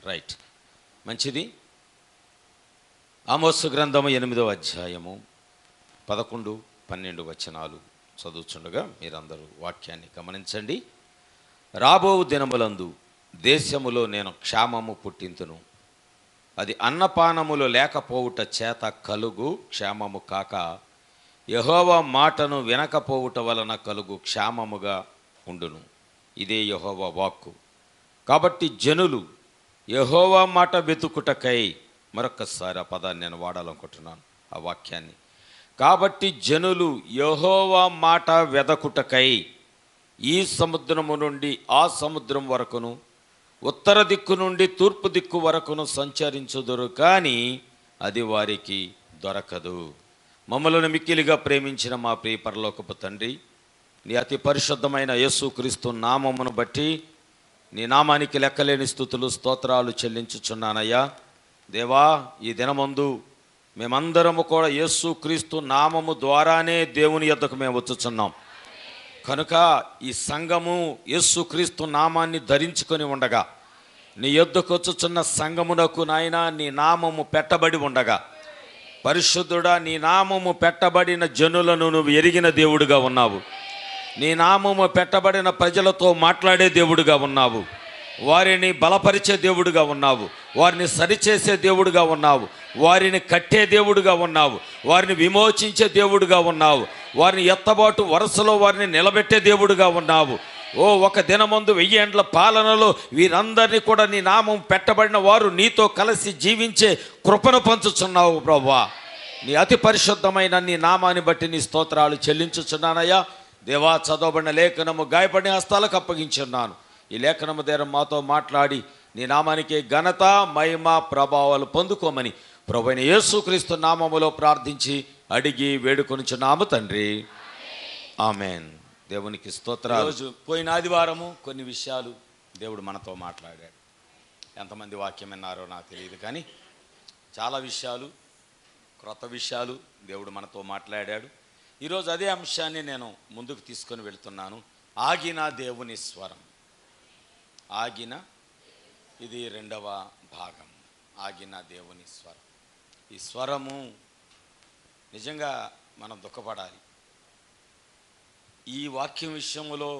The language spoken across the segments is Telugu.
రైట్, మంచిది. ఆమోసు గ్రంథము 8వ అధ్యాయము 11, 12 వచనాలు చదువుచుండగా మీరందరూ వాక్యాన్ని గమనించండి. రాబో దినములందు దేశములో నేను క్షామము పుట్టింతును, అది అన్నపానములు లేకపోవుట చేత కలుగు క్షేమము కాక యెహోవా మాటను వినకపోవుట వలన కలుగు క్షేమముగా ఉండును. ఇదే యెహోవా వాక్కు. కాబట్టి జనులు యెహోవా మాట వెతుకుటకై, మరొక్కసారి ఆ పదాన్ని నేను వాడాలనుకుంటున్నాను, ఆ వాక్యాన్ని. కాబట్టి జనులు యెహోవా మాట వెదకుటకై ఈ సముద్రము నుండి ఆ సముద్రం వరకును, ఉత్తర దిక్కు నుండి తూర్పు దిక్కు వరకును సంచరించుదురు, కానీ అది వారికి దొరకదు. మమ్మలను మిక్కిలిగా ప్రేమించిన మా ప్రియ పరలోకపు తండ్రి, నీ అతి పరిశుద్ధమైన యేసుక్రీస్తు నామమును బట్టి నీ నామానికి లెక్కలేని స్తుతులు స్తోత్రాలు చెల్లించుచున్నానయ్యా. దేవా, ఈ దినమందు మేమందరము కూడా యేసుక్రీస్తు నామము ద్వారానే దేవుని యొద్దకు మేము వచ్చుచున్నాం. కనుక ఈ సంఘము యేసుక్రీస్తు నామాన్ని ధరించుకొని ఉండగా, నీ యొద్దకు వచ్చుచున్న సంఘమునకు నాయనా నీ నామము పెట్టబడి ఉండగా, పరిశుద్ధుడా, నీ నామము పెట్టబడిన జనులను నువ్వు ఎరిగిన దేవుడుగా ఉన్నావు. నీ నామము పెట్టబడిన ప్రజలతో మాట్లాడే దేవుడుగా ఉన్నావు. వారిని బలపరిచే దేవుడుగా ఉన్నావు. వారిని సరిచేసే దేవుడుగా ఉన్నావు. వారిని కట్టే దేవుడుగా ఉన్నావు. వారిని విమోచించే దేవుడుగా ఉన్నావు. వారిని ఎత్తబాటు వరుసలో వారిని నిలబెట్టే దేవుడుగా ఉన్నావు. ఒక దినమందు 1000 ఏండ్ల పాలనలో వీరందరినీ కూడా నీ నామం పెట్టబడిన వారు నీతో కలిసి జీవించే కృపను పంచుచున్నావు ప్రభువా. నీ అతి పరిశుద్ధమైన నీ నామాన్ని బట్టి నీ స్తోత్రాలు చెల్లించుచున్నానయ్యా. దేవా, చదవబడిన లేఖనము గాయపడిన హస్తాలకు అప్పగించున్నాను. ఈ లేఖనము దగ్గర మాతో మాట్లాడి నీ నామానికి ఘనత, మహిమ, ప్రభావాలు పొందుకోమని ప్రభువైన యేసుక్రీస్తు నామములో ప్రార్థించి అడిగి వేడుకొనుచున్నాము తండ్రి, ఆమెన్. దేవునికి స్తోత్రాలు. రోజు పోయిన ఆదివారము కొన్ని విషయాలు దేవుడు మనతో మాట్లాడాడు. ఎంతమంది వాక్యం విన్నారో నాకు తెలియదు, కానీ చాలా విషయాలు, క్రొత్త విషయాలు దేవుడు మనతో మాట్లాడాడు. ఈరోజు అదే అంశాన్ని నేను ముందుకు తీసుకొని వెళుతున్నాను. ఆగిన దేవుని స్వరం. ఆగిన, ఇది 2వ భాగం. ఆగిన దేవుని స్వరం. ఈ స్వరము నిజంగా మనం దుఃఖపడాలి. ఈ వాక్యం విషయంలో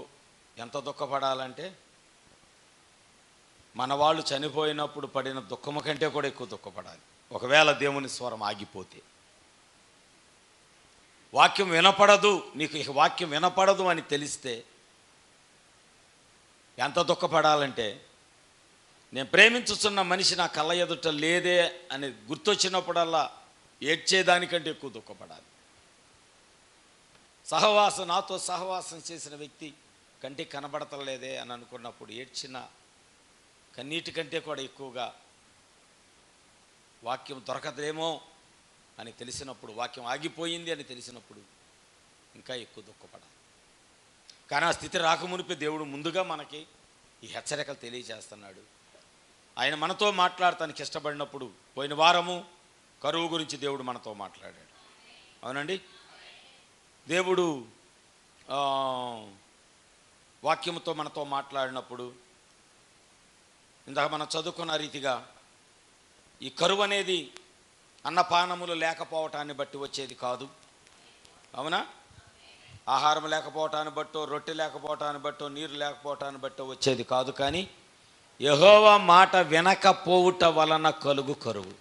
ఎంత దుఃఖపడాలంటే, మన వాళ్ళు చనిపోయినప్పుడు పడిన దుఃఖము కంటే కూడా ఎక్కువ దుఃఖపడాలి. ఒకవేళ దేవుని స్వరం ఆగిపోతే, వాక్యం వినపడదు, నీకు ఇక వాక్యం వినపడదు అని తెలిస్తే ఎంత దుఃఖపడాలంటే, నేను ప్రేమించుతున్న మనిషి నా కళ్ళ ఎదుట లేదే అని గుర్తొచ్చినప్పుడల్లా ఏడ్చేదానికంటే ఎక్కువ దుఃఖపడాలి. నాతో సహవాసం చేసిన వ్యక్తి కంటికి కనబడతలేదే అని అనుకున్నప్పుడు ఏడ్చిన కన్నీటి కంటే కూడా ఎక్కువగా వాక్యం దొరకదేమో అని తెలిసినప్పుడు, వాక్యం ఆగిపోయింది అని తెలిసినప్పుడు ఇంకా ఎక్కువ దుఃఖపడాలి. కానీ ఆ స్థితి రాకమునిపే దేవుడు ముందుగా మనకి ఈ హెచ్చరికలు తెలియజేస్తున్నాడు. ఆయన మనతో మాట్లాడటానికి ఇష్టపడినప్పుడు, పోయిన వారము కరువు గురించి దేవుడు మనతో మాట్లాడాడు. అవునండి, దేవుడు వాక్యముతో మనతో మాట్లాడినప్పుడు ఇందాక మనం చదువుకున్న రీతిగా ఈ కరువు అనేది అన్నపానములు లేకపోవటాన్ని బట్టి వచ్చేది కాదు. అవునా? ఆహారం లేకపోవటాన్ని బట్టో, రొట్టె లేకపోవటాన్ని బట్టో, నీరు లేకపోవటాన్ని బట్టో వచ్చేది కాదు. కానీ యెహోవా మాట వినకపోవుట వలన కలుగు కరువు.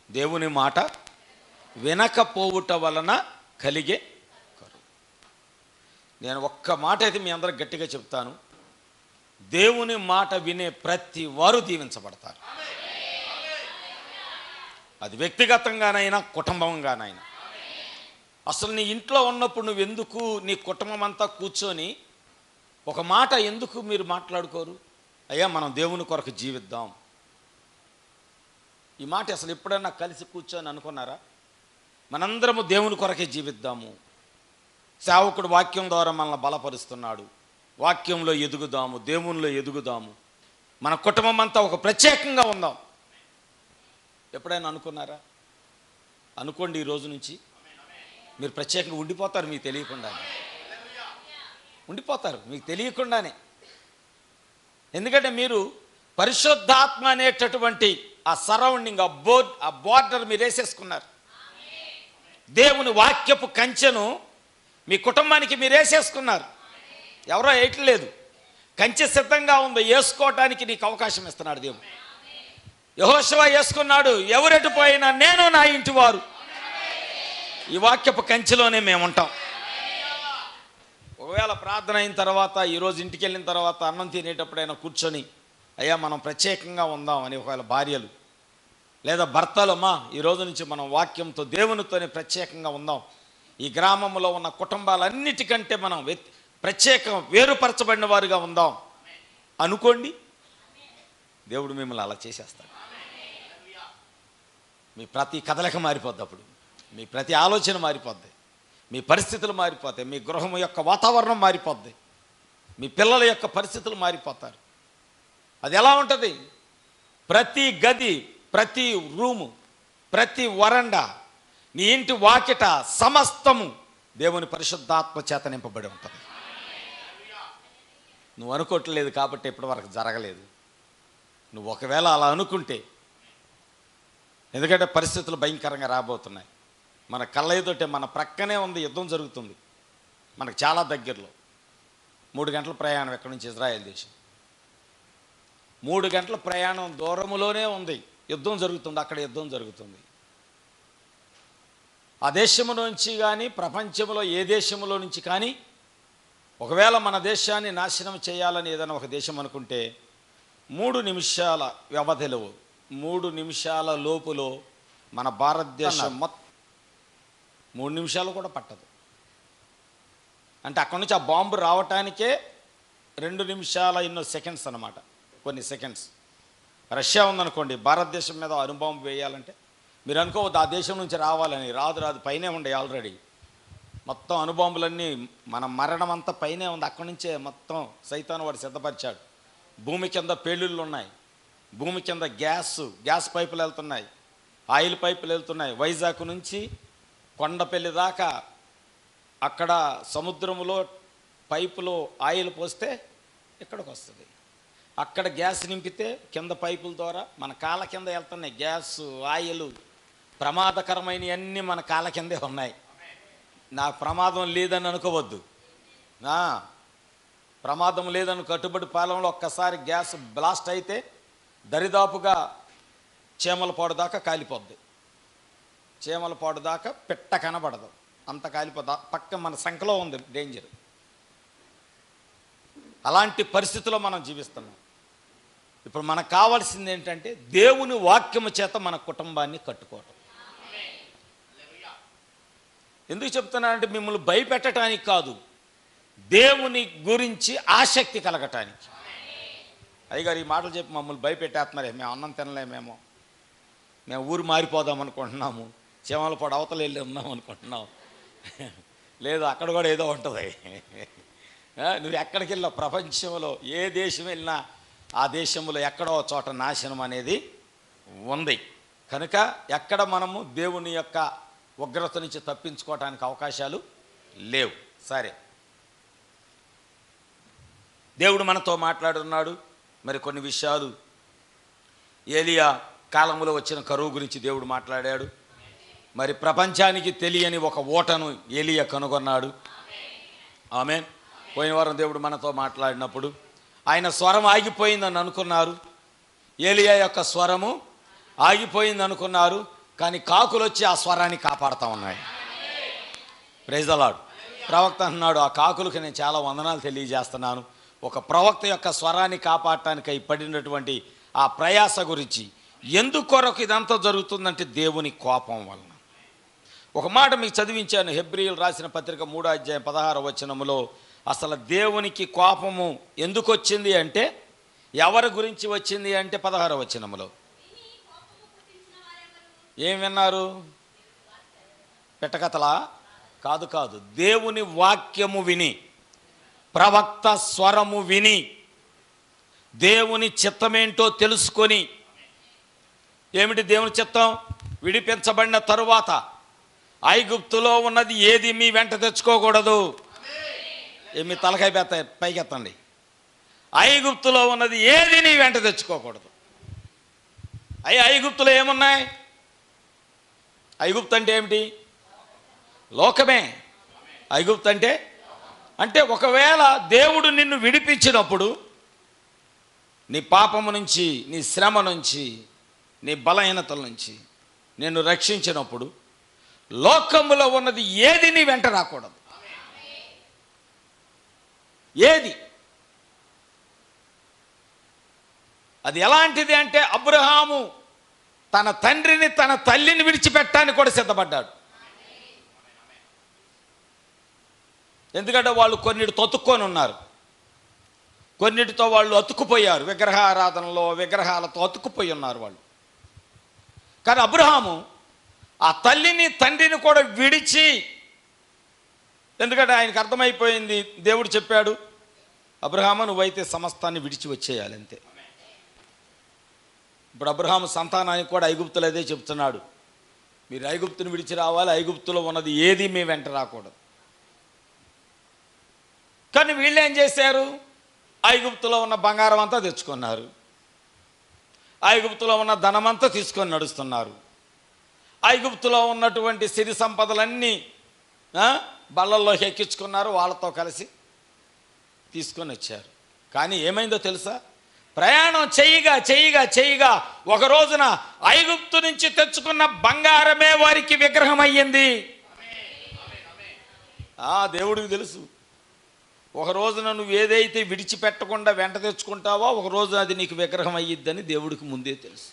దేవుని మాట వినకపోవుట వలన కలిగే కరువు. నేను ఒక్క మాట అయితే మీ అందరికి గట్టిగా చెప్తాను, దేవుని మాట వినే ప్రతి వారు దీవించబడతారు. అది వ్యక్తిగతంగానైనా కుటుంబంగానైనా. అసలు నీ ఇంట్లో ఉన్నప్పుడు నువ్వెందుకు నీ కుటుంబం అంతా కూర్చొని ఒక మాట ఎందుకు మీరు మాట్లాడుకోరు? అయ్యా, మనం దేవుని కొరకు జీవిద్దాం. ఈ మాట అసలు ఎప్పుడన్నా కలిసి కూర్చొని అనుకున్నారా? మనందరము దేవుని కొరకే జీవిద్దాము. సేవకుడు వాక్యం ద్వారా మనల్ని బలపరుస్తున్నాడు. వాక్యంలో ఎదుగుదాము, దేవునిలో ఎదుగుదాము, మన కుటుంబం అంతా ఒక ప్రత్యేకంగా ఉందాం. ఎప్పుడైనా అనుకున్నారా? అనుకోండి, ఈ రోజు నుంచి మీరు ప్రత్యేకంగా ఉండిపోతారు. మీకు తెలియకుండానే ఉండిపోతారు, మీకు తెలియకుండానే. ఎందుకంటే మీరు పరిశుద్ధాత్మ అనేటటువంటి ఆ సరౌండింగ్, ఆ బోర్డర్ మీరు వేసేసుకున్నారు. దేవుని వాక్యపు కంచెను మీ కుటుంబానికి మీరు వేసేసుకున్నారు. ఎవరో వేయట్లేదు, కంచె సిద్ధంగా ఉంది, వేసుకోవటానికి నీకు అవకాశం ఇస్తున్నాడు దేవుడు. యెహోషువ వేసుకున్నాడు, ఎవరెటు పోయినా నేను నా ఇంటి వారు ఈ వాక్యపు కంచెలోనే మేము ఉంటాం. ఒకవేళ ప్రార్థన అయిన తర్వాత, ఈరోజు ఇంటికి వెళ్ళిన తర్వాత అన్నం తినేటప్పుడైనా కూర్చొని అయ్యా మనం ప్రత్యేకంగా ఉందాం అని ఒకవేళ భార్యలు లేదా భర్తలమ్మా ఈ రోజు నుంచి మనం వాక్యంతో దేవునితోనే ప్రత్యేకంగా ఉందాం, ఈ గ్రామంలో ఉన్న కుటుంబాలన్నిటికంటే మనం ప్రత్యేకం వేరుపరచబడిన వారుగా ఉందాం అనుకోండి, దేవుడు మిమ్మల్ని అలా చేసేస్తాడు. మీ ప్రతి కదలిక మారిపోద్ది, అప్పుడు మీ ప్రతి ఆలోచన మారిపోద్ది, మీ పరిస్థితులు మారిపోతాయి, మీ గృహం యొక్క వాతావరణం మారిపోద్ది, మీ పిల్లల యొక్క పరిస్థితులు మారిపోతారు. అది ఎలా ఉంటుంది? ప్రతి గది, ప్రతి రూము, ప్రతి వరండా, నీ ఇంటి వాకిట సమస్తము దేవుని పరిశుద్ధాత్మ చేత నింపబడి ఉంటుంది. నువ్వు అనుకోవట్లేదు కాబట్టి ఇప్పటి వరకు జరగలేదు. నువ్వు ఒకవేళ అలా అనుకుంటే, ఎందుకంటే పరిస్థితులు భయంకరంగా రాబోతున్నాయి. మన కళ్ళయ్యతోటే మన ప్రక్కనే ఉంది, యుద్ధం జరుగుతుంది మనకు చాలా దగ్గరలో. 3 గంటల ప్రయాణం ఎక్కడి నుంచి, ఇజ్రాయెల్ దేశం 3 గంటల ప్రయాణం దూరములోనే ఉంది, యుద్ధం జరుగుతుంది, అక్కడ యుద్ధం జరుగుతుంది. ఆ దేశము నుంచి కానీ ప్రపంచంలో ఏ దేశంలో నుంచి కానీ ఒకవేళ మన దేశాన్ని నాశనం చేయాలని ఏదైనా ఒక దేశం అనుకుంటే 3 నిమిషాల వ్యవధిలో, 3 నిమిషాల లోపులో మన భారతదేశం మొత్తం 3 నిమిషాలు కూడా పట్టదు. అంటే అక్కడి నుంచి ఆ బాంబు రావటానికే 2 నిమిషాల ఎన్నో సెకండ్స్ అన్నమాట, కొన్ని సెకండ్స్. రష్యా ఉందనుకోండి, భారతదేశం మీద అణుబాంబు వేయాలంటే మీరు అనుకోవద్దు ఆ దేశం నుంచి రావాలని, రాదు, పైనే ఉండే ఆల్రెడీ మొత్తం అణుబాంబులన్నీ. మన మరణం అంతా పైనే ఉంది, అక్కడి నుంచే మొత్తం సైతాను వాడు సిద్ధపరిచాడు. భూమి కింద పేలుళ్ళు ఉన్నాయి, భూమి కింద గ్యాస్ పైపులు వెళ్తున్నాయి, ఆయిల్ పైపులు వెళ్తున్నాయి. వైజాగ్ నుంచి కొండపల్లి దాకా అక్కడ సముద్రంలో పైపులో ఆయిల్ పోస్తే ఇక్కడికి వస్తుంది. అక్కడ గ్యాస్ నింపితే కింద పైపుల ద్వారా మన కాళ్ళ కింద వెళ్తున్నాయి. గ్యాస్, ఆయిల్, ప్రమాదకరమైనవన్నీ మన కాళ్ళ కిందే ఉన్నాయి. నాకు ప్రమాదం లేదని అనుకోవద్దు, ప్రమాదం లేదని కట్టుబడి పాలెంలో ఒక్కసారి గ్యాస్ బ్లాస్ట్ అయితే దరిదాపుగా చీమలపాడు దాకా కాలిపోద్ది, చీమలపాడు దాకా పిట్ట కనబడదు, అంత కాలిపోద్ది. పక్క మన సంఖ్యలో ఉంది డేంజర్. అలాంటి పరిస్థితిలో మనం జీవిస్తున్నాం. ఇప్పుడు మనకు కావాల్సింది ఏంటంటే దేవుని వాక్యము చేత మన కుటుంబాన్ని కట్టుకోవటం. ఎందుకు చెప్తున్నానంటే మిమ్మల్ని భయపెట్టడానికి కాదు, దేవుని గురించి ఆసక్తి కలగటానికి. అయ్యగారు ఈ మాటలు చెప్పి మమ్మల్ని భయపెట్టేస్తున్నారే, మేము అన్నం తినలేమేమో, మేము ఊరు మారిపోదాం అనుకుంటున్నాము, చీమలపాడు అవతల వెళ్ళి ఉందాం అనుకుంటున్నాం. లేదు, అక్కడ కూడా ఏదో ఉంటుంది. నువ్వు ఎక్కడికి వెళ్ళావు, ప్రపంచంలో ఏ దేశం వెళ్ళినా ఆ దేశంలో ఎక్కడో చోట నాశనం అనేది ఉంది. కనుక ఎక్కడ మనము దేవుని యొక్క ఉగ్రత నుంచి తప్పించుకోవటానికి అవకాశాలు లేవు. సరే, దేవుడు మనతో మాట్లాడుతున్నాడు. మరి కొన్ని విషయాలు ఏలియా కాలంలో వచ్చిన కరువు గురించి దేవుడు మాట్లాడాడు. మరి ప్రపంచానికి తెలియని ఒక ఓటను ఏలియా కనుగొన్నాడు. ఆమేన్. పోయిన వారం దేవుడు మనతో మాట్లాడినప్పుడు ఆయన స్వరం ఆగిపోయిందని అనుకున్నారు, ఏలియా యొక్క స్వరము ఆగిపోయింది అనుకున్నారు, కానీ కాకులు వచ్చి ఆ స్వరాన్ని కాపాడుతూ ఉన్నాయి. Praise the Lord. ప్రవక్త అన్నాడు, ఆ కాకులకి నేను చాలా వందనాలు తెలియజేస్తున్నాను. ఒక ప్రవక్త యొక్క స్వరాన్ని కాపాడటానికి పడినటువంటి ఆ ప్రయాస గురించి. ఎందుకొరకు ఇదంతా జరుగుతుందంటే దేవుని కోపం వలన. ఒక మాట మీకు చదివించాను, హెబ్రీయులు రాసిన పత్రిక 3:16 అసలు దేవునికి కోపము ఎందుకు వచ్చింది అంటే, ఎవరి గురించి వచ్చింది అంటే 16 ఏం విన్నారు? పెట్టకథలా? కాదు, దేవుని వాక్యము విని, ప్రవక్త స్వరము విని, దేవుని చిత్తమేంటో తెలుసుకొని. ఏమిటి దేవుని చిత్తం? విడిపించబడిన తరువాత ఐగుప్తులో ఉన్నది ఏది మీ వెంట తెచ్చుకోకూడదు. మీ తలకాయ పైకెత్తండి. ఐగుప్తులో ఉన్నది ఏది నీ వెంట తెచ్చుకోకూడదు. ఐగుప్తులో ఏమున్నాయి? ఐగుప్తు అంటే ఏమిటి? లోకమే. ఐగుప్తు అంటే ఒకవేళ దేవుడు నిన్ను విడిపించినప్పుడు, నీ పాపము నుంచి, నీ శ్రమ నుంచి, నీ బలహీనతల నుంచి నిన్ను రక్షించినప్పుడు లోకములో ఉన్నది ఏది నీ వెంట రాకూడదు. ఏది? అది ఎలాంటిది అంటే, అబ్రహాము తన తండ్రిని తన తల్లిని విడిచిపెట్టడానికి కూడా సిద్ధపడ్డాడు. ఎందుకంటే వాళ్ళు కొన్నిటితో అతుక్కొని ఉన్నారు, కొన్నిటితో వాళ్ళు అతుక్కుపోయారు, విగ్రహారాధనలో విగ్రహాలతో అతుక్కుపోయి ఉన్నారు వాళ్ళు. కానీ అబ్రహాము ఆ తల్లిని తండ్రిని కూడా విడిచి, ఎందుకంటే ఆయనకు అర్థమైపోయింది, దేవుడు చెప్పాడు, అబ్రహాము నువ్వైతే సమస్తాన్ని విడిచి వచ్చేయాలి అంతే. ఇప్పుడు అబ్రహాము సంతానానికి కూడా ఐగుప్తులు అదే చెప్తున్నాడు, మీరు ఐగుప్తుని విడిచి రావాలి, ఐగుప్తులో ఉన్నది ఏది మీ వెంట రాకూడదు. కానీ వీళ్ళు ఏం చేశారు? ఐగుప్తులో ఉన్న బంగారం అంతా తెచ్చుకున్నారు, ఐగుప్తులో ఉన్న ధనమంతా తీసుకొని నడుస్తున్నారు, ఐగుప్తులో ఉన్నటువంటి సిరి సంపదలన్నీ బళ్ళల్లో ఎక్కించుకున్నారు, వాళ్ళతో కలిసి తీసుకొని వచ్చారు. కానీ ఏమైందో తెలుసా? ప్రయాణం చేయగా ఒక రోజున ఐగుప్తు నుంచి తెచ్చుకున్న బంగారమే వారికి విగ్రహం అయ్యింది. దేవుడికి తెలుసు, ఒక రోజున నువ్వు ఏదైతే విడిచిపెట్టకుండా వెంట తెచ్చుకుంటావో ఒక రోజు అది నీకు విగ్రహం అయ్యిద్దని దేవుడికి ముందే తెలుసు.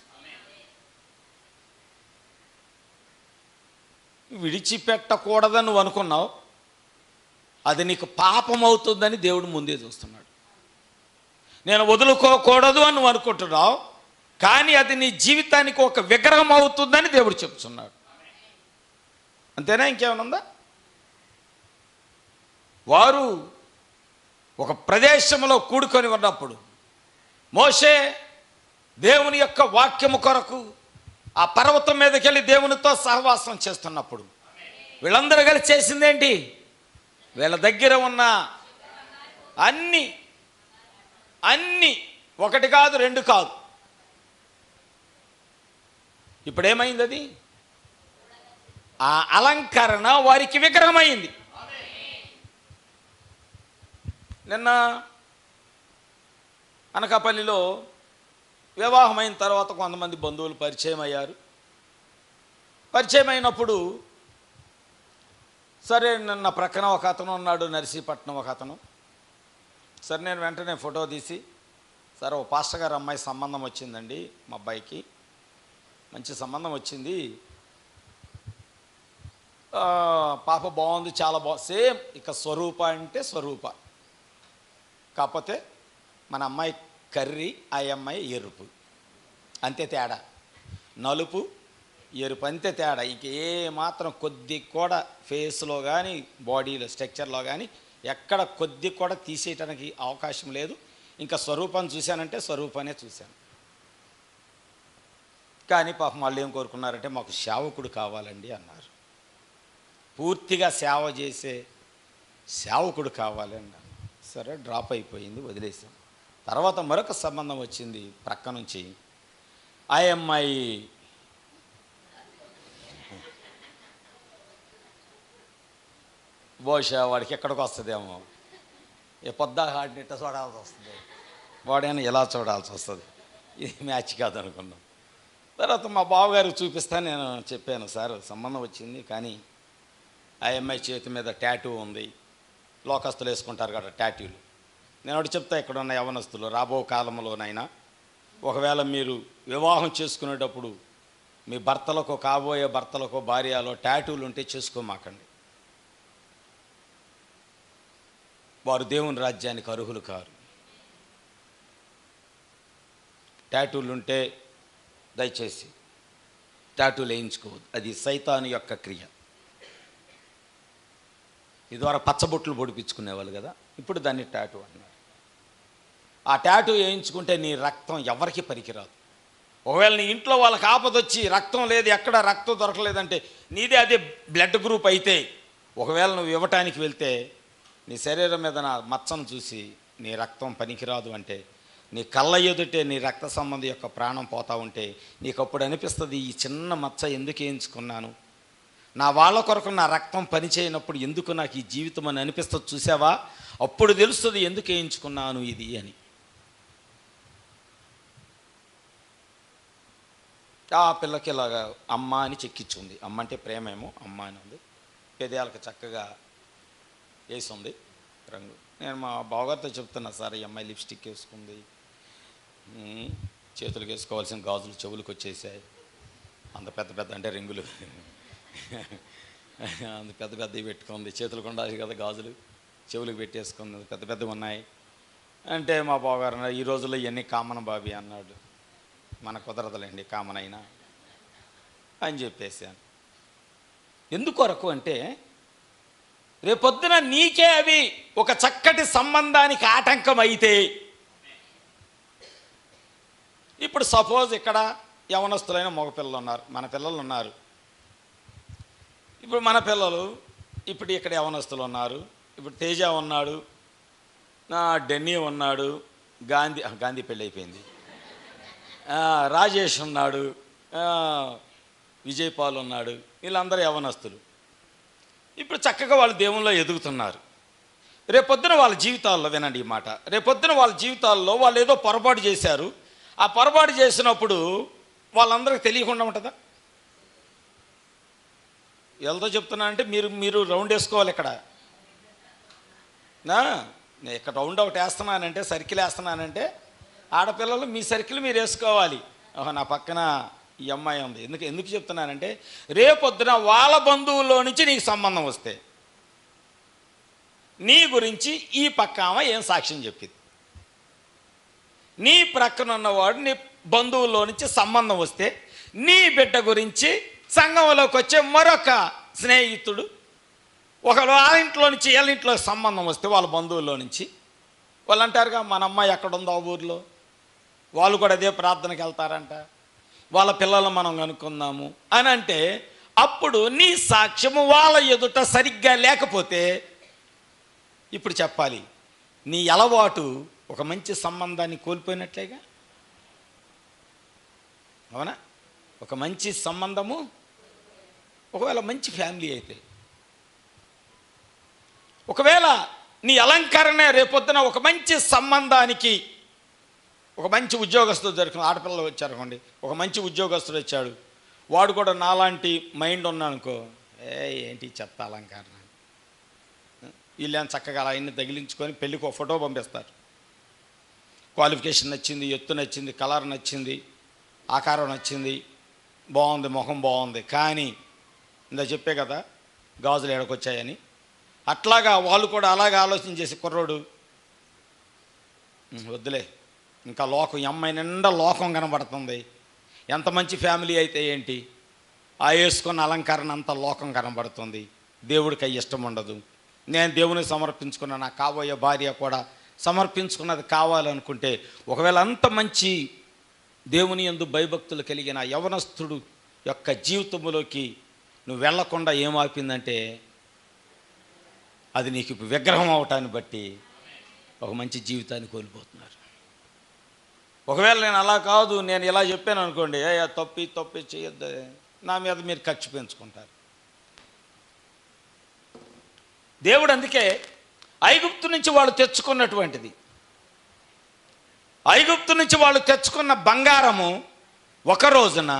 విడిచిపెట్టకూడదని నువ్వు అనుకున్నావు, అది నీకు పాపం అవుతుందని దేవుడు ముందే చూస్తున్నాడు. నేను వదులుకోకూడదు అని నువ్వు అనుకుంటున్నావు, కానీ అది నీ జీవితానికి ఒక విగ్రహం అవుతుందని దేవుడు చెప్తున్నాడు. అంతేనా? ఇంకేమైనా ఉందా? వారు ఒక ప్రదేశంలో కూడుకొని ఉన్నప్పుడు, మోషే దేవుని యొక్క వాక్యము కొరకు ఆ పర్వతం మీదకి వెళ్ళి దేవునితో సహవాసం చేస్తున్నప్పుడు వీళ్ళందరూ కలిసి చేసిందేంటి? వీళ్ళ దగ్గర ఉన్న అన్ని ఒకటి కాదు, రెండు కాదు. ఇప్పుడేమైంది? అది ఆ అలంకరణ వారికి విగ్రహమైంది. నిన్న అనకాపల్లిలో వివాహమైన తర్వాత కొంతమంది బంధువులు పరిచయం అయ్యారు. పరిచయం అయినప్పుడు సరే, నిన్న ప్రక్కన ఒక అతను ఉన్నాడు, నర్సీపట్నం ఒక అతను. సరే, నేను వెంటనే ఫోటో తీసి, సరే ఓ పాస్టర్ గారు అమ్మాయి సంబంధం వచ్చిందండి, మా అబ్బాయికి మంచి సంబంధం వచ్చింది, పాప బాగుంది, చాలా బాగుంది, సేమ్ ఇక స్వరూప అంటే స్వరూప, కాకపోతే మన అమ్మాయి కర్రీ, ఆ అమ్మాయి ఎరుపు, అంతే తేడా. నలుపు ఎరుపు అంతే తేడా. ఇక ఏ మాత్రం కొద్ది కూడా ఫేస్లో కానీ బాడీలో స్ట్రక్చర్లో కానీ ఎక్కడ కొద్ది కూడా తీసేయటానికి అవకాశం లేదు. ఇంకా స్వరూపాన్ని చూశానంటే స్వరూపానే చూశాను. కానీ పాపం వాళ్ళు ఏం కోరుకున్నారంటే, మాకు సేవకుడు కావాలండి అన్నారు. పూర్తిగా సేవ చేసే సేవకుడు కావాలి అన్నారు. సరే, డ్రాప్ అయిపోయింది, వదిలేసాం. తర్వాత మరొక సంబంధం వచ్చింది ప్రక్క నుంచి. ఆ అమ్మాయి బహుశా వాడికి ఎక్కడికి వస్తుందేమో, ఏ పొద్దా ఆడినట్టు చూడాల్సి వస్తుంది, వాడైనా ఎలా చూడాల్సి వస్తుంది, ఇది మ్యాచ్ కాదనుకున్నాం. తర్వాత మా బావగారికి చూపిస్తాను, నేను చెప్పాను, సార్ సంబంధం వచ్చింది, కానీ ఆ అమ్మాయి చేతి మీద టాటూ ఉంది, లోకస్తులు వేసుకుంటారు కదా టాటూలు. నేను ఒకటి చెప్తా, ఇక్కడ ఉన్న యవనస్తులు, రాబో కాలంలోనైనా ఒకవేళ మీరు వివాహం చేసుకునేటప్పుడు మీ భర్తలకు, కాబోయే భర్తలకు, భార్యలో టాటూలు ఉంటే చేసుకోమాకండి. వారు దేవుని రాజ్యానికి అర్హులు కారు. టాటూలు ఉంటే దయచేసి టాటూలు వేయించుకోవద్దు, అది సైతాను యొక్క క్రియ. ఇదివరకు పచ్చబొట్లు పొడిపించుకునేవాళ్ళు కదా, ఇప్పుడు దాన్ని టాటూ అన్నారు. ఆ టాటూ వేయించుకుంటే నీ రక్తం ఎవరికి పనికిరాదు. ఒకవేళ నీ ఇంట్లో వాళ్ళకి ఆపదొచ్చి రక్తం లేదు, ఎక్కడ రక్తం దొరకలేదంటే, నీదే అదే బ్లడ్ గ్రూప్ అయితే, ఒకవేళ నువ్వు ఇవ్వటానికి వెళ్తే నీ శరీరం మీద నా మచ్చను చూసి నీ రక్తం పనికిరాదు అంటే, నీ కళ్ళ ఎదుటే నీ రక్త సంబంధి యొక్క ప్రాణం పోతా ఉంటే నీకు అప్పుడు అనిపిస్తుంది, ఈ చిన్న మచ్చ ఎందుకు వేయించుకున్నాను, నా వాళ్ళ కొరకు నా రక్తం పనిచేయనప్పుడు ఎందుకు నాకు ఈ జీవితం అని అనిపిస్తుంది. చూసావా, అప్పుడు తెలుస్తుంది ఎందుకు వేయించుకున్నాను ఇది అని. ఆ పిల్లకి ఇలాగా అమ్మ అని చెక్కించుంది. అమ్మ అంటే ప్రేమేమో, అమ్మ అని ఉంది. పెదాలకు చక్కగా వేసి ఉంది రంగు. నేను మా బావగారితో చెప్తున్నా, సార్ ఈ అమ్మాయి లిప్స్టిక్ వేసుకుంది, చేతులకు వేసుకోవాల్సిన గాజులు చెవులకు వచ్చేసాయి, అంత పెద్ద పెద్ద అంటే రింగులు అంత పెద్ద పెద్దవి పెట్టుకుంది, చేతులకు ఉండాలి కదా గాజులు, చెవులకు పెట్టేసుకుంది, పెద్ద పెద్దగా ఉన్నాయి అంటే మా బావగారు అన్నారు, ఈ రోజుల్లో ఇవన్నీ కామన్ బాబీ అన్నాడు. మన కుదరదులేండి కామన్ అయినా అని చెప్పేసాను. ఎందుకొరకు అంటే రేపొద్దున నీకే అవి ఒక చక్కటి సంబంధానికి ఆటంకం అయితే, ఇప్పుడు సపోజ్ ఇక్కడ యవనస్తులైన మగపిల్లలు ఉన్నారు, మన పిల్లలు ఉన్నారు, ఇప్పుడు మన పిల్లలు ఇప్పుడు ఇక్కడ యవనస్తులు ఉన్నారు, ఇప్పుడు తేజ ఉన్నాడు, డెన్నీ ఉన్నాడు, గాంధీ పెళ్ళి అయిపోయింది, రాజేష్ ఉన్నాడు, విజయపాల్ ఉన్నాడు, వీళ్ళందరూ యవనస్తులు. ఇప్పుడు చక్కగా వాళ్ళు దేవుల్లో ఎదుగుతున్నారు. రేపొద్దున వాళ్ళ జీవితాల్లో, వినండి ఈ మాట, రేపొద్దున వాళ్ళ జీవితాల్లో వాళ్ళు ఏదో పొరపాటు చేశారు. ఆ పొరపాటు చేసినప్పుడు వాళ్ళందరికీ తెలియకుండా ఉంటుందా? ఎవరితో చెప్తున్నా అంటే మీరు రౌండ్ వేసుకోవాలి. ఇక్కడ నేను ఇక్కడ రౌండ్ ఒకటి వేస్తున్నానంటే, సర్కిల్ వేస్తున్నానంటే ఆడపిల్లలు మీ సర్కిల్ మీరు వేసుకోవాలి. నా పక్కన ఈ అమ్మాయి ఉంది. ఎందుకు చెప్తున్నానంటే రేపొద్దున వాళ్ళ బంధువుల్లో నుంచి నీకు సంబంధం వస్తే నీ గురించి ఈ పక్క ఆమె ఏం సాక్ష్యం చెప్పింది, నీ ప్రక్కన ఉన్నవాడు నీ బంధువుల్లో నుంచి సంబంధం వస్తే నీ బిడ్డ గురించి సంఘంలోకి వచ్చే మరొక స్నేహితుడు ఒకరు ఆ ఇంట్లో నుంచి వీళ్ళ ఇంట్లో సంబంధం వస్తే వాళ్ళ బంధువుల్లో నుంచి వాళ్ళు అంటారుగా, మన అమ్మాయి ఎక్కడుందో ఆ ఊర్లో, వాళ్ళు కూడా అదే ప్రార్థనకి వెళ్తారంట, వాళ్ళ పిల్లలు మనం కనుక్కుందాము అని అంటే, అప్పుడు నీ సాక్ష్యము వాళ్ళ ఎదుట సరిగ్గా లేకపోతే ఇప్పుడు చెప్పాలి, నీ అలవాటు ఒక మంచి సంబంధాన్ని కోల్పోయినట్లేగా. అవునా? ఒక మంచి సంబంధము, ఒకవేళ మంచి ఫ్యామిలీ అయితే, ఒకవేళ నీ అలంకరణ రేపొద్దున ఒక మంచి సంబంధానికి, ఒక మంచి ఉద్యోగస్తుడు దొరికిన ఆడపిల్లలు వచ్చారనుకోండి, ఒక మంచి ఉద్యోగస్తుడు వచ్చాడు, వాడు కూడా నాలాంటి మైండ్ ఉన్నానుకో, ఏంటి చెత్త అలంకరణ, వీళ్ళని చక్కగా ఆయన్ని తగిలించుకొని పెళ్ళికి ఒక ఫోటో పంపిస్తారు. క్వాలిఫికేషన్ నచ్చింది, ఎత్తు నచ్చింది, కలర్ నచ్చింది, ఆకారం నచ్చింది, బాగుంది, మొహం బాగుంది, కానీ ఇందా చెప్పే కదా గాజులు ఎడకొచ్చాయని, అట్లాగా వాళ్ళు కూడా అలాగే ఆలోచన చేసి కుర్రోడు వద్దులే, ఇంకా లోకం, ఈ అమ్మాయి నిండా లోకం కనబడుతుంది, ఎంత మంచి ఫ్యామిలీ అయితే ఏంటి, ఆ వేసుకున్న అలంకరణ అంతా లోకం కనబడుతుంది, దేవుడికి అవి ఇష్టం ఉండదు, నేను దేవునికి సమర్పించుకున్న నా కాబోయే భార్య కూడా సమర్పించుకున్నది కావాలనుకుంటే, ఒకవేళ అంత మంచి దేవుని యందు భయభక్తులు కలిగిన యవనస్తుడు యొక్క జీవితంలోకి నువ్వు వెళ్లకుండా ఏమాపిందంటే, అది నీకు విగ్రహం అవటాన్ని బట్టి ఒక మంచి జీవితాన్ని కోల్పోతున్నారు. ఒకవేళ నేను అలా కాదు, నేను ఇలా చెప్పాను అనుకోండి, తప్పి చేయొద్దు, నా మీద మీరు కక్ష పెంచుకుంటారు. దేవుడు అందుకే ఐగుప్తు నుంచి వాళ్ళు తెచ్చుకున్నటువంటిది, ఐగుప్తు నుంచి వాళ్ళు తెచ్చుకున్న బంగారము ఒక రోజున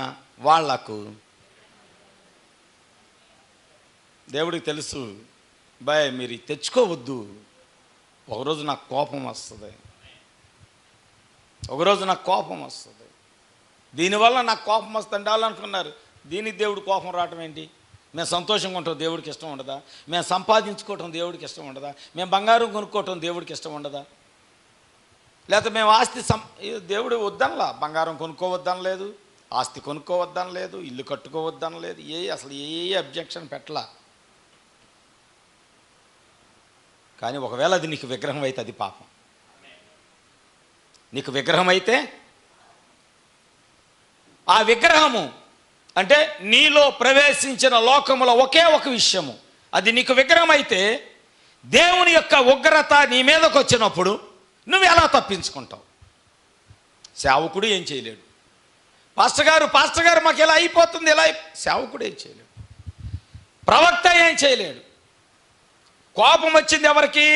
వాళ్లకు, దేవుడికి తెలుసు, మీరు తెచ్చుకోవద్దు, ఒకరోజు నాకు కోపం వస్తుంది, ఒకరోజు నాకు కోపం వస్తుంది, దీనివల్ల నాకు కోపం వస్తుంది అనుకున్నారు. దీనికి దేవుడు కోపం రావటం ఏంటి? మేము సంతోషంగా ఉంటాం, దేవుడికి ఇష్టం ఉండదా? మేము సంపాదించుకోవటం దేవుడికి ఇష్టం ఉండదా? మేము బంగారం కొనుక్కోవటం దేవుడికి ఇష్టం ఉండదా? లేకపోతే మేము ఆస్తి దేవుడు వద్దనలా, బంగారం కొనుక్కోవద్దని లేదు, ఆస్తి కొనుక్కోవద్దని లేదు, ఇల్లు కట్టుకోవద్దని లేదు, అసలు ఏ అబ్జెక్షన్ పెట్టలా. కానీ ఒకవేళ అది నీకు విగ్రహం అయితే అది పాపం. నీకు విగ్రహం అయితే ఆ విగ్రహము అంటే నీలో ప్రవేశించిన లోకములో ఒకే ఒక విషయము, అది నీకు విగ్రహం అయితే దేవుని యొక్క ఉగ్రత నీ మీదకి వచ్చినప్పుడు నువ్వు ఎలా తప్పించుకుంటావు? సేవకుడు ఏం చేయలేడు. పాస్టర్ గారు మాకు ఎలా అయిపోతుంది, సేవకుడు ఏం చేయలేడు. ప్రవక్త ఏం చేయలేడు. కోపం వచ్చింది ఎవరికి?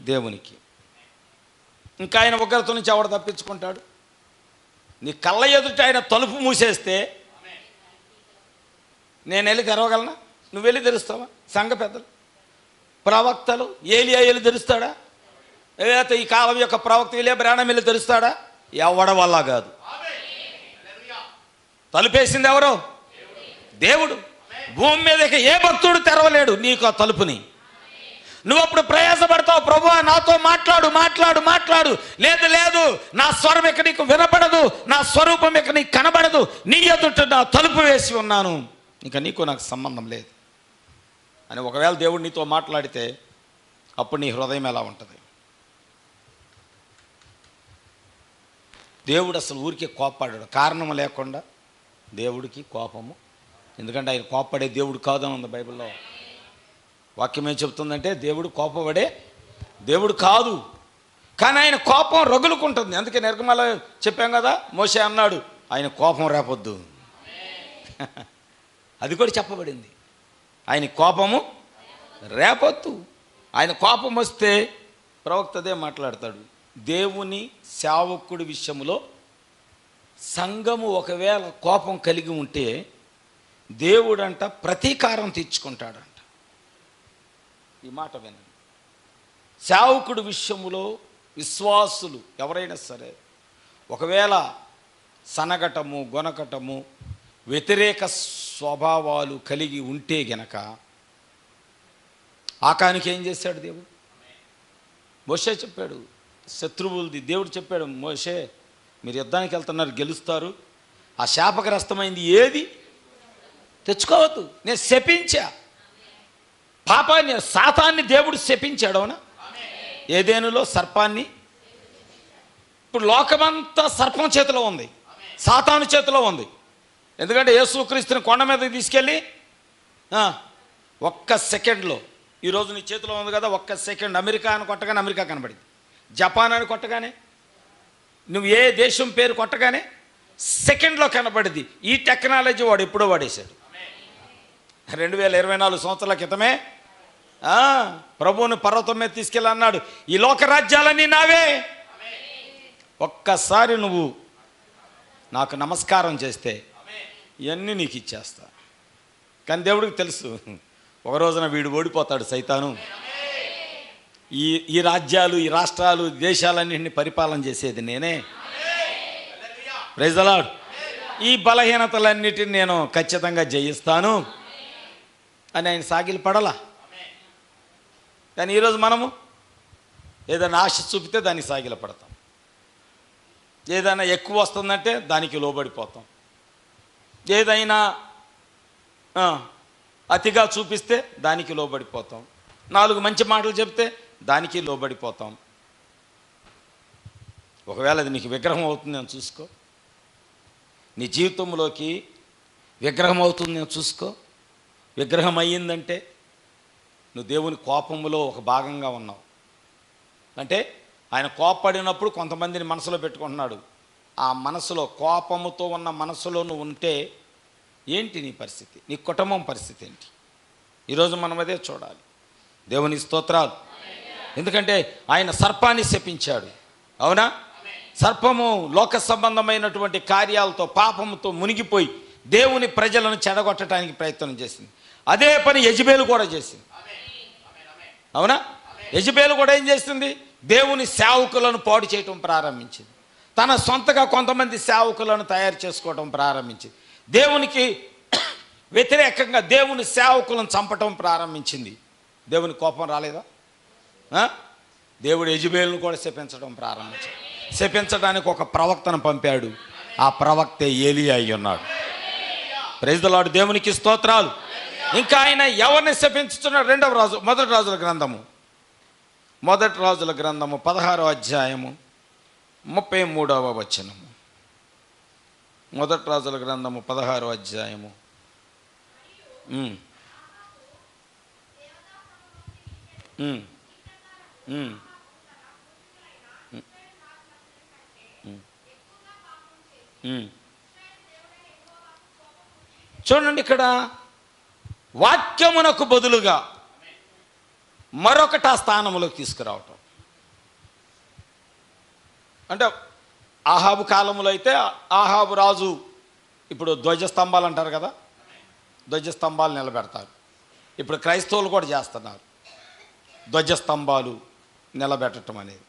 దేవునికి. ఇంకా ఆయన ఉగ్రత నుంచి ఎవడు తప్పించుకుంటాడు? నీ కళ్ళ ఎదుట ఆయన తలుపు మూసేస్తే నేను వెళ్ళి తెరవగలనా? నువ్వు వెళ్ళి తెరుస్తావా? సంఘ పెద్దలు, ప్రవక్తలు, ఏలియా వెళ్ళి తెరుస్తాడా? లేకపోతే ఈ కాలం యొక్క ప్రవక్త వెళ్ళే బ్రాహ్మణం వెళ్ళి తెరుస్తాడా? ఎవడ వల్ల కాదు. తలుపేసింది ఎవరు? దేవుడు. భూమి మీద ఏ భక్తుడు తెరవలేడు నీకు ఆ తలుపుని. నువ్వు అప్పుడు ప్రయాసపడతావు, ప్రభువా నాతో మాట్లాడు. లేదు నా స్వరం ఇక నీకు వినపడదు, నా స్వరూపం ఇక నీకు కనబడదు, నీ ఎదుట నా తలుపు వేసి ఉన్నాను, ఇంకా నాకు సంబంధం లేదు అని ఒకవేళ దేవుడు నీతో మాట్లాడితే అప్పుడు నీ హృదయం ఎలా ఉంటుంది? దేవుడు అసలు ఊరికే కోప్పడాడు, కారణం లేకుండా దేవుడికి కోపము. ఎందుకంటే ఆయన కోప్పడే దేవుడు కాదని ఉంది బైబిల్లో. వాక్యం ఏం చెప్తుందంటే దేవుడు కోపపడే దేవుడు కాదు, కానీ ఆయన కోపం రగులుకుంటుంది. అందుకే నిర్గమాల చెప్పాం కదా, మోషే అన్నాడు ఆయన కోపం రేపొద్దు. అది కూడా చెప్పబడింది, ఆయన కోపము రేపొద్దు. ఆయన కోపం వస్తే ప్రవక్తదే మాట్లాడతాడు. దేవుని సేవకుడి విషయంలో సంఘము ఒకవేళ కోపం కలిగి ఉంటే దేవుడంట ప్రతీకారం తీర్చుకుంటాడంట. ఈ మాట వినండి. సేవకుడి విషయములో విశ్వాసులు ఎవరైనా సరే ఒకవేళ సనగటము, గొనకటము, వ్యతిరేక స్వభావాలు కలిగి ఉంటే గనక ఆకానికి ఏం చేశాడు దేవుడు? మోషే చెప్పాడు, శత్రువులది దేవుడు చెప్పాడు, మోషే మీరు యుద్ధానికి వెళ్తున్నారు, గెలుస్తారు, ఆ శాపగ్రస్తమైంది ఏది తెచ్చుకోవద్దు, నేను శపించా. పాపాన్ని, సాతాన్ని దేవుడు శపించాడు. అవునా? ఏదేనులో సర్పాన్ని. ఇప్పుడు లోకమంతా సర్పం చేతిలో ఉంది, సాతాను చేతిలో ఉంది. ఎందుకంటే యేసుక్రీస్తుని కొండ మీద తీసుకెళ్ళి ఒక్క సెకండ్లో, ఈరోజు నీ చేతిలో ఉంది కదా, ఒక్క సెకండ్ అమెరికా అని కొట్టగానే అమెరికా కనబడింది, జపాన్ అని కొట్టగానే, నువ్వు ఏ దేశం పేరు కొట్టగానే సెకండ్లో కనబడింది. ఈ టెక్నాలజీ వాడు ఎప్పుడో వాడేశాడు. 2024 సంవత్సరాల క్రితమే ప్రభువుని పర్వతం మీద తీసుకెళ్ళన్నాడు, ఈ లోక రాజ్యాలన్నీ నావే, ఒక్కసారి నువ్వు నాకు నమస్కారం చేస్తే ఇవన్నీ నీకు ఇచ్చేస్తా. కానీ దేవుడికి తెలుసు ఒక రోజున వీడు ఓడిపోతాడు, సైతాను. ఈ రాజ్యాలు, ఈ రాష్ట్రాలు, దేశాలన్నింటినీ పరిపాలన చేసేది నేనే. Praise the Lord. ఈ బలహీనతలన్నిటిని నేను ఖచ్చితంగా జయిస్తాను అని ఆయన సాగిలి పడలా. కానీ ఈరోజు మనము ఏదైనా ఆశ చూపితే దానికి సాగిల పడతాం, ఏదైనా ఎక్కువ వస్తుందంటే దానికి లోబడిపోతాం, ఏదైనా అతిగా చూపిస్తే దానికి లోబడిపోతాం, 4 మంచి మాటలు చెప్తే దానికి లోబడిపోతాం. ఒకవేళ అది నీకు విగ్రహం అవుతుందని చూసుకో, నీ జీవితంలోకి విగ్రహం అవుతుందని చూసుకో. విగ్రహం అయ్యిందంటే నువ్వు దేవుని కోపములో ఒక భాగంగా ఉన్నావు. అంటే ఆయన కోపపడినప్పుడు కొంతమందిని మనసులో పెట్టుకుంటున్నాడు. ఆ మనసులో, కోపముతో ఉన్న మనసులో నువ్వు ఉంటే ఏంటి నీ పరిస్థితి? నీ కుటుంబం పరిస్థితి ఏంటి? ఈరోజు మనం అదే చూడాలి. దేవుని స్తోత్రాలు. ఎందుకంటే ఆయన సర్పాన్ని శపించాడు. అవునా? సర్పము లోక సంబంధమైనటువంటి కార్యాలతో, పాపముతో మునిగిపోయి దేవుని ప్రజలను చెడగొట్టడానికి ప్రయత్నం చేసింది. అదే పని యెజబెలు కూడా చేసింది. అవునా? యెజబెలు కూడా ఏం చేస్తుంది? దేవుని సేవకులను పాడు చేయటం ప్రారంభించింది. తన సొంతగా కొంతమంది సేవకులను తయారు చేసుకోవడం ప్రారంభించింది. దేవునికి వ్యతిరేకంగా దేవుని సేవకులను చంపటం ప్రారంభించింది. దేవుని కోపం రాలేదా? దేవుడు యెజబెలును కూడా శపించడం ప్రారంభించాడు. శపించడానికి ఒక ప్రవక్తను పంపాడు. ఆ ప్రవక్తే ఏలియా అయి ఉన్నాడు. Praise the Lord. దేవునికి స్తోత్రాలు. ఇంకా ఆయన ఎవరిని శపించుతున్నాడు? మొదటి రాజుల గ్రంథము 16వ అధ్యాయము 33వ వచనము. మొదటి రాజుల గ్రంథము 16వ అధ్యాయము. చూడండి, ఇక్కడ వాక్యమునకు బదులుగా మరొకటి ఆ స్థానంలోకి తీసుకురావటం. అంటే ఆహాబు కాలంలో అయితే ఆహాబు రాజు ఇప్పుడు ధ్వజస్తంభాలు అంటారు కదా, ధ్వజస్తంభాలు నిలబెడతారు. ఇప్పుడు క్రైస్తవులు కూడా చేస్తున్నారు ధ్వజస్తంభాలు నిలబెట్టడం అనేది.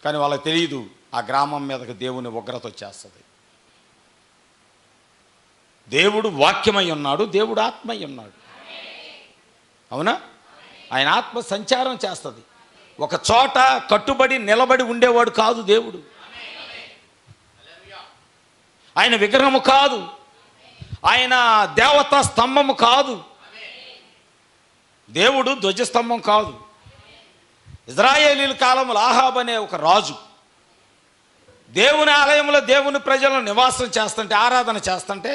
కానీ వాళ్ళకి తెలియదు ఆ గ్రామం మీదకి దేవుని ఉగ్రత వచ్చేస్తుంది. దేవుడు వాక్యమై ఉన్నాడు, దేవుడు ఆత్మై ఉన్నాడు. అవునా? ఆయన ఆత్మ సంచారం చేస్తుంది. ఒక చోట కట్టుబడి నిలబడి ఉండేవాడు కాదు దేవుడు. ఆయన విగ్రహము కాదు, ఆయన దేవతా స్తంభము కాదు, దేవుడు ధ్వజస్తంభం కాదు. ఇజ్రాయేలీల కాలంలో ఆహాబ్ అనే ఒక రాజు దేవుని ఆలయంలో దేవుని ప్రజలను నివాసం చేస్తుంటే, ఆరాధన చేస్తుంటే,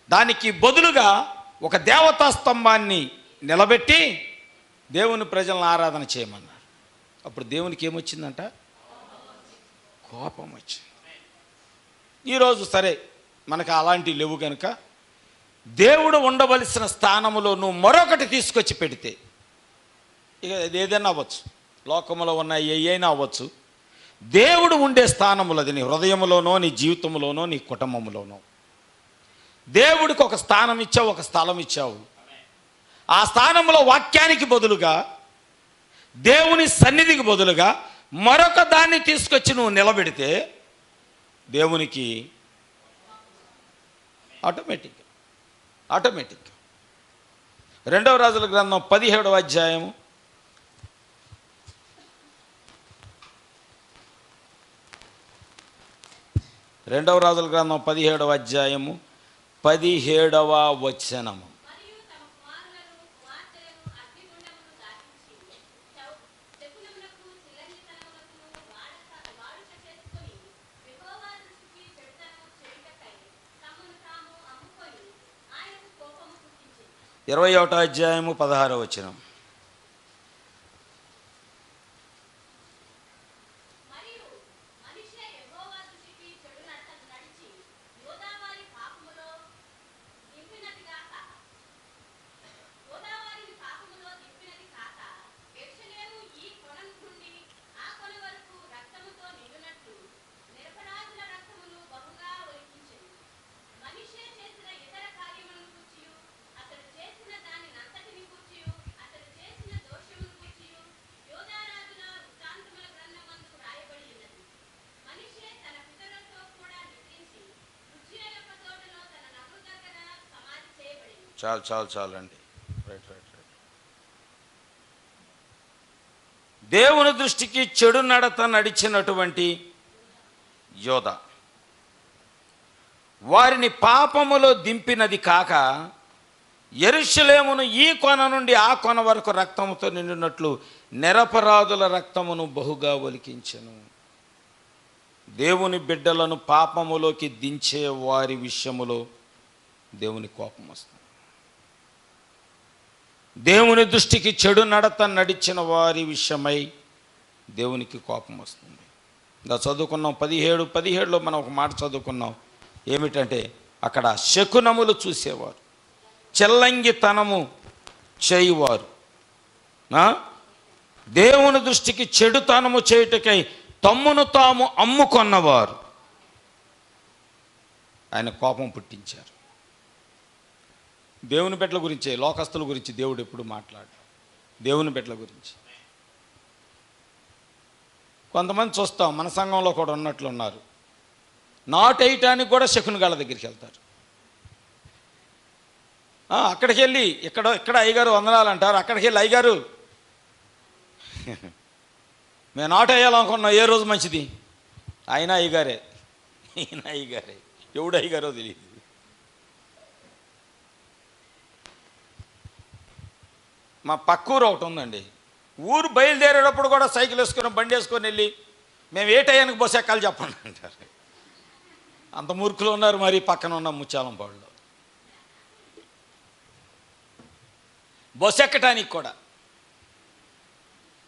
దానికి బదులుగా ఒక దేవతా స్తంభాన్ని నిలబెట్టి దేవుని ప్రజలను ఆరాధన చేయమన్నాడు. అప్పుడు దేవునికి ఏమొచ్చిందంట? కోపం వచ్చింది. ఈరోజు సరే మనకు అలాంటివి లేవు కనుక దేవుడు ఉండవలసిన స్థానములో నువ్వు మరొకటి తీసుకొచ్చి పెడితే, ఇక ఏదైనా అవ్వచ్చు, లోకంలో ఉన్న ఏయైనా అవ్వచ్చు, దేవుడు ఉండే స్థానములో, అది నీ హృదయంలోనో నీ జీవితంలోనో నీ కుటుంబంలోనో దేవుడికి ఒక స్థానం ఇచ్చావు, ఒక స్థలం ఇచ్చావు. ఆ స్థానంలో వాక్యానికి బదులుగా, దేవుని సన్నిధికి బదులుగా మరొక దాన్ని తీసుకొచ్చి నువ్వు నిలబెడితే దేవునికి ఆటోమేటిక్ 2వ రాజుల గ్రంథం 17వ అధ్యాయము 2వ రాజుల గ్రంథం 17వ అధ్యాయము 17వ వచనము. ఇరవై 21వ అధ్యాయము 16వ వచనం. చాలండి. రైట్. దేవుని దృష్టికి చెడు నడత నడిచినటువంటి యోధ వారిని పాపములో దింపినది కాక, యెరూషలేమును ఈ కొన నుండి ఆ కొన వరకు రక్తముతో నిండినట్లు నిరపరాధుల రక్తమును బహుగా ఒలికించెను. దేవుని బిడ్డలను పాపములోకి దించే వారి విషయములో దేవుని కోపం వస్తుంది. దేవుని దృష్టికి చెడు నడత నడిచిన వారి విషయమై దేవునికి కోపం వస్తుంది. ఇంకా చదువుకున్నాం 17లో మనం ఒక మాట చదువుకున్నాం. ఏమిటంటే, అక్కడ శకునములు చూసేవారు, చెల్లంగితనము చేయువారు, దేవుని దృష్టికి చెడుతనము చేయుటకై తమ్మును తాము అమ్ముకొన్నవారు ఆయన కోపం పుట్టించారు. దేవుని బిడ్డల గురించే, లోకస్తుల గురించి దేవుడు ఎప్పుడు మాట్లాడు. దేవుని బిడ్డల గురించి కొంతమంది చూస్తాం, మన సంఘంలో కూడా ఉన్నట్లు ఉన్నారు. నాటేయటానికి కూడా శకుని గాళ్ళ దగ్గరికి వెళ్తారు. అక్కడికి వెళ్ళి ఇక్కడ అయ్యగారు వందనాలు అంటారు. అక్కడికి వెళ్ళి అయ్యగారు మేము నాటేయాలనుకున్నాం, ఏ రోజు మంచిది, ఆయన అయ్యగారే, ఈయన అయ్యగారే, ఎవడు అయ్యగారో తెలియదు. మా పక్కూరు ఒకటి ఉందండి, ఊరు బయలుదేరేటప్పుడు కూడా సైకిల్ వేసుకొని బండి వేసుకొని వెళ్ళి మేము ఏ టయానికి బస్సు ఎక్కాలి చెప్పండి అంటారు. అంత మూర్ఖులు ఉన్నారు. మరి పక్కన ఉన్న ముచ్చాలంపాడులో బస్సు ఎక్కటానికి కూడా,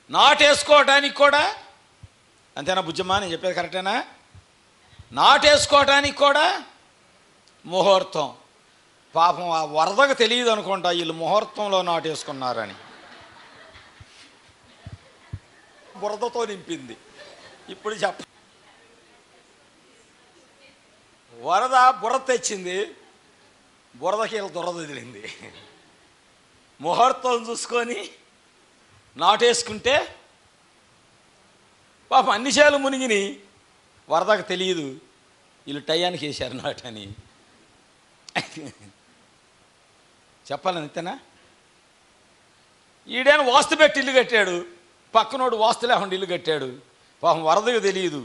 నాటేసుకోవటానికి కూడా అంతేనా బుజ్జమ్మా? నేను చెప్పేది కరెక్టేనా? నాటేసుకోవటానికి కూడా ముహూర్తం. పాపం ఆ వరదకు తెలియదు అనుకుంటా వీళ్ళు ముహూర్తంలో నాటేసుకున్నారని. బురదతో నింపింది. ఇప్పుడు వరద బురద తెచ్చింది, బురదకి వీళ్ళ దురద వదిలింది. ముహూర్తం చూసుకొని నాటేసుకుంటే పాపం అన్ని చేలు మునిగిని, వరదకు తెలియదు వీళ్ళు టయానికి వేశారు నాటని. చెప్పాలని అంతేనా? ఈడేను వాస్తు పెట్టి ఇల్లు కట్టాడు, పక్కనోడు వాస్తు లేకుండా ఇల్లు కట్టాడు. పాపం వరదకు తెలియదు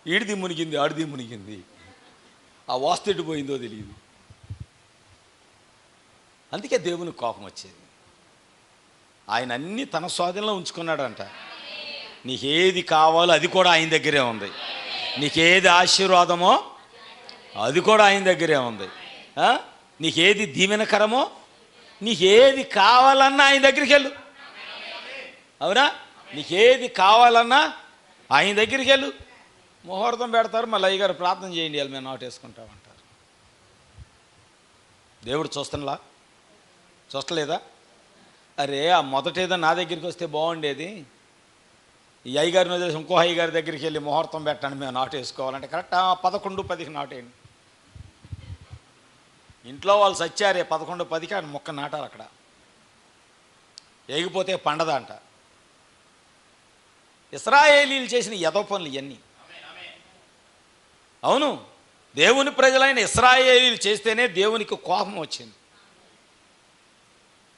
ఈడిది మునిగింది ఆడిది మునిగింది, ఆ వాస్తు ఎటు పోయిందో తెలియదు. అందుకే దేవునికి కోపం వచ్చేది. ఆయన అన్నీ తన స్వాధీనంలో ఉంచుకున్నాడంట. నీకేది కావాలో అది కూడా ఆయన దగ్గరే ఉంది. నీకేది ఆశీర్వాదమో అది కూడా ఆయన దగ్గరే ఉంది. నీకేది దీవెనకరమో, నీకేది కావాలన్నా ఆయన దగ్గరికి వెళ్ళు. అవునా? నీకేది కావాలన్నా ఆయన దగ్గరికి వెళ్ళు. ముహూర్తం పెడతారు, మళ్ళీ అయ్యగారు ప్రార్థన చేయండి, వాళ్ళు మేము నాటేసుకుంటామంటారు. దేవుడు చూస్తలేదా? అరే ఆ మొదటేదో నా దగ్గరికి వస్తే బాగుండేది, ఈ అయ్యగారిని వదిలేసి ఇంకో అయ్యగారి దగ్గరికి వెళ్ళి ముహూర్తం పెట్టండి మేము నాటేసుకోవాలంటే కరెక్ట్ 11:10కి నాటేయండి. ఇంట్లో వాళ్ళు సచ్చారే 11:10కి ఆయన మొక్క నాటారు. అక్కడ ఏగిపోతే పండదంట. ఇశ్రాయేలీలు చేసిన ఎదో పనులు ఇవన్నీ. అవును, దేవుని ప్రజలైన ఇశ్రాయేలీలు చేస్తేనే దేవునికి కోపం వచ్చింది.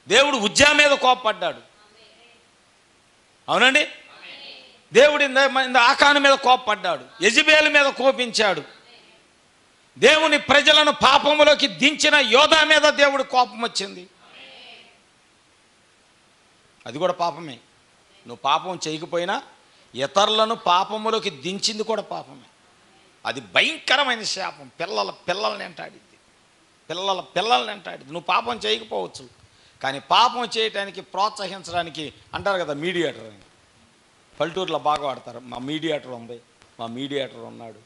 దేవుడు ఉజ్జా మీద కోపపడ్డాడు. అవునండి, దేవుడు ఆకాను మీద కోపపడ్డాడు, యెజెబెలు మీద కోపించాడు. దేవుని ప్రజలను పాపములోకి దించిన యోధా మీద దేవుడు కోపం వచ్చింది. అది కూడా పాపమే. నువ్వు పాపం చేయకపోయినా ఇతరులను పాపములోకి దించింది కూడా పాపమే. అది భయంకరమైన శాపం. పిల్లల్ని వెంటాడిద్ది, పిల్లల్ని వెంటాడిద్ది. నువ్వు పాపం చేయకపోవచ్చు, కానీ పాపం చేయటానికి ప్రోత్సహించడానికి అంటారు కదా మీడియేటర్ అని. పల్లెటూరులో బాగా వాడతారు, మా మీడియేటర్ ఉంది, మా మీడియేటర్ ఉన్నాడు.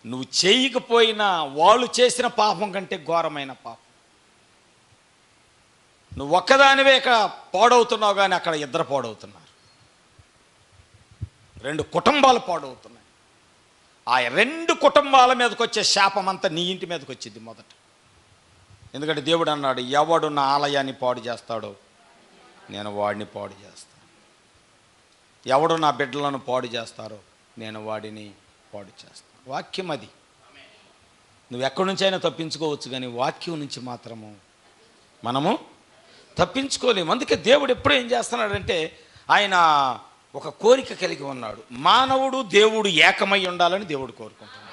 నువ్వు చేయకపోయినా వాళ్ళు చేసిన పాపం కంటే ఘోరమైన పాపం. నువ్వు ఒక్కదానివే ఇక్కడ పాడవుతున్నావు, కానీ అక్కడ ఇద్దరు పాడవుతున్నారు, 2 కుటుంబాలు పాడవుతున్నాయి. ఆ 2 కుటుంబాల మీదకి వచ్చే శాపం అంతా నీ ఇంటి మీదకి వచ్చింది మొదట. ఎందుకంటే దేవుడు అన్నాడు, ఎవడు నా ఆలయాన్ని పాడు చేస్తాడో నేను వాడిని పాడు చేస్తాను, ఎవడు నా బిడ్డలను పాడు చేస్తారో నేను వాడిని పాడు చేస్తాను. వాక్యం అది. నువ్వు ఎక్కడి నుంచైనా తప్పించుకోవచ్చు, కానీ వాక్యం నుంచి మాత్రము మనము తప్పించుకోలేము. అందుకే దేవుడు ఎప్పుడు ఏం చేస్తున్నాడంటే ఆయన ఒక కోరిక కలిగి ఉన్నాడు. మానవుడు దేవుడు ఏకమై ఉండాలని దేవుడు కోరుకుంటున్నాడు.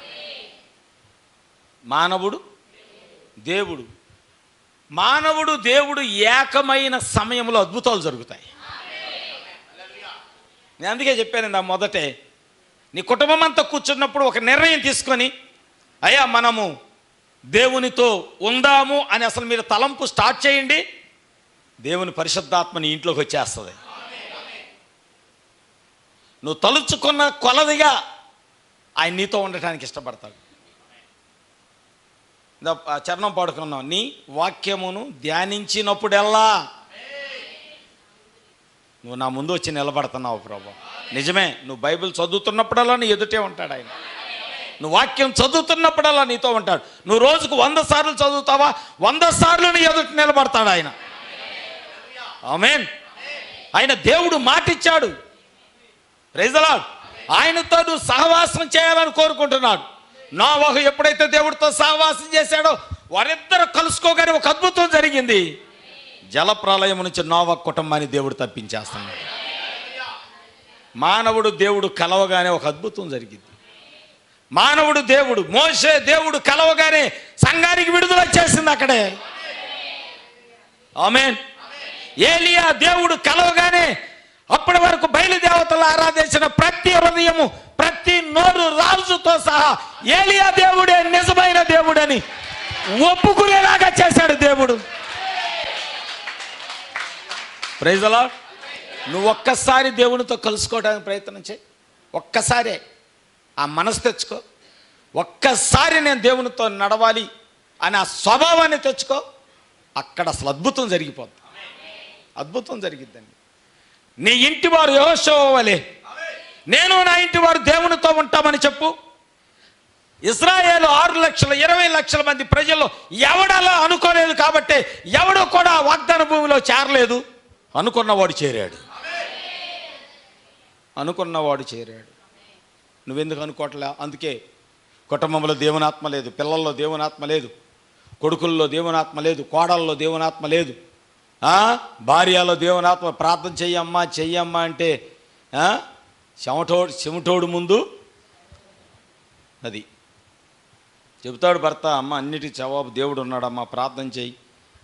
మానవుడు దేవుడు ఏకమైన సమయంలో అద్భుతాలు జరుగుతాయి. నేను అందుకే చెప్పాను మొదటే, నీ కుటుంబం అంతా కూర్చున్నప్పుడు ఒక నిర్ణయం తీసుకొని అయ్యా మనము దేవునితో ఉందాము అని అసలు మీరు తలంపు స్టార్ట్ చేయండి. దేవుని పరిశుద్ధాత్మ నీ ఇంట్లోకి వచ్చేస్తుంది. నువ్వు తలుచుకున్న కొలదిగా ఆయన నీతో ఉండటానికి ఇష్టపడతాడు. చరణం పాడుకున్నాం, నీ వాక్యమును ధ్యానించినప్పుడెల్లా. నువ్వు నా ముందు వచ్చి నిలబడుతున్నావు ప్రభు. నిజమే, నువ్వు బైబిల్ చదువుతున్నప్పుడల్లా నీ ఎదుటే ఉంటాడు ఆయన. నువ్వు వాక్యం చదువుతున్నప్పుడల్లా నీతో ఉంటాడు. నువ్వు రోజుకు 100 సార్లు చదువుతావా, 100 సార్లు నీ ఎదుట నిలబడతాడు ఆయన. ఆమేన్. ఆయన దేవుడు మాటిచ్చాడు. Praise the lord. ఆయనతో నువ్వు సహవాసం చేయాలని కోరుకుంటున్నాడు. నోవహు ఎప్పుడైతే దేవుడితో సహవాసం చేశాడో వారిద్దరు కలుసుకోగానే ఒక అద్భుతం జరిగింది. జలప్రలయం నుంచి నోవహు కుటుంబాన్ని దేవుడు తప్పించేస్తున్నాడు. మానవుడు దేవుడు కలవగానే ఒక అద్భుతం జరిగింది. మోషే దేవుడు కలవగానే సంఘానికి విడుదల వచ్చేసింది అక్కడే. ఆమేన్. ఏలియా దేవుడు కలవగానే అప్పటి వరకు బయలుదేవతలు ఆరాధించిన ప్రతి హృదయము, ప్రతి నోరు రాజుతో సహా ఏలియా దేవుడే నిజమైన దేవుడని ఒప్పుకునేలాగా చేశాడు దేవుడు. Praise the Lord. నువ్వు ఒక్కసారి దేవునితో కలుసుకోవడానికి ప్రయత్నం చేయి. ఒక్కసారే ఆ మనసు తెచ్చుకో. ఒక్కసారి నేను దేవునితో నడవాలి అని ఆ స్వభావాన్ని తెచ్చుకో. అక్కడ అసలు అద్భుతం జరిగిపోద్ది. అద్భుతం జరిగిద్దండి. నీ ఇంటి వారు యెహోషువ వలె నేను నా ఇంటి వారు దేవునితో ఉంటామని చెప్పు. ఇశ్రాయేలు 6,20,00,000 మంది ప్రజల్లో ఎవడలా అనుకోలేదు కాబట్టి ఎవడు కూడా వాగ్దాన భూమిలో చేరలేదు. అనుకున్నవాడు చేరాడు. అనుకున్నవాడు చేరాడు. నువ్వెందుకు అనుకోవట్లే? అందుకే కుటుంబంలో దేవునాత్మ లేదు, పిల్లల్లో దేవునాత్మ లేదు, కొడుకుల్లో దేవునాత్మ లేదు, కోడల్లో దేవునాత్మ లేదు, భార్యలో దేవునాత్మ. ప్రార్థన చెయ్యమ్మా అంటే చెమటోడు ముందు అది చెబుతాడు భర్త. అమ్మ అన్నిటికీ జవాబు దేవుడు ఉన్నాడమ్మా, ప్రార్థన చెయ్యి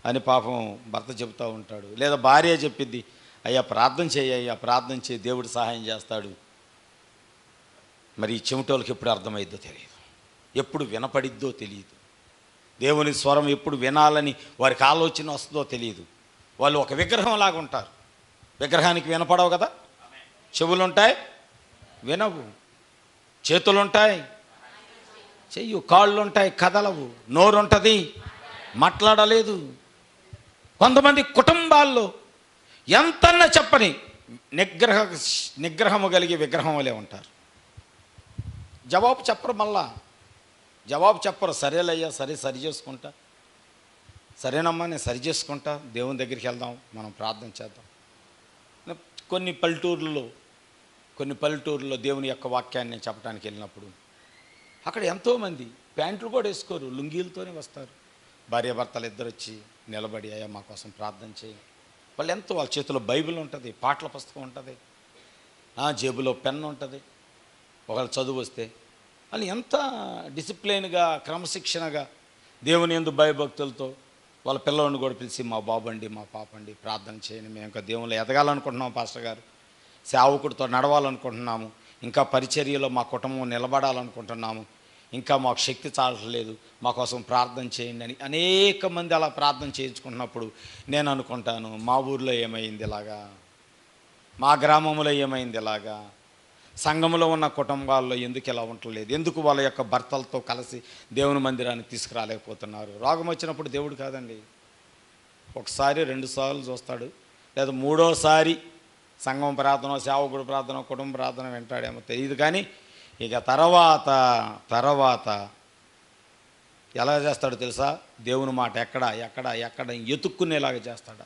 అని పాపం భర్త చెబుతూ ఉంటాడు. లేదా భార్య చెప్పిద్ది, అయ్యా ప్రార్థన చెయ్యి, అయ్యా ప్రార్థన చేయి, దేవుడు సహాయం చేస్తాడు. మరి ఈ చెమటోళ్ళకి ఎప్పుడు అర్థమైద్దో తెలియదు, ఎప్పుడు వినపడిద్దో తెలియదు, దేవుని స్వరం ఎప్పుడు వినాలని వారికి ఆలోచన వస్తుందో తెలియదు. వాళ్ళు ఒక విగ్రహంలాగా ఉంటారు. విగ్రహానికి వినపడవు కదా. చెవులు ఉంటాయి, వినవు. చేతులు ఉంటాయి, చెయ్యు. కాళ్ళు ఉంటాయి, కదలవు. నోరు ఉంటుంది, మాట్లాడలేదు. కొంతమంది కుటుంబాల్లో ఎంతన్నా చెప్పని నిగ్రహము కలిగి విగ్రహం వలె ఉంటారు. జవాబు చెప్పరు. మళ్ళా జవాబు చెప్పరు. సరేలయ్యా, సరి చేసుకుంటా, సరేనమ్మా నేను సరి చేసుకుంటా, దేవుని దగ్గరికి వెళ్దాం, మనం ప్రార్థన చేద్దాం. కొన్ని పల్లెటూరుల్లో దేవుని యొక్క వాక్యాన్ని నేను చెప్పడానికి వెళ్ళినప్పుడు అక్కడ ఎంతోమంది ప్యాంట్లు కూడా వేసుకోరు, లుంగీలతోనే వస్తారు. భార్యాభర్తలు ఇద్దరు వచ్చి నిలబడి, అయ్యా మా కోసం ప్రార్థన చేయి. వాళ్ళ చేతిలో బైబిల్ ఉంటుంది, పాటల పుస్తకం ఉంటుంది, జేబులో పెన్ ఉంటుంది. ఒకళ్ళు చదువు వస్తే వాళ్ళు ఎంత డిసిప్లైన్గా, క్రమశిక్షణగా దేవుని యందు భయభక్తులతో వాళ్ళ పిల్లలను కూడా పిలిచి, మా బాబండి, మా పాపండి ప్రార్థన చేయండి, మేము ఇంకా దేవుళ్ళు ఎదగాలనుకుంటున్నాము పాస్టర్ గారు, సేవకుడితో నడవాలనుకుంటున్నాము, ఇంకా పరిచర్యలో మా కుటుంబం నిలబడాలనుకుంటున్నాము, ఇంకా మాకు శక్తి చాలట్లేదు, మా కోసం ప్రార్థన చేయండి అని అనేక మంది అలా ప్రార్థన చేయించుకుంటున్నప్పుడు నేను అనుకుంటాను, మా ఊర్లో ఏమైంది ఇలాగా, మా గ్రామంలో ఏమైంది ఇలాగా, సంఘంలో ఉన్న కుటుంబాల్లో ఎందుకు ఇలా ఉండలేదు, ఎందుకు వాళ్ళ యొక్క భర్తలతో కలిసి దేవుని మందిరానికి తీసుకురాలేకపోతున్నారు? రోగం వచ్చినప్పుడు దేవుడు కాదండి, ఒకసారి 2 సార్లు చూస్తాడు, లేదా 3వసారి సంఘం ప్రార్థన, సేవకుడు ప్రార్థన, కుటుంబ ప్రార్థన వింటాడేమో తెలియదు. కానీ ఇక తర్వాత ఎలా చేస్తాడో తెలుసా? దేవుని మాట ఎక్కడ ఎతుక్కునేలాగా చేస్తాడు.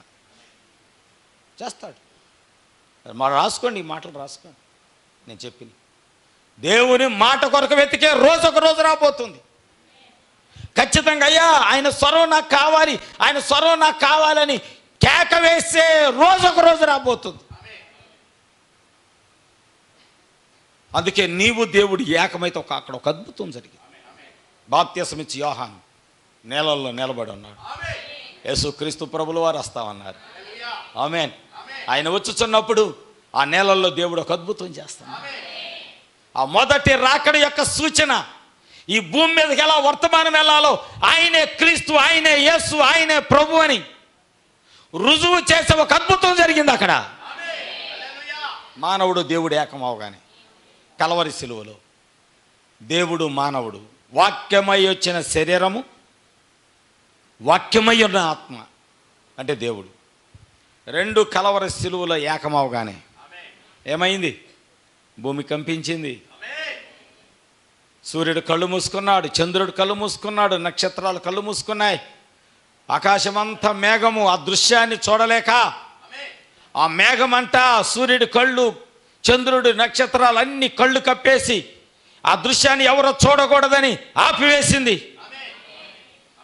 రాసుకోండి, ఈ మాటలు రాసుకోండి. నేను చెప్పింది దేవుని మాట కొరకు వెతికే రోజు ఒక రోజు రాబోతుంది. ఖచ్చితంగా అయ్యా ఆయన స్వరం నాకు కావాలి, ఆయన స్వరం నాకు కావాలని కేక వేసే రోజు ఒక రోజు రాబోతుంది. అందుకే నీవు దేవుడు ఏకమైతే అక్కడ ఒక అద్భుతం జరిగింది. బాప్తిస్మమిచ్చి యోహాను నేలల్లో నిలబడి ఉన్నాడు. యేసుక్రీస్తు ప్రభుల వారు వస్తామన్నారు. ఆమేన్. ఆయన వచ్చుచున్నప్పుడు ఆ నేలల్లో దేవుడు ఒక అద్భుతం చేస్తాడు. ఆ మొదటి రాకడ యొక్క సూచన, ఈ భూమి మీదకి ఎలా వర్తమానం వెళ్ళాలో, ఆయనే క్రీస్తు, ఆయనే యేసు, ఆయనే ప్రభు అని రుజువు చేసే ఒక అద్భుతం జరిగింది అక్కడ. మానవుడు దేవుడు ఏకమవగానే కలవరి సిలువలో దేవుడు మానవుడు, వాక్యమై వచ్చిన శరీరము, వాక్యమై ఉన్న ఆత్మ అంటే దేవుడు, 2 కలవరి సిలువలో ఏకమవగానే ఏమైంది? భూమి కంపించింది. సూర్యుడు కళ్ళు మూసుకున్నాడు, చంద్రుడు కళ్ళు మూసుకున్నాడు, నక్షత్రాలు కళ్ళు మూసుకున్నాయి. ఆకాశమంతా మేఘము, ఆ దృశ్యాన్ని చూడలేక ఆ మేఘమంట సూర్యుడి కళ్ళు, చంద్రుడు, నక్షత్రాలు అన్ని కళ్ళు కప్పేసి ఆ దృశ్యాన్ని ఎవరో చూడకూడదని ఆపివేసింది.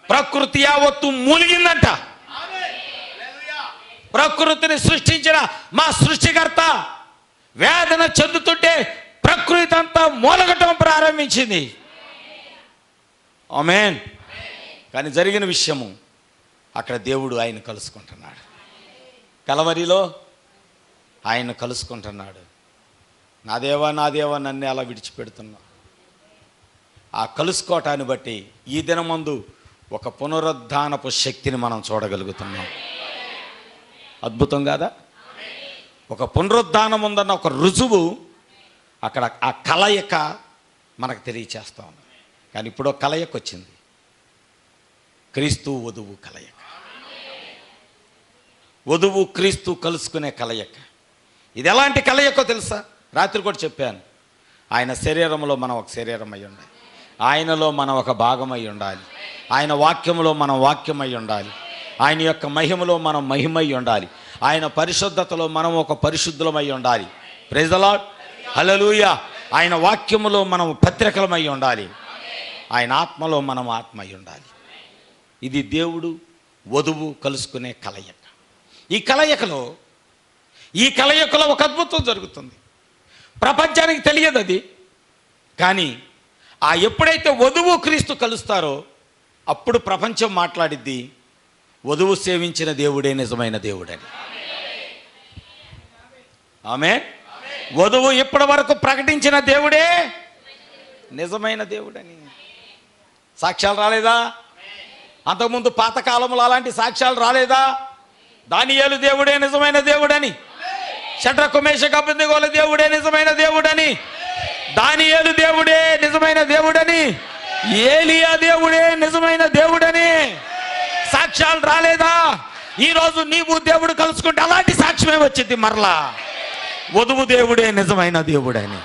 ప్రకృతి యావత్తు మూలిగిందంట. ప్రకృతిని సృష్టించిన మా సృష్టికర్త వేదన చెందుతుంటే ప్రకృతి అంతా మూలగటం ప్రారంభించింది. ఆమేన్. కానీ జరిగిన విషయము, అక్కడ దేవుడు ఆయన కలుసుకుంటున్నాడు. కలవరిలో ఆయన కలుసుకుంటున్నాడు. నా దేవా నన్ను అలా విడిచిపెడుతున్నా. ఆ కలుసుకోవటాన్ని బట్టి ఈ దినమందు ఒక పునరుద్ధానపు శక్తిని మనం చూడగలుగుతున్నాం. అద్భుతం కాదా? ఒక పునరుద్ధానం ఉందన్న ఒక రుజువు అక్కడ, ఆ కలయిక మనకు తెలియచేస్తా ఉన్నాం. కానీ ఇప్పుడు కలయిక వచ్చింది, క్రీస్తు వధువు కలయిక. వధువు క్రీస్తు కలుసుకునే కలయిక. ఇది ఎలాంటి కలయికో తెలుసా? రాత్రి కూడా చెప్పాను. ఆయన శరీరంలో మనం ఒక శరీరం అయి ఉండాలి, ఆయనలో మనం ఒక భాగం అయి ఉండాలి, ఆయన వాక్యములో మనం వాక్యమై ఉండాలి, ఆయన యొక్క మహిమలో మనం మహిమై ఉండాలి, ఆయన పరిశుద్ధతలో మనం ఒక పరిశుద్ధులమై ఉండాలి. ప్రైజ్ ది లార్డ్, హల్లెలూయా. ఆయన వాక్యములో మనం పత్రికలమై ఉండాలి, ఆయన ఆత్మలో మనం ఆత్మ అయి ఉండాలి. ఇది దేవుడు వధువు కలుసుకునే కలయిక. ఈ కలయికలో ఒక అద్భుతం జరుగుతుంది. ప్రపంచానికి తెలియదు అది. కానీ ఎప్పుడైతే వధువు క్రీస్తు కలుస్తారో అప్పుడు ప్రపంచం మాట్లాడిద్ది, వధువు సేవించిన దేవుడే నిజమైన దేవుడని. ఆమేన్. వధువు ఇప్పటి వరకు ప్రకటించిన దేవుడే నిజమైన దేవుడని. సాక్ష్యాలు రాలేదా? అంతకుముందు పాతకాలంలో అలాంటి సాక్ష్యాలు రాలేదా? దానియేలు దేవుడే నిజమైన దేవుడని, షడ్రకు మేషకు అబేద్నెగోల దేవుడే నిజమైన దేవుడని, దానియేలు దేవుడే నిజమైన దేవుడని, ఏలియా దేవుడే నిజమైన దేవుడని సాక్ష్యాలు రాలేదా? ఈరోజు నీవు దేవుడు కలుసుకుంటే అలాంటి సాక్ష్యమే వచ్చింది మరలా, వధువు దేవుడే నిజమైన దేవుడని.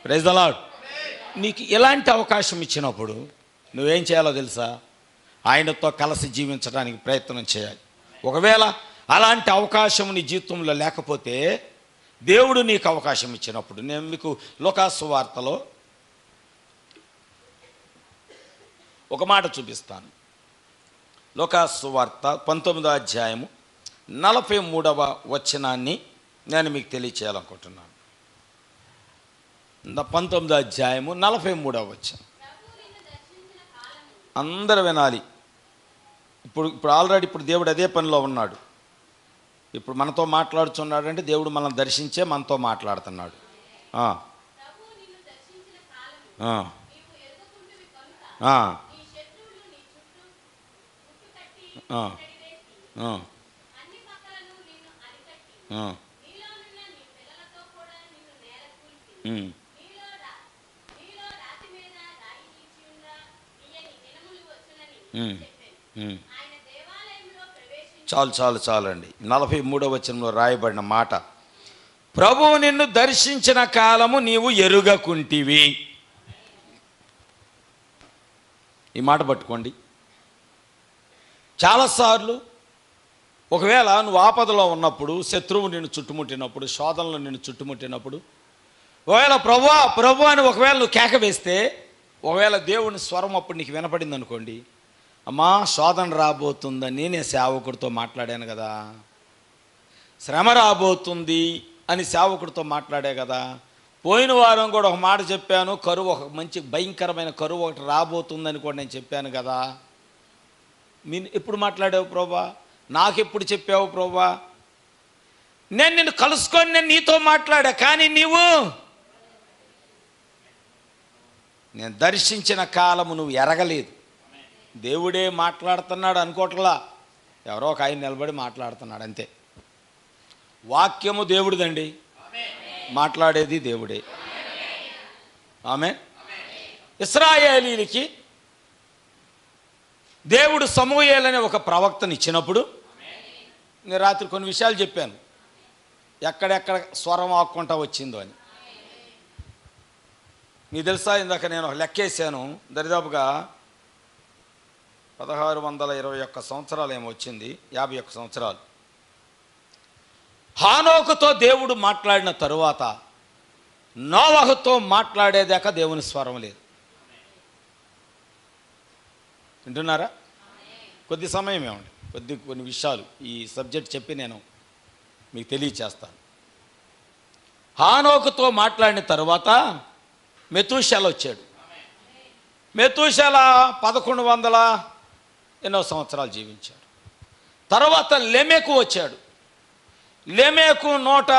Praise the Lord. నీకు ఎలాంటి అవకాశం ఇచ్చినప్పుడు నువ్వేం చేయాలో తెలుసా? ఆయనతో కలిసి జీవించడానికి ప్రయత్నం చేయాలి. ఒకవేళ అలాంటి అవకాశం నీ జీవితంలో లేకపోతే, దేవుడు నీకు అవకాశం ఇచ్చినప్పుడు, నేను మీకు లూకాసు సువార్తలో ఒక మాట చూపిస్తాను. లూకాసు సువార్త 19వ అధ్యాయము 43వ వచనాన్ని నేను మీకు తెలియచేయాలనుకుంటున్నాను. 19వ అధ్యాయము 43వ వచనం అందరూ వినాలి. ఇప్పుడు ఆల్రెడీ దేవుడు అదే పనిలో ఉన్నాడు. ఇప్పుడు మనతో మాట్లాడుతున్నాడు అంటే దేవుడు మనల్ని దర్శించే మనతో మాట్లాడుతున్నాడు. చాలండి. 43వ వచనంలో రాయబడిన మాట, ప్రభువు నిన్ను దర్శించిన కాలము నీవు ఎరుగకుంటివి. ఈ మాట పట్టుకోండి. చాలాసార్లు ఒకవేళ నువ్వు ఆపదలో ఉన్నప్పుడు, శత్రువు నిన్ను చుట్టుముట్టినప్పుడు, శోధనలు నిన్ను చుట్టుముట్టినప్పుడు, ఒకవేళ ప్రభు అని ఒకవేళ నువ్వు కేక వేస్తే, ఒకవేళ దేవుని స్వరం అప్పుడు నీకు వినపడింది అనుకోండి, అమ్మా శోధన రాబోతుందని నేను సేవకుడితో మాట్లాడాను కదా, శ్రమ రాబోతుంది అని సేవకుడితో మాట్లాడే కదా, పోయిన వారం కూడా ఒక మాట చెప్పాను, కరువు, ఒక మంచి భయంకరమైన కరువు ఒకటి రాబోతుందని కూడా నేను చెప్పాను కదా, ఎప్పుడు మాట్లాడావు ప్రభా? నాకెప్పుడు చెప్పావు ప్రభా? నేను నిన్ను కలుసుకొని నేను నీతో మాట్లాడా, కానీ నేను దర్శించిన కాలము నువ్వు ఎరగలేదు. దేవుడే మాట్లాడుతున్నాడు అనుకోవట్లా, ఎవరో ఒక ఆయన నిలబడి మాట్లాడుతున్నాడు అంతే. వాక్యము దేవుడిదండి, మాట్లాడేది దేవుడే. ఆమేన్. ఇశ్రాయేలీలకి దేవుడు సమూయేలు అనే ఒక ప్రవక్తని ఇచ్చినప్పుడు, నేను రాత్రి కొన్ని విషయాలు చెప్పాను, ఎక్కడెక్కడ స్వరం ఆక్కుంటా వచ్చిందో అని. మీకు తెలుసా, ఇందాక నేను లెక్కేసాను, దరిదాపుగా 1621 సంవత్సరాలు ఏమో వచ్చింది, 51 సంవత్సరాలు. హానోకుతో దేవుడు మాట్లాడిన తరువాత నోవహుతో మాట్లాడేదాకా దేవుని స్వరం లేదు. వింటున్నారా? కొద్ది సమయం ఏమండి, కొన్ని విషయాలు ఈ సబ్జెక్ట్ చెప్పి నేను మీకు తెలియచేస్తాను. హానోకుతో మాట్లాడిన తరువాత మెతూషెల వచ్చాడు. మెతూషెల 1100 ఎన్నో సంవత్సరాలు జీవించాడు. తర్వాత లెమెకు వచ్చాడు. లెమెకు 100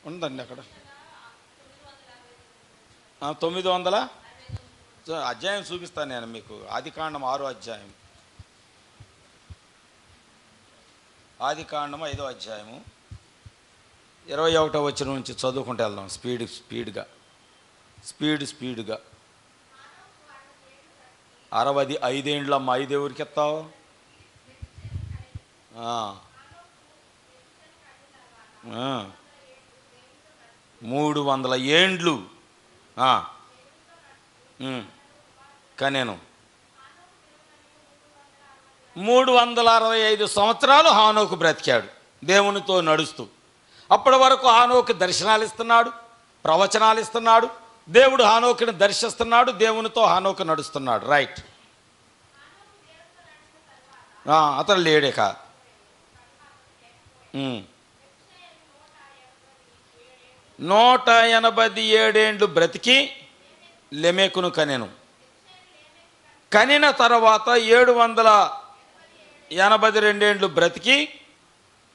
ఉందండి అక్కడ 900 అధ్యాయం చూపిస్తాను నేను మీకు. ఆదికాండం 6వ అధ్యాయం, ఆదికాండం 5వ అధ్యాయము 21వ వచనం నుంచి చదువుకుంటూ వెళ్దాం స్పీడ్గా. స్పీడ్గా 65 ఏండ్లమ్మ. 5 ఎవరికి ఎత్తావు? 300 ఏండ్లు కనేను. 365 సంవత్సరాలు హానోకు బ్రతికాడు దేవునితో నడుస్తూ. అప్పటి వరకు హానోకు దర్శనాలు ఇస్తున్నాడు, ప్రవచనాలు ఇస్తున్నాడు. దేవుడు హానోకుని దర్శిస్తున్నాడు, దేవునితో హానోకు నడుస్తున్నాడు. రైట్. అతను లేడేక 187 ఏండ్లు బ్రతికి లెమెకును కనెను. కనిన తర్వాత 782 ఏండ్లు బ్రతికి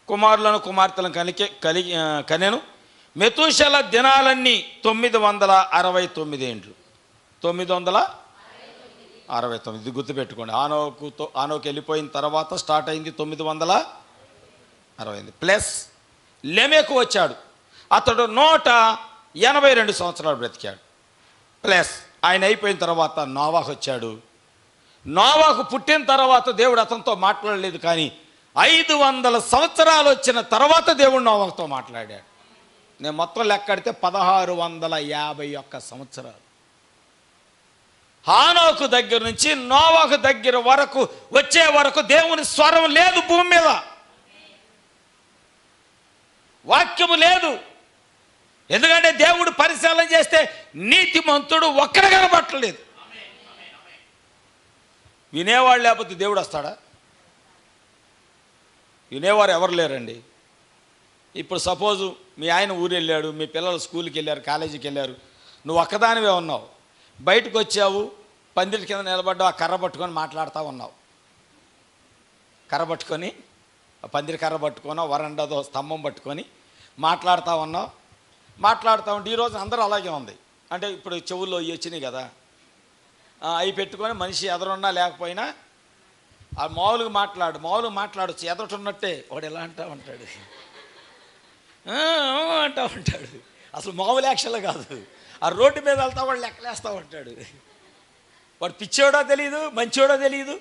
కుమారులను కుమార్తెలను కనెను. మెతూషల దినాలన్నీ 969 ఏండ్లు. 969. ఇది గుర్తుపెట్టుకోండి. ఆనోకు వెళ్ళిపోయిన తర్వాత స్టార్ట్ అయింది 960 ప్లస్ లెమెకు వచ్చాడు. అతడు 182 సంవత్సరాలు బ్రతికాడు. ప్లస్ ఆయన అయిపోయిన తర్వాత నోవాహు వచ్చాడు. నోవాహు పుట్టిన తర్వాత దేవుడు అతనితో మాట్లాడలేదు, కానీ 500 సంవత్సరాలు వచ్చిన తర్వాత దేవుడు నోవాహుతో మాట్లాడాడు. నేను మొత్తం లెక్కడితే 1651 సంవత్సరాలు. హానోకు దగ్గర నుంచి నోవాహు దగ్గర వరకు వచ్చే వరకు దేవుని స్వరం లేదు భూమి మీద, వాక్యము లేదు. ఎందుకంటే దేవుడు పరిశీలన చేస్తే నీతిమంతుడు ఒక్కడు కనబట్టలేదు. వినేవాళ్ళు లేకపోతే దేవుడు వస్తాడా? వినేవారు ఎవరు లేరండి. ఇప్పుడు సపోజు మీ ఆయన ఊరు వెళ్ళాడు, మీ పిల్లలు స్కూల్కి వెళ్ళారు, కాలేజీకి వెళ్ళారు, నువ్వు ఒక్కదానివే ఉన్నావు. బయటకు వచ్చావు, పందిరి కింద నిలబడ్డావు, ఆ కర్ర పట్టుకొని మాట్లాడుతూ ఉన్నావు. కర్ర పట్టుకొని, పందిరి కర్ర పట్టుకొని, వరండాదో స్తంభం పట్టుకొని మాట్లాడుతూ ఉన్నావు. మాట్లాడుతూ ఉంటే ఈరోజు అందరూ అలాగే ఉంది. అంటే ఇప్పుడు చెవుల్లో వచ్చినాయి కదా, అవి పెట్టుకొని మనిషి ఎదురున్నా లేకపోయినా ఆ మామూలుగా మాట్లాడచ్చు. ఎదురున్నట్టే వాడు ఎలా అంటూ ఉంటాడు, అంటూ ఉంటాడు. అసలు మామూలు యాక్షన్లు కాదు. ఆ రోడ్డు మీద వెళ్తా వాడు లెక్కలేస్తూ ఉంటాడు. వాడు పిచ్చోడో తెలియదు, మంచోడో తెలియదు,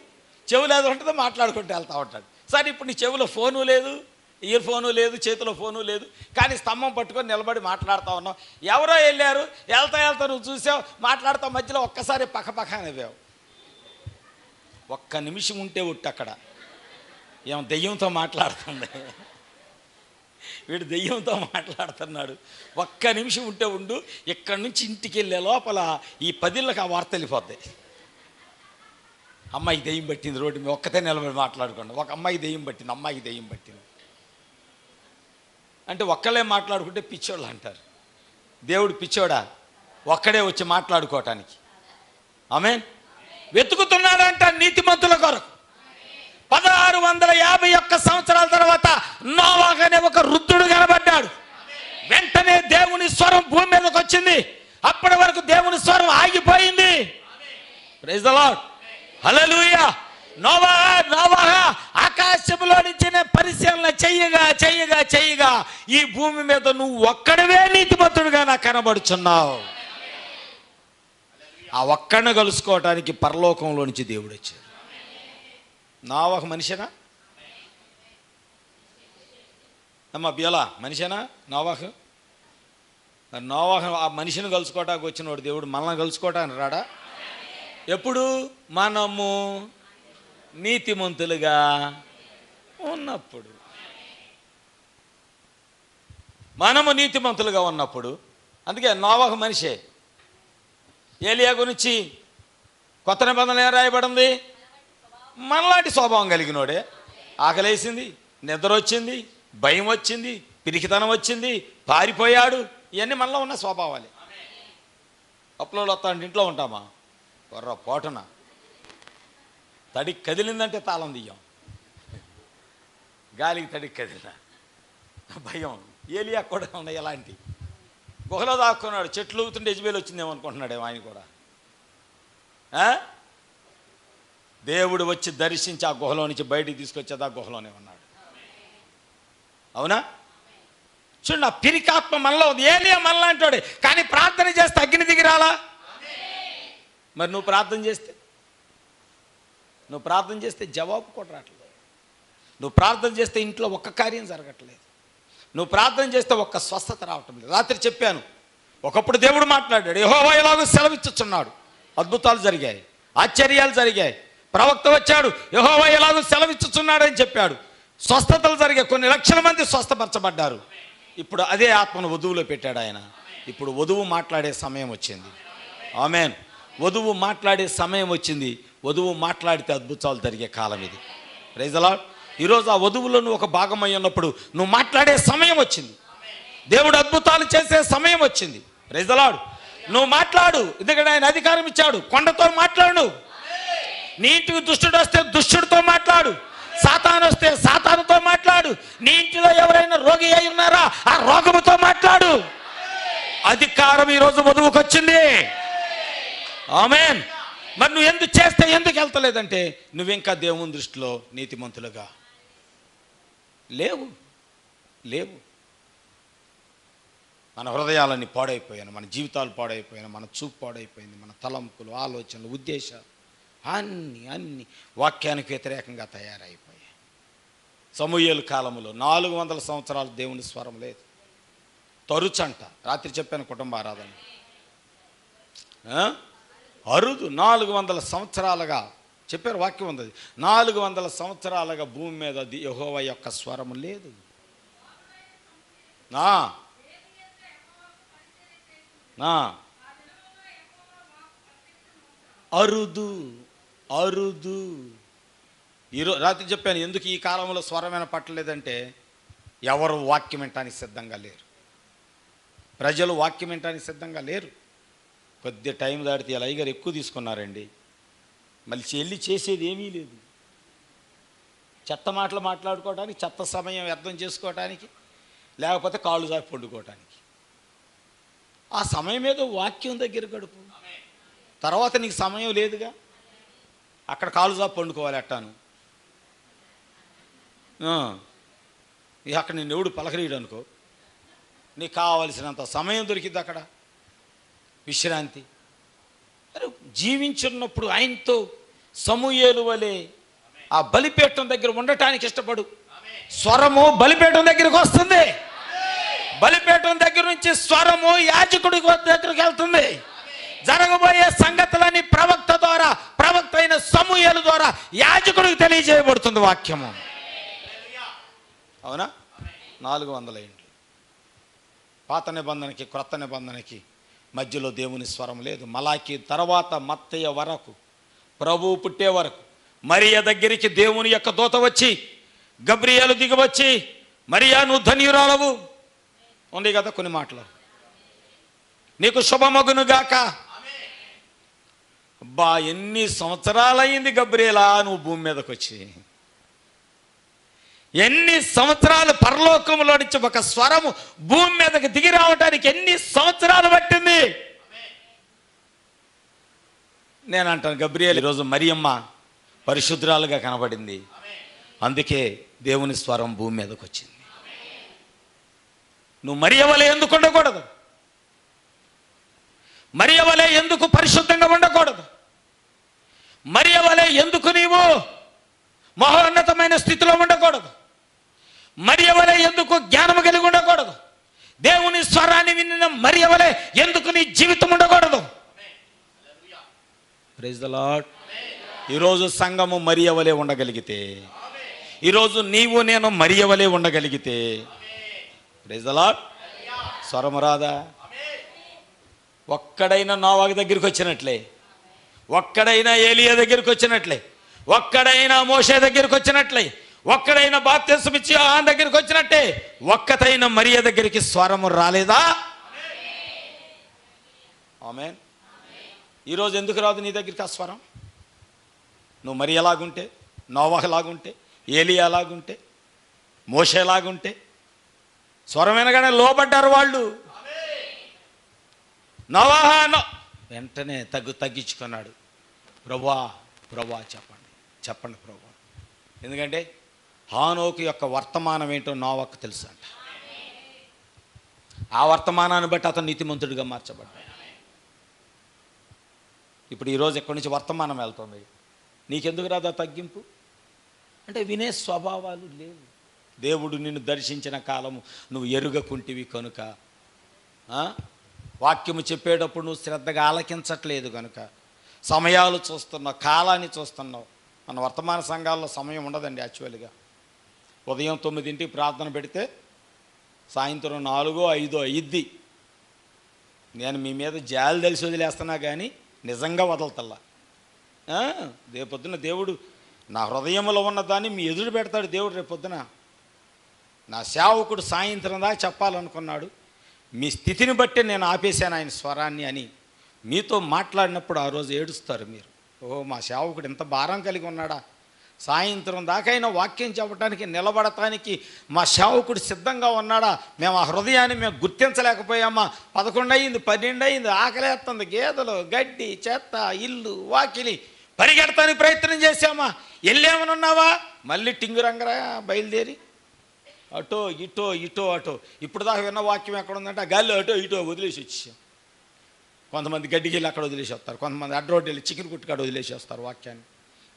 చెవులు ఏదో ఉంటుందో మాట్లాడుకుంటూ వెళ్తూ ఉంటాడు. సరే, ఇప్పుడు నీ చెవిలో ఫోను లేదు, ఇయర్ ఫోను లేదు, చేతిలో ఫోను లేదు, కానీ స్తంభం పట్టుకొని నిలబడి మాట్లాడుతూ ఉన్నావు. ఎవరో వెళ్ళారు, వెళ్తా నువ్వు చూసావు, మాట్లాడుతావు, మధ్యలో ఒక్కసారి పక్క అనేవావు. ఒక్క నిమిషం ఉంటే ఉట్టు అక్కడ ఏమో దెయ్యంతో మాట్లాడుతుంది, వీడు దెయ్యంతో మాట్లాడుతున్నాడు. ఒక్క నిమిషం ఉంటే ఉండు, ఇక్కడి నుంచి ఇంటికి వెళ్ళే లోపల ఈ 10 ఆ వార్త వెళ్ళిపోతాయి. అమ్మాయికి దెయ్యం పట్టింది, రోడ్డు మీద ఒక్కతే నిలబడి మాట్లాడుకోండి. ఒక అమ్మాయికి దెయ్యం పట్టింది, అమ్మాయికి దెయ్యం పట్టింది అంటే ఒక్కళ్ళే మాట్లాడుకుంటే పిచ్చోళ్ళు అంటారు. దేవుడు పిచ్చోడా? ఒక్కడే వచ్చి మాట్లాడుకోవటానికి. ఆమేన్. వెతుకుతున్నాడంట నీతిమంతుల కొరకు. 1651 సంవత్సరాల తర్వాత నోవాహు అనే ఒక వృద్ధుడు కనబడ్డాడు. వెంటనే దేవుని స్వరం భూమి మీదకి వచ్చింది. అప్పటి వరకు దేవుని స్వరం ఆగిపోయింది. ప్రైజ్ ది లార్డ్, హల్లెలూయా. నోవాహు ఆకాశంలో నుంచి పరిశీలన చెయ్యగా ఈ భూమి మీద నువ్వు ఒక్కడవే నీతిమంతుడుగా నాకు కనబడుచున్నావు. ఆ ఒక్కడిని కలుసుకోవటానికి పరలోకంలో నుంచి దేవుడు వచ్చాడు. నోవాహు మనిషేనా అమ్మ బియలా? మనిషేనా నోవాహు? ఆ మనిషిని కలుసుకోవటానికి వచ్చినవాడు దేవుడు మనల్ని కలుసుకోవటానికి రాడా? ఎప్పుడు? మనము నీతిమంతులుగా ఉన్నప్పుడు. అందుకే నోవాహు మనిషే. ఏలియా గురించి కొత్త నిబంధనలు ఏం రాయబడింది? మనలాంటి స్వభావం కలిగినోడే. ఆకలేసింది, నిద్ర వచ్చింది, భయం వచ్చింది, పిరికితనం వచ్చింది, పారిపోయాడు. ఇవన్నీ మనలో ఉన్న స్వభావాలే. అప్పులో వస్తాంటే ఇంట్లో ఉంటామా? పోటున తడి కదిలిందంటే తాళం తీయం, గాలికి తడి కదిలిన భయం. ఏలియా కూడా ఉన్నాయి ఎలాంటి. గుహలో దాక్కున్నాడు, చెట్లు ఊగుతుంటే యెజబెల్ వచ్చిందేమనుకుంటున్నాడేమో ఆయన కూడా. దేవుడు వచ్చి దర్శించి ఆ గుహలో నుంచి బయటికి తీసుకొచ్చేది ఆ గుహలోనే ఉన్నాడు. అవునా? చూడు, నా పిరికాత్మ మనలో ఉంది. ఏలియా మనలో అంటాడు, కానీ ప్రార్థన చేస్తే అగ్ని దిగిరాలా? మరి నువ్వు ప్రార్థన చేస్తే జవాబు కూడా రావట్లేదు. నువ్వు ప్రార్థన చేస్తే ఇంట్లో ఒక్క కార్యం జరగట్లేదు. నువ్వు ప్రార్థన చేస్తే ఒక్క స్వస్థత రావటం లేదు. రాత్రి చెప్పాను, ఒకప్పుడు దేవుడు మాట్లాడాడు, యెహోవా ఎలాగో సెలవిచ్చుచున్నాడు. అద్భుతాలు జరిగాయి, ఆశ్చర్యాలు జరిగాయి. ప్రవక్త వచ్చాడు, యెహోవా ఎలాగో సెలవిచ్చుచున్నాడు అని చెప్పాడు. స్వస్థతలు జరిగాయి, కొన్ని లక్షల మంది స్వస్థపరచబడ్డారు. ఇప్పుడు అదే ఆత్మను వధువులో పెట్టాడు ఆయన. ఇప్పుడు వధువు మాట్లాడే సమయం వచ్చింది. ఆమేన్. వధువు మాట్లాడే సమయం వచ్చింది. వధువు మాట్లాడితే అద్భుతాలు జరిగే కాలం ఇది. Praise the Lord. ఈరోజు ఆ వధువులో నువ్వు ఒక భాగమై ఉన్నప్పుడు నువ్వు మాట్లాడే సమయం వచ్చింది. దేవుడు అద్భుతాలు చేసే సమయం వచ్చింది. Praise the Lord. నువ్వు మాట్లాడు, ఎందుకంటే ఆయన అధికారం ఇచ్చాడు. కొండతో మాట్లాడు. నీ ఇంటికి దుష్టుడు వస్తే దుష్టుడితో మాట్లాడు. సాతాను వస్తే సాతానుతో మాట్లాడు. నీ ఇంటిలో ఎవరైనా రోగి అయి ఉన్నారా, ఆ రోగముతో మాట్లాడు. అధికారం ఈరోజు వధువుకు వచ్చింది. ఆమేన్. మరి నువ్వు ఎందుకు చేస్తే ఎందుకు వెళ్తలేదంటే నువ్వింకా దేవుని దృష్టిలో నీతిమంతులుగా లేవు. మన హృదయాలన్నీ పాడైపోయాను, మన జీవితాలు పాడైపోయాను, మన చూపు పాడైపోయింది, మన తలంపులు, ఆలోచనలు, ఉద్దేశాలు అన్ని వాక్యానికి వ్యతిరేకంగా తయారైపోయాయి. సమూయేలు కాలంలో 400 సంవత్సరాలు దేవుని స్వరం లేదు. తరుచంట. రాత్రి చెప్పాను కుటుంబ ఆరాధన. అరుదు. 400 సంవత్సరాలుగా చెప్పారు, వాక్యం ఉంది. 400 సంవత్సరాలుగా భూమి మీద యెహోవా యొక్క స్వరం లేదు. అరుదు. ఈరోజు రాత్రి చెప్పాను, ఎందుకు ఈ కాలంలో స్వరమైన పట్టలేదంటే ఎవరు వాక్యం వినటానికి సిద్ధంగా లేరు. ప్రజలు వాక్యం వినటానికి సిద్ధంగా లేరు. కొద్ది టైం దాటితే ఇలా అయ్యగారు ఎక్కువ తీసుకున్నారండి, మళ్ళీ చెల్లి చేసేది ఏమీ లేదు. చెత్త మాటలు మాట్లాడుకోవడానికి, చెత్త సమయం వ్యర్థం చేసుకోవడానికి, లేకపోతే కాళ్ళు జాపి పండుకోవటానికి. ఆ సమయం ఏదో వాక్యం దగ్గర గడుపు. తర్వాత నీకు సమయం లేదుగా, అక్కడ కాళ్ళు జాపి పండుకోవాలి. అట్టాను అక్కడ నేను ఎవడు పలకరీయడు అనుకో, నీకు కావలసినంత సమయం దొరికింది అక్కడ విశ్రాంతి. అరే జీవించున్నప్పుడు ఆయనతో సమూయేలు వలె ఆ బలిపీఠం దగ్గర ఉండటానికి ఇష్టపడు. స్వరము బలిపీఠం దగ్గరికి వస్తుంది. బలిపీఠం దగ్గర నుంచి స్వరము యాజకుడి దగ్గరికి వెళ్తుంది. జరగబోయే సంగతులని ప్రవక్త అయిన సమూయేలు ద్వారా యాజకుడికి తెలియజేయబడుతుంది వాక్యము. అవునా? 400 ఏండ్లు పాత నిబంధనకి క్రొత్త నిబంధనకి మధ్యలో దేవుని స్వరం లేదు. మలాకి తర్వాత మత్తయ్య వరకు, ప్రభువు పుట్టే వరకు మరియ దగ్గరికి దేవుని యొక్క దూత వచ్చి, గబ్రియేలు దిగివచ్చి, మరియా నువ్వు ధన్యురాలవు ఉంది కదా కొన్ని మాటలు, నీకు శుభమగునుగాక. అబ్బా, ఎన్ని సంవత్సరాలయ్యింది గబ్రియేలా నువ్వు భూమి మీదకి వచ్చి. ఎన్ని సంవత్సరాలు పరలోకంలో నుంచి ఒక స్వరము భూమి మీదకి దిగి రావడానికి ఎన్ని సంవత్సరాలు పట్టింది. నేను అంటాను, గబ్రియేలు ఈరోజు మరియమ్మ పరిశుద్ధురాలుగా కనబడింది. అందుకే దేవుని స్వరం భూమి మీదకి వచ్చింది. నువ్వు మరియ వలె ఎందుకు ఉండకూడదు? మరియ వలె ఎందుకు పరిశుద్ధంగా ఉండకూడదు? మరియ వలె ఎందుకు నీవు మహోన్నతమైన స్థితిలో ఉండకూడదు? మరియ వలె ఎందుకు జ్ఞానము కలిగి ఉండకూడదు? దేవుని స్వరాన్ని విన్న మరియ వలె ఎందుకు నీ జీవితం ఉండకూడదు? Praise the Lord. ఈరోజు సంఘము మరియ వలె ఉండగలిగితే, ఈరోజు నీవు నేను మరియ వలె ఉండగలిగితే, ప్రైజ్ ది లార్డ్, స్వరము రాదా? ఒక్కడైనా నోవాహు దగ్గరికి వచ్చినట్లే, ఒక్కడైనా ఏలియా దగ్గరికి వచ్చినట్లే, ఒక్కడైనా మోషే దగ్గరికి వచ్చినట్లే, ఒక్కడైనా బాప్తిస్మం ఇచ్చి యోహాను దగ్గరికి వచ్చినట్టే ఒక్కతైన మరియ దగ్గరికి స్వరము రాలేదా? ఆమేన్. ఈరోజు ఎందుకు రాదు నీ దగ్గరికి ఆ స్వరం? నువ్వు మరియ లాగుంటే, నోవాహు లాగుంటే, ఏలియా లాగుంటే, మోషే లాగుంటే. స్వరం వినగానే లోబడ్డారు వాళ్ళు. నోవాహు వెంటనే తగ్గించుకున్నాడు. ప్రభువా చెప్పండి ప్రభువా. ఎందుకంటే హానోకు యొక్క వర్తమానం ఏంటో నోవాహుకు తెలుసు అంట. ఆ వర్తమానాన్ని బట్టి అతను నీతిమంతుడిగా మార్చబడ్డాడు. ఇప్పుడు ఈరోజు ఎక్కడి నుంచి వర్తమానం వెళ్తుంది, నీకెందుకు రాదా తగ్గింపు అంటే వినే స్వభావాలు లేవు. దేవుడు నిన్ను దర్శించిన కాలము నువ్వు ఎరుగకుంటివి కనుక, వాక్యము చెప్పేటప్పుడు నువ్వు శ్రద్ధగా ఆలకించట్లేదు కనుక, సమయాలు చూస్తున్నావు, కాలాన్ని చూస్తున్నావు. మన వర్తమాన సంఘాల్లో సమయం ఉండదండి. యాక్చువల్గా ఉదయం 9 ప్రార్థన పెడితే సాయంత్రం 4, 5 అయ్యిద్ది. నేను మీ మీద జాలి తెలిసి వదిలేస్తున్నా కానీ నిజంగా వదలతల్లా. రేపొద్దున దేవుడు నా హృదయంలో ఉన్నదాన్ని మీ ఎదురు పెడతాడు దేవుడు. రేపొద్దున నా సేవకుడు సాయంత్రం దాకా చెప్పాలనుకున్నాడు, మీ స్థితిని బట్టి నేను ఆపేశాను ఆయన స్వరాన్ని అని మీతో మాట్లాడినప్పుడు ఆ రోజు ఏడుస్తారు మీరు. ఓ మా సేవకుడు ఎంత భారం కలిగి ఉన్నాడా, సాయంత్రం దాకైనా వాక్యం చెప్పడానికి నిలబడటానికి మా సేవకుడు సిద్ధంగా ఉన్నాడా, మేము ఆ హృదయాన్ని మేము గుర్తించలేకపోయామా. 11 అయింది, 12 అయింది, ఆకలేస్తుంది, గేదెలు, గడ్డి, చెత్త, ఇల్లు, వాకిలి, పరిగెడతానికి ప్రయత్నం చేశామా, వెళ్ళేమని ఉన్నావా, మళ్ళీ టింగురంగరా బయలుదేరి అటో ఇటో ఇటో అటో. ఇప్పుడు దాకా విన్న వాక్యం ఎక్కడ ఉందంటే ఆ గాలిలో అటో ఇటో వదిలేసి వచ్చాం. కొంతమంది గడ్డికి వెళ్ళి అక్కడ వదిలేసి వస్తారు, కొంతమంది అడ్రోడ్డు వెళ్ళి చికెన్ కుట్టుకాడ వదిలేసి వస్తారు వాక్యాన్ని,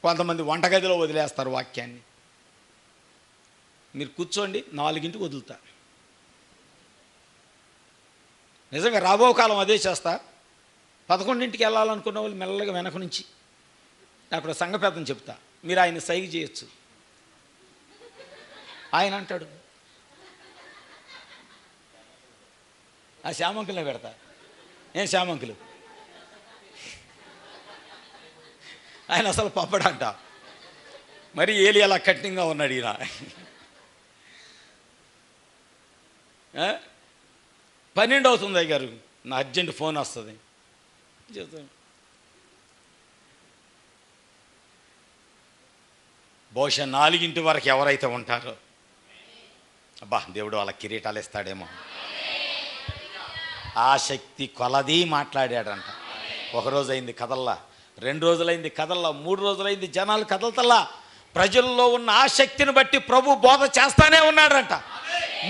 కొంతమంది వంటగదిలో వదిలేస్తారు వాక్యాన్ని. మీరు కూర్చోండి, 4ంటికి వదులుతా. నిజంగా రాబో కాలం అదే చేస్తా. 11ంటికి వెళ్ళాలనుకున్న వాళ్ళు మెల్లగా వెనక నుంచి అక్కడ సంఘ పెద్దని చెప్తా, మీరు ఆయన సైగ చేయొచ్చు. ఆయన అంటాడు ఆ శ్యామంకులనే పెడతా. ఏం శ్యామంకులు, ఆయన అసలు పంపడంట. మరి ఏలి అలా కఠినంగా ఉన్నాడు ఈయన. 12 అవుతుంది అయ్యారు, నా అర్జెంట్ ఫోన్ వస్తుంది చెప్తాను. బహుశా 4 వరకు ఎవరైతే ఉంటారో అబ్బా దేవుడు వాళ్ళ కిరీటాలు ఇస్తాడేమో. ఆ శక్తి కొలది మాట్లాడాడంట. 1 రోజు అయింది కదల్లా, 2 రోజులైంది కదల్లా, 3 రోజులైంది జనాలు కదలతల్లా. ప్రజల్లో ఉన్న ఆ శక్తిని బట్టి ప్రభు బోధ చేస్తానే ఉన్నాడంట.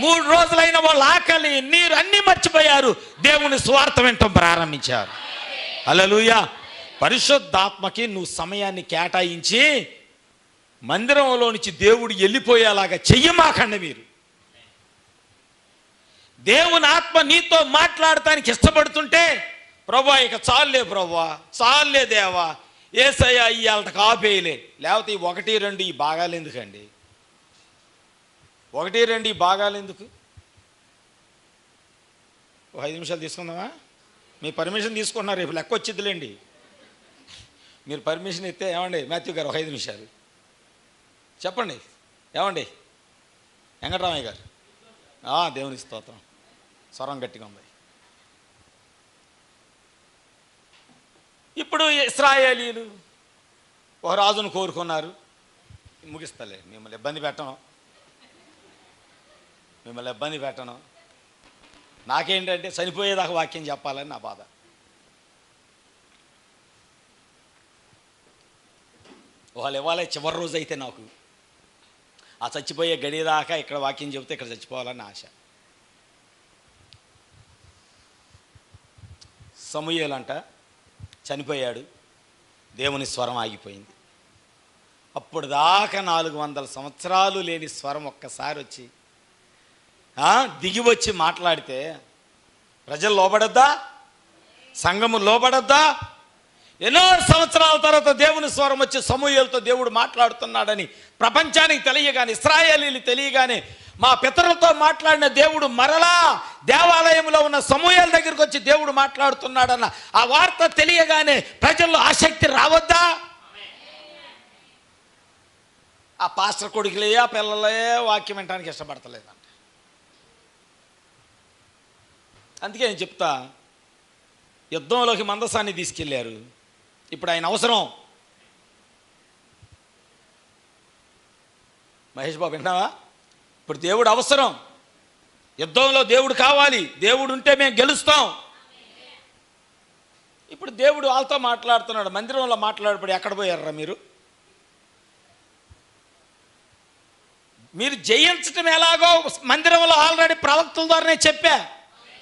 3 రోజులైన వాళ్ళు ఆకలి నీరు అన్నీ మర్చిపోయారు, దేవుని స్వార్థ వినటం ప్రారంభించారు. హల్లెలూయా. పరిశుద్ధాత్మకి నువ్వు సమయాన్ని కేటాయించి మందిరంలో నుంచి దేవుడు వెళ్ళిపోయేలాగా చెయ్యమాకండి. మీరు దేవుని ఆత్మ నీతో మాట్లాడటానికి ఇష్టపడుతుంటే, ప్రభా ఇక చాలులే ప్రభా, చాలులే దేవా, ఏసయ్యా ఇవాళ కాపేయలే, లేకపోతే 1, 2 ఈ భాగాలు ఎందుకండి, 1, 2 ఈ భాగాలు ఎందుకు? 5 నిమిషాలు తీసుకుందామా? మీ పర్మిషన్ తీసుకుంటున్నారు, రేపు లెక్క వచ్చిద్దిలేండి. మీరు పర్మిషన్ ఇస్తే ఏమండి మాథ్యూ గారు 5 నిమిషాలు చెప్పండి. ఏమండి వెంకటరామయ్య గారు? దేవుని స్తోత్రం, స్వరం గట్టిగా ఉంది. ఇప్పుడు ఇశ్రాయేలీలు ఒక రాజును కోరుకున్నారు. ముగిస్తలే, మిమ్మల్ని ఇబ్బంది పెట్టను. నాకేంటంటే చనిపోయేదాకా వాక్యం చెప్పాలని నా బాధ. వాళ్ళు ఇవ్వాలి చివరి రోజు అయితే నాకు ఆ చచ్చిపోయే గడిదాకా ఇక్కడ వాక్యం చెబితే ఇక్కడ చచ్చిపోవాలని ఆశ. సమూయేలు అంట చనిపోయాడు, దేవుని స్వరం ఆగిపోయింది. అప్పుడు దాకా 400 సంవత్సరాలు లేని స్వరం ఒక్కసారి వచ్చి దిగి వచ్చి మాట్లాడితే ప్రజలు లోబడద్దా? సంఘము లోబడద్దా? ఎన్నో సంవత్సరాల తర్వాత దేవుని స్వరం వచ్చి సమూయేలుతో దేవుడు మాట్లాడుతున్నాడని ప్రపంచానికి తెలియగానే, ఇశ్రాయేలీలు తెలియగానే, మా పితరులతో మాట్లాడిన దేవుడు మరలా దేవాలయంలో ఉన్న సమూయేలు దగ్గరికి వచ్చి దేవుడు మాట్లాడుతున్నాడన్న ఆ వార్త తెలియగానే ప్రజల్లో ఆసక్తి రావద్దా? ఆ పాస్టర్ కొడుకులే, ఆ పిల్లలే వాక్యం వినడానికి ఇష్టపడతలేదంట. అందుకే నేను చెప్తా, యుద్ధంలోకి మందసాన్ని తీసుకెళ్ళారు, ఇప్పుడు ఆయన అవసరం. మహేష్ బాబు విన్నావా? ఇప్పుడు దేవుడు అవసరం, యుద్ధంలో దేవుడు కావాలి, దేవుడు ఉంటే మేము గెలుస్తాం. ఇప్పుడు దేవుడు వాళ్ళతో మాట్లాడుతున్నాడు. మందిరంలో మాట్లాడబడి ఎక్కడ పోయారా మీరు? మీరు జయించటం ఎలాగో మందిరంలో ఆల్రెడీ ప్రవక్తల ద్వారానే చెప్పా.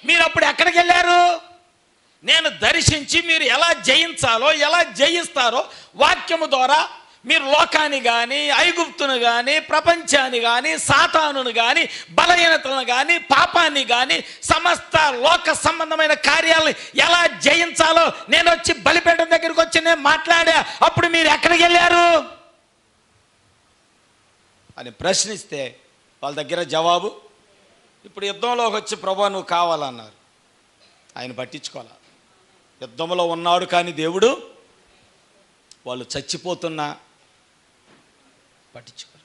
మీరు అప్పుడు ఎక్కడికి వెళ్ళారు? నేను దర్శించి మీరు ఎలా జయించాలో, ఎలా జయిస్తారో వాక్యము ద్వారా మీరు లోకాన్ని కానీ, ఐగుప్తును కానీ, ప్రపంచాన్ని కానీ, సాతానును కానీ, బలహీనతలను కానీ, పాపాన్ని కానీ, సమస్త లోక సంబంధమైన కార్యాలను ఎలా జయించాలో నేను వచ్చి బలిపీఠం దగ్గరికి వచ్చి నేను మాట్లాడా. అప్పుడు మీరు ఎక్కడికి వెళ్ళారు అని ప్రశ్నిస్తే వాళ్ళ దగ్గర జవాబు, ఇప్పుడు యుద్ధంలోకి వచ్చి ప్రభా నువ్వు కావాలన్నారు. ఆయన పట్టించుకోవాలి. యుద్ధంలో ఉన్నాడు కానీ దేవుడు, వాళ్ళు చచ్చిపోతున్నా పట్టించుకోరు.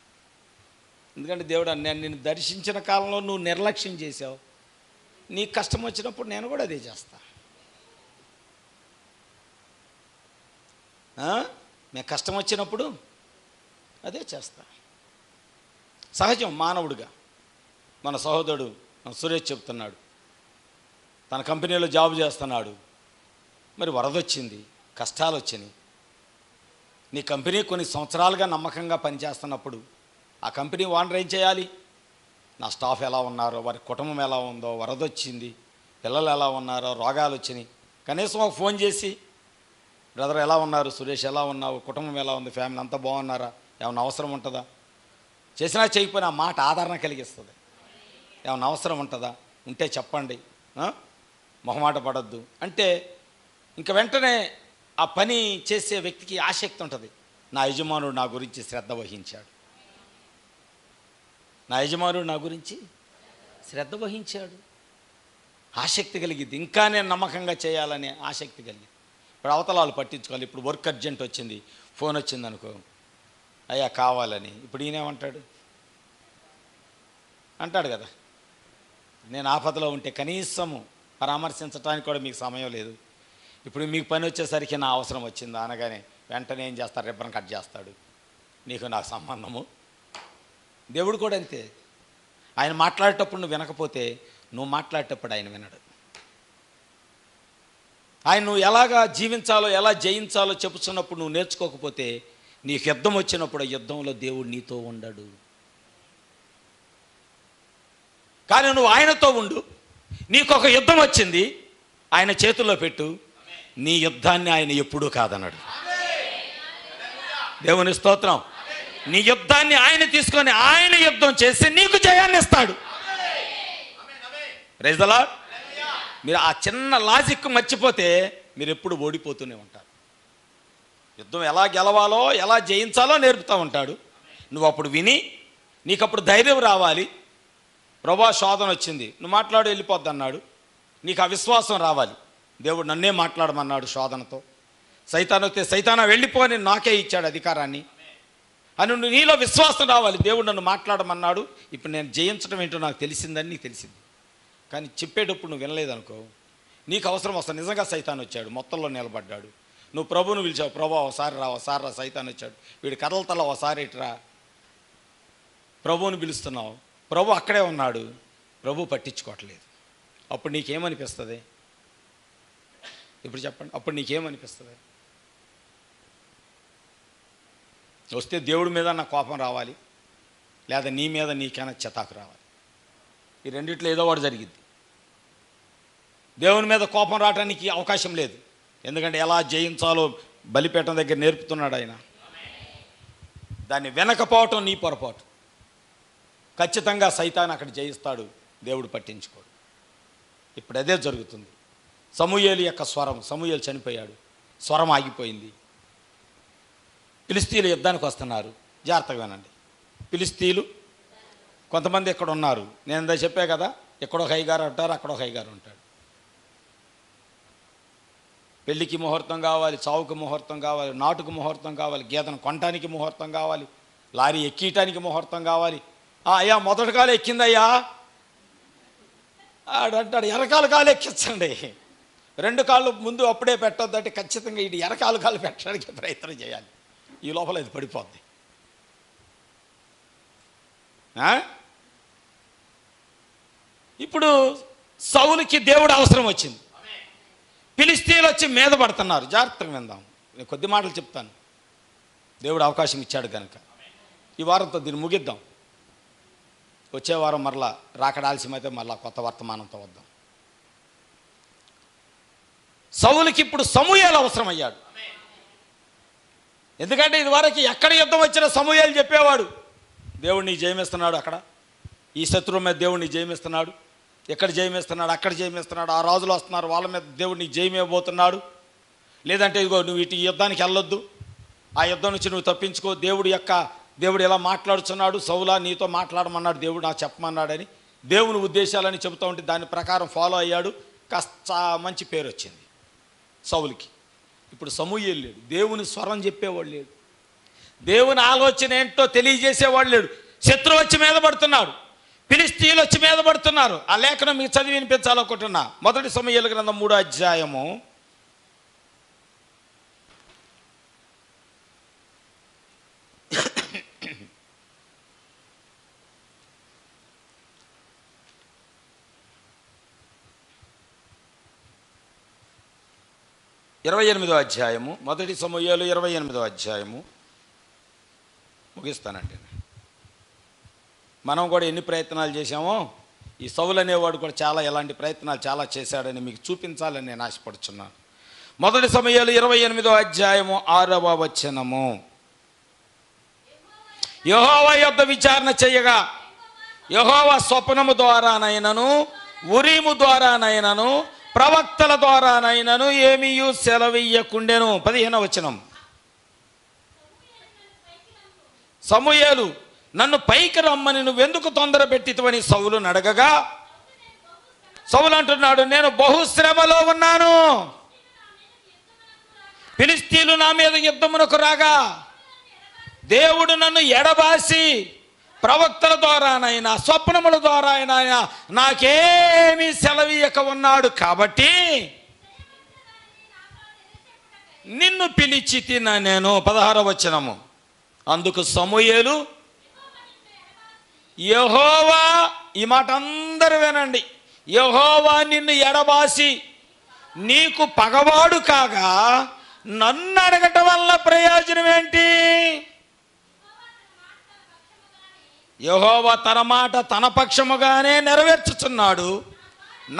ఎందుకంటే దేవుడు నేను నిన్ను దర్శించిన కాలంలో నువ్వు నిర్లక్ష్యం చేసావు, నీకు కష్టం వచ్చినప్పుడు నేను కూడా అదే చేస్తా. మీకు కష్టం వచ్చినప్పుడు అదే చేస్తా. సహజం మానవుడిగా. మన సహోదరుడు మన సురేష్ చెప్తున్నాడు, తన కంపెనీలో జాబ్ చేస్తున్నాడు, మరి వరదొచ్చింది, కష్టాలు వచ్చినాయి. నీ కంపెనీ కొన్ని సంవత్సరాలుగా నమ్మకంగా పనిచేస్తున్నప్పుడు ఆ కంపెనీ ఓనర్ ఏం చేయాలి? నా స్టాఫ్ ఎలా ఉన్నారో, వారి కుటుంబం ఎలా ఉందో, వరదొచ్చింది, పిల్లలు ఎలా ఉన్నారో, రోగాలు వచ్చినాయి, కనీసం ఒక ఫోన్ చేసి బ్రదర్ ఎలా ఉన్నారు, సురేష్ ఎలా ఉన్నావు, కుటుంబం ఎలా ఉంది, ఫ్యామిలీ అంతా బాగున్నారా, ఏమైనా అవసరం ఉంటుందా? చేసినా చేయకపోయినా ఆ మాట ఆదరణ కలిగిస్తుంది. ఏమైనా అవసరం ఉంటుందా, ఉంటే చెప్పండి, మొహమాట పడద్దు అంటే ఇంక వెంటనే ఆ పని చేసే వ్యక్తికి ఆసక్తి ఉంటుంది. నా యజమానుడు నా గురించి శ్రద్ధ వహించాడు, నా యజమానుడు నా గురించి శ్రద్ధ వహించాడు, ఆసక్తి కలిగింది. ఇంకా నేను నమ్మకంగా చేయాలనే ఆసక్తి కలిగింది. ఇప్పుడు అవతలాలు పట్టించుకోవాలి. ఇప్పుడు వర్క్ అర్జెంట్ వచ్చింది, ఫోన్ వచ్చింది అనుకో, అయ్యా కావాలని. ఇప్పుడు ఈయనేమంటాడు? అంటాడు కదా, నేను ఆపదలో ఉంటే కనీసము పరామర్శించడానికి కూడా మీకు సమయం లేదు, ఇప్పుడు మీకు పని వచ్చేసరికి నా అవసరం వచ్చిందా అనగానే వెంటనే ఏం చేస్తారు? రిబ్బన్ కట్ చేస్తాడు. నీకు నాకు సంబంధము. దేవుడు కూడా అంతే. ఆయన మాట్లాడేటప్పుడు నువ్వు వినకపోతే నువ్వు మాట్లాడేటప్పుడు ఆయన వినడు. ఆయన నువ్వు ఎలాగా జీవించాలో, ఎలా జయించాలో చెప్పుతున్నప్పుడు నువ్వు నేర్చుకోకపోతే నీకు యుద్ధం వచ్చినప్పుడు ఆ యుద్ధంలో దేవుడు నీతో ఉండడు. కానీ నువ్వు ఆయనతో ఉండు. నీకు ఒక యుద్ధం వచ్చింది, ఆయన చేతుల్లో పెట్టు, నీ యుద్ధాన్ని ఆయన ఎప్పుడూ కాదన్నాడు. దేవుని స్తోత్రం. నీ యుద్ధాన్ని ఆయన తీసుకొని ఆయన యుద్ధం చేసి నీకు జయాన్ని ఇస్తాడు. Praise the Lord. మీరు ఆ చిన్న లాజిక్ మర్చిపోతే మీరు ఎప్పుడు ఓడిపోతూనే ఉంటారు. యుద్ధం ఎలా గెలవాలో, ఎలా జయించాలో నేర్పుతూ ఉంటాడు. నువ్వు అప్పుడు విని నీకు అప్పుడు ధైర్యం రావాలి. ప్రభా శోధన వచ్చింది, నువ్వు మాట్లాడు వెళ్ళిపోద్ది అన్నాడు. నీకు ఆ విశ్వాసం రావాలి. దేవుడు నన్నే మాట్లాడమన్నాడు శోధనతో. సైతాను వస్తే సైతానా వెళ్ళిపోని నాకే ఇచ్చాడు అధికారాన్ని అని నీలో విశ్వాసం రావాలి. దేవుడు నన్ను మాట్లాడమన్నాడు, ఇప్పుడు నేను జయించడం ఏంటో నాకు తెలిసిందని నీకు తెలిసింది. కానీ చెప్పేటప్పుడు నువ్వు వినలేదనుకో, నీకు అవసరం వస్తుంది. నిజంగా సైతాన్ వచ్చాడు, మొత్తంలో నిలబడ్డాడు, నువ్వు ప్రభువును పిలిచావు, ప్రభు ఒకసారి రా, ఒకసారి రా, సైతాన్ వచ్చాడు, వీడి కథలతల ఒకసారి ఇటురా, ప్రభువుని పిలుస్తున్నావు, ప్రభు అక్కడే ఉన్నాడు, ప్రభు పట్టించుకోవట్లేదు. అప్పుడు నీకేమనిపిస్తుంది? ఇప్పుడు చెప్పండి, అప్పుడు నీకేమనిపిస్తుంది? వస్తే దేవుడి మీద నా కోపం రావాలి, లేదా నీ మీద నీకైనా చితాకు రావాలి. ఈ రెండిట్లో ఏదో ఒకటి జరిగింది. దేవుని మీద కోపం రావడానికి అవకాశం లేదు. ఎందుకంటే ఎలా జయించాలో బలిపీఠం దగ్గర నేర్పుతున్నాడు ఆయన. దాన్ని వెనకపోవటం నీ పొరపాటు. ఖచ్చితంగా సైతాన్ అక్కడ జయిస్తాడు, దేవుడు పట్టించుకోడు. ఇప్పుడు అదే జరుగుతుంది. సమూయేలు యొక్క స్వరం, సమూయేలు చనిపోయాడు, స్వరం ఆగిపోయింది. ఫిలిస్తీయులు యుద్ధానికి వస్తున్నారు. జాగ్రత్తగా వినండి. ఫిలిస్తీయులు కొంతమంది ఇక్కడ ఉన్నారు. నేను ఇందా చెప్పా కదా, ఎక్కడో హైగారు ఉంటారు, అక్కడో హైగారు ఉంటాడు. పెళ్ళికి ముహూర్తం కావాలి, చావుకి ముహూర్తం కావాలి, నాటుకు ముహూర్తం కావాలి, గీతను కొనటానికి ముహూర్తం కావాలి, లారీ ఎక్కియటానికి ముహూర్తం కావాలి. అయ్యా మొదటి కాలు ఎక్కిందయ్యా ఆడంటాడు, ఎరకాలు కాలు ఎక్కించండి. రెండు కాళ్ళు ముందు అప్పుడే పెట్టొద్దంటే ఖచ్చితంగా ఇది ఎరకాలు కాలు పెట్టడానికి ప్రయత్నం చేయాలి. ఈ లోపల ఇది పడిపోద్ది. ఇప్పుడు సౌలుకి దేవుడు అవసరం వచ్చింది. ఫిలిస్తీయులు వచ్చి మీద పడుతున్నారు. జాగ్రత్తగా విందాం, నేను కొద్ది మాటలు చెప్తాను. దేవుడు అవకాశం ఇచ్చాడు కనుక ఈ వారంతో దీన్ని ముగిద్దాం. వచ్చే వారం మరలా రాకడ ఆలస్యమైతే మరలా కొత్త వర్తమానంతో వద్దాం. సౌలుకి ఇప్పుడు సమూయేలు అవసరమయ్యాడు. ఎందుకంటే ఇదివరకు ఎక్కడ యుద్ధం వచ్చినా సమూయేలు చెప్పేవాడు, దేవుడు నీకు జయమిస్తున్నాడు, అక్కడ ఈ శత్రువు మీద దేవుడు నీకు జయమిస్తున్నాడు, ఎక్కడ జయమిస్తున్నాడు, అక్కడ జయమిస్తున్నాడు, ఆ రాజులు వస్తున్నారు వాళ్ళ మీద దేవుడు నీకు జయమివ్వబోతున్నాడు, లేదంటే ఇదిగో నువ్వు ఇటు యుద్ధానికి వెళ్ళొద్దు, ఆ యుద్ధం నుంచి నువ్వు తప్పించుకో, దేవుడు ఎలా మాట్లాడుతున్నాడు, సౌలా నీతో మాట్లాడమన్నాడు దేవుడు, నాకు చెప్పమన్నాడని దేవుని ఉద్దేశాలని చెబుతూ ఉంటే దాని ప్రకారం ఫాలో అయ్యాడు. కాస్త మంచి పేరు వచ్చింది సౌలుకి. ఇప్పుడు సమూయేలు లేడు, దేవుని స్వరం చెప్పేవాడు లేడు, దేవుని ఆలోచన ఏంటో తెలియజేసేవాడు లేడు. శత్రువు వచ్చి మీద పడుతున్నాడు, ఫిలిష్తీయులు వచ్చి మీద పడుతున్నారు. ఆ లేఖనం మీకు చదివి వినిపించాలనుకుంటున్నా. 1 సమూయేలు గ్రంథం 3వ అధ్యాయము 28వ అధ్యాయము. 1 సమూయేలు 28వ అధ్యాయము ముగిస్తానండి. మనం కూడా ఎన్ని ప్రయత్నాలు చేశామో, ఈ సౌలు అనేవాడు కూడా ఎలాంటి ప్రయత్నాలు చాలా చేశాడని మీకు చూపించాలని నేను ఆశపడుచున్నాను. 1 సమూయేలు 28వ అధ్యాయము 6వ వచనము. యెహోవా యొద్ద విచారణ చేయగా యెహోవా స్వప్నము ద్వారానైనను ఉరీము ద్వారానైనను ప్రవక్తల ద్వారానైనను ఏమీయూ సెలవియ్యకుండెను. 15వ వచనం. సమూయేలు నన్ను పైకి రమ్మని నువ్వెందుకు తొందర పెట్టితవని సౌలును అడగగా సౌలు అంటున్నాడు, నేను బహుశ్రమలో ఉన్నాను, ఫిలిష్తీయులు నా మీద యుద్ధమునకు రాగా దేవుడు నన్ను ఎడబాసి ప్రవక్తల ద్వారానైనా స్వప్నముల ద్వారా అయినా నాకేమీ సెలవీయక ఉన్నాడు, కాబట్టి నిన్ను పిలిచి తిన్నా నేను. 16వ వచనము. అందుకు సమూయేలు యెహోవా, ఈ మాట అందరూ వినండి, యెహోవా నిన్ను ఎడబాసి నీకు పగవాడు కాగా నన్ను అడగటం వల్ల ప్రయోజనం ఏంటి? యెహోవా తన మాట తన పక్షముగానే నెరవేర్చుచున్నాడు,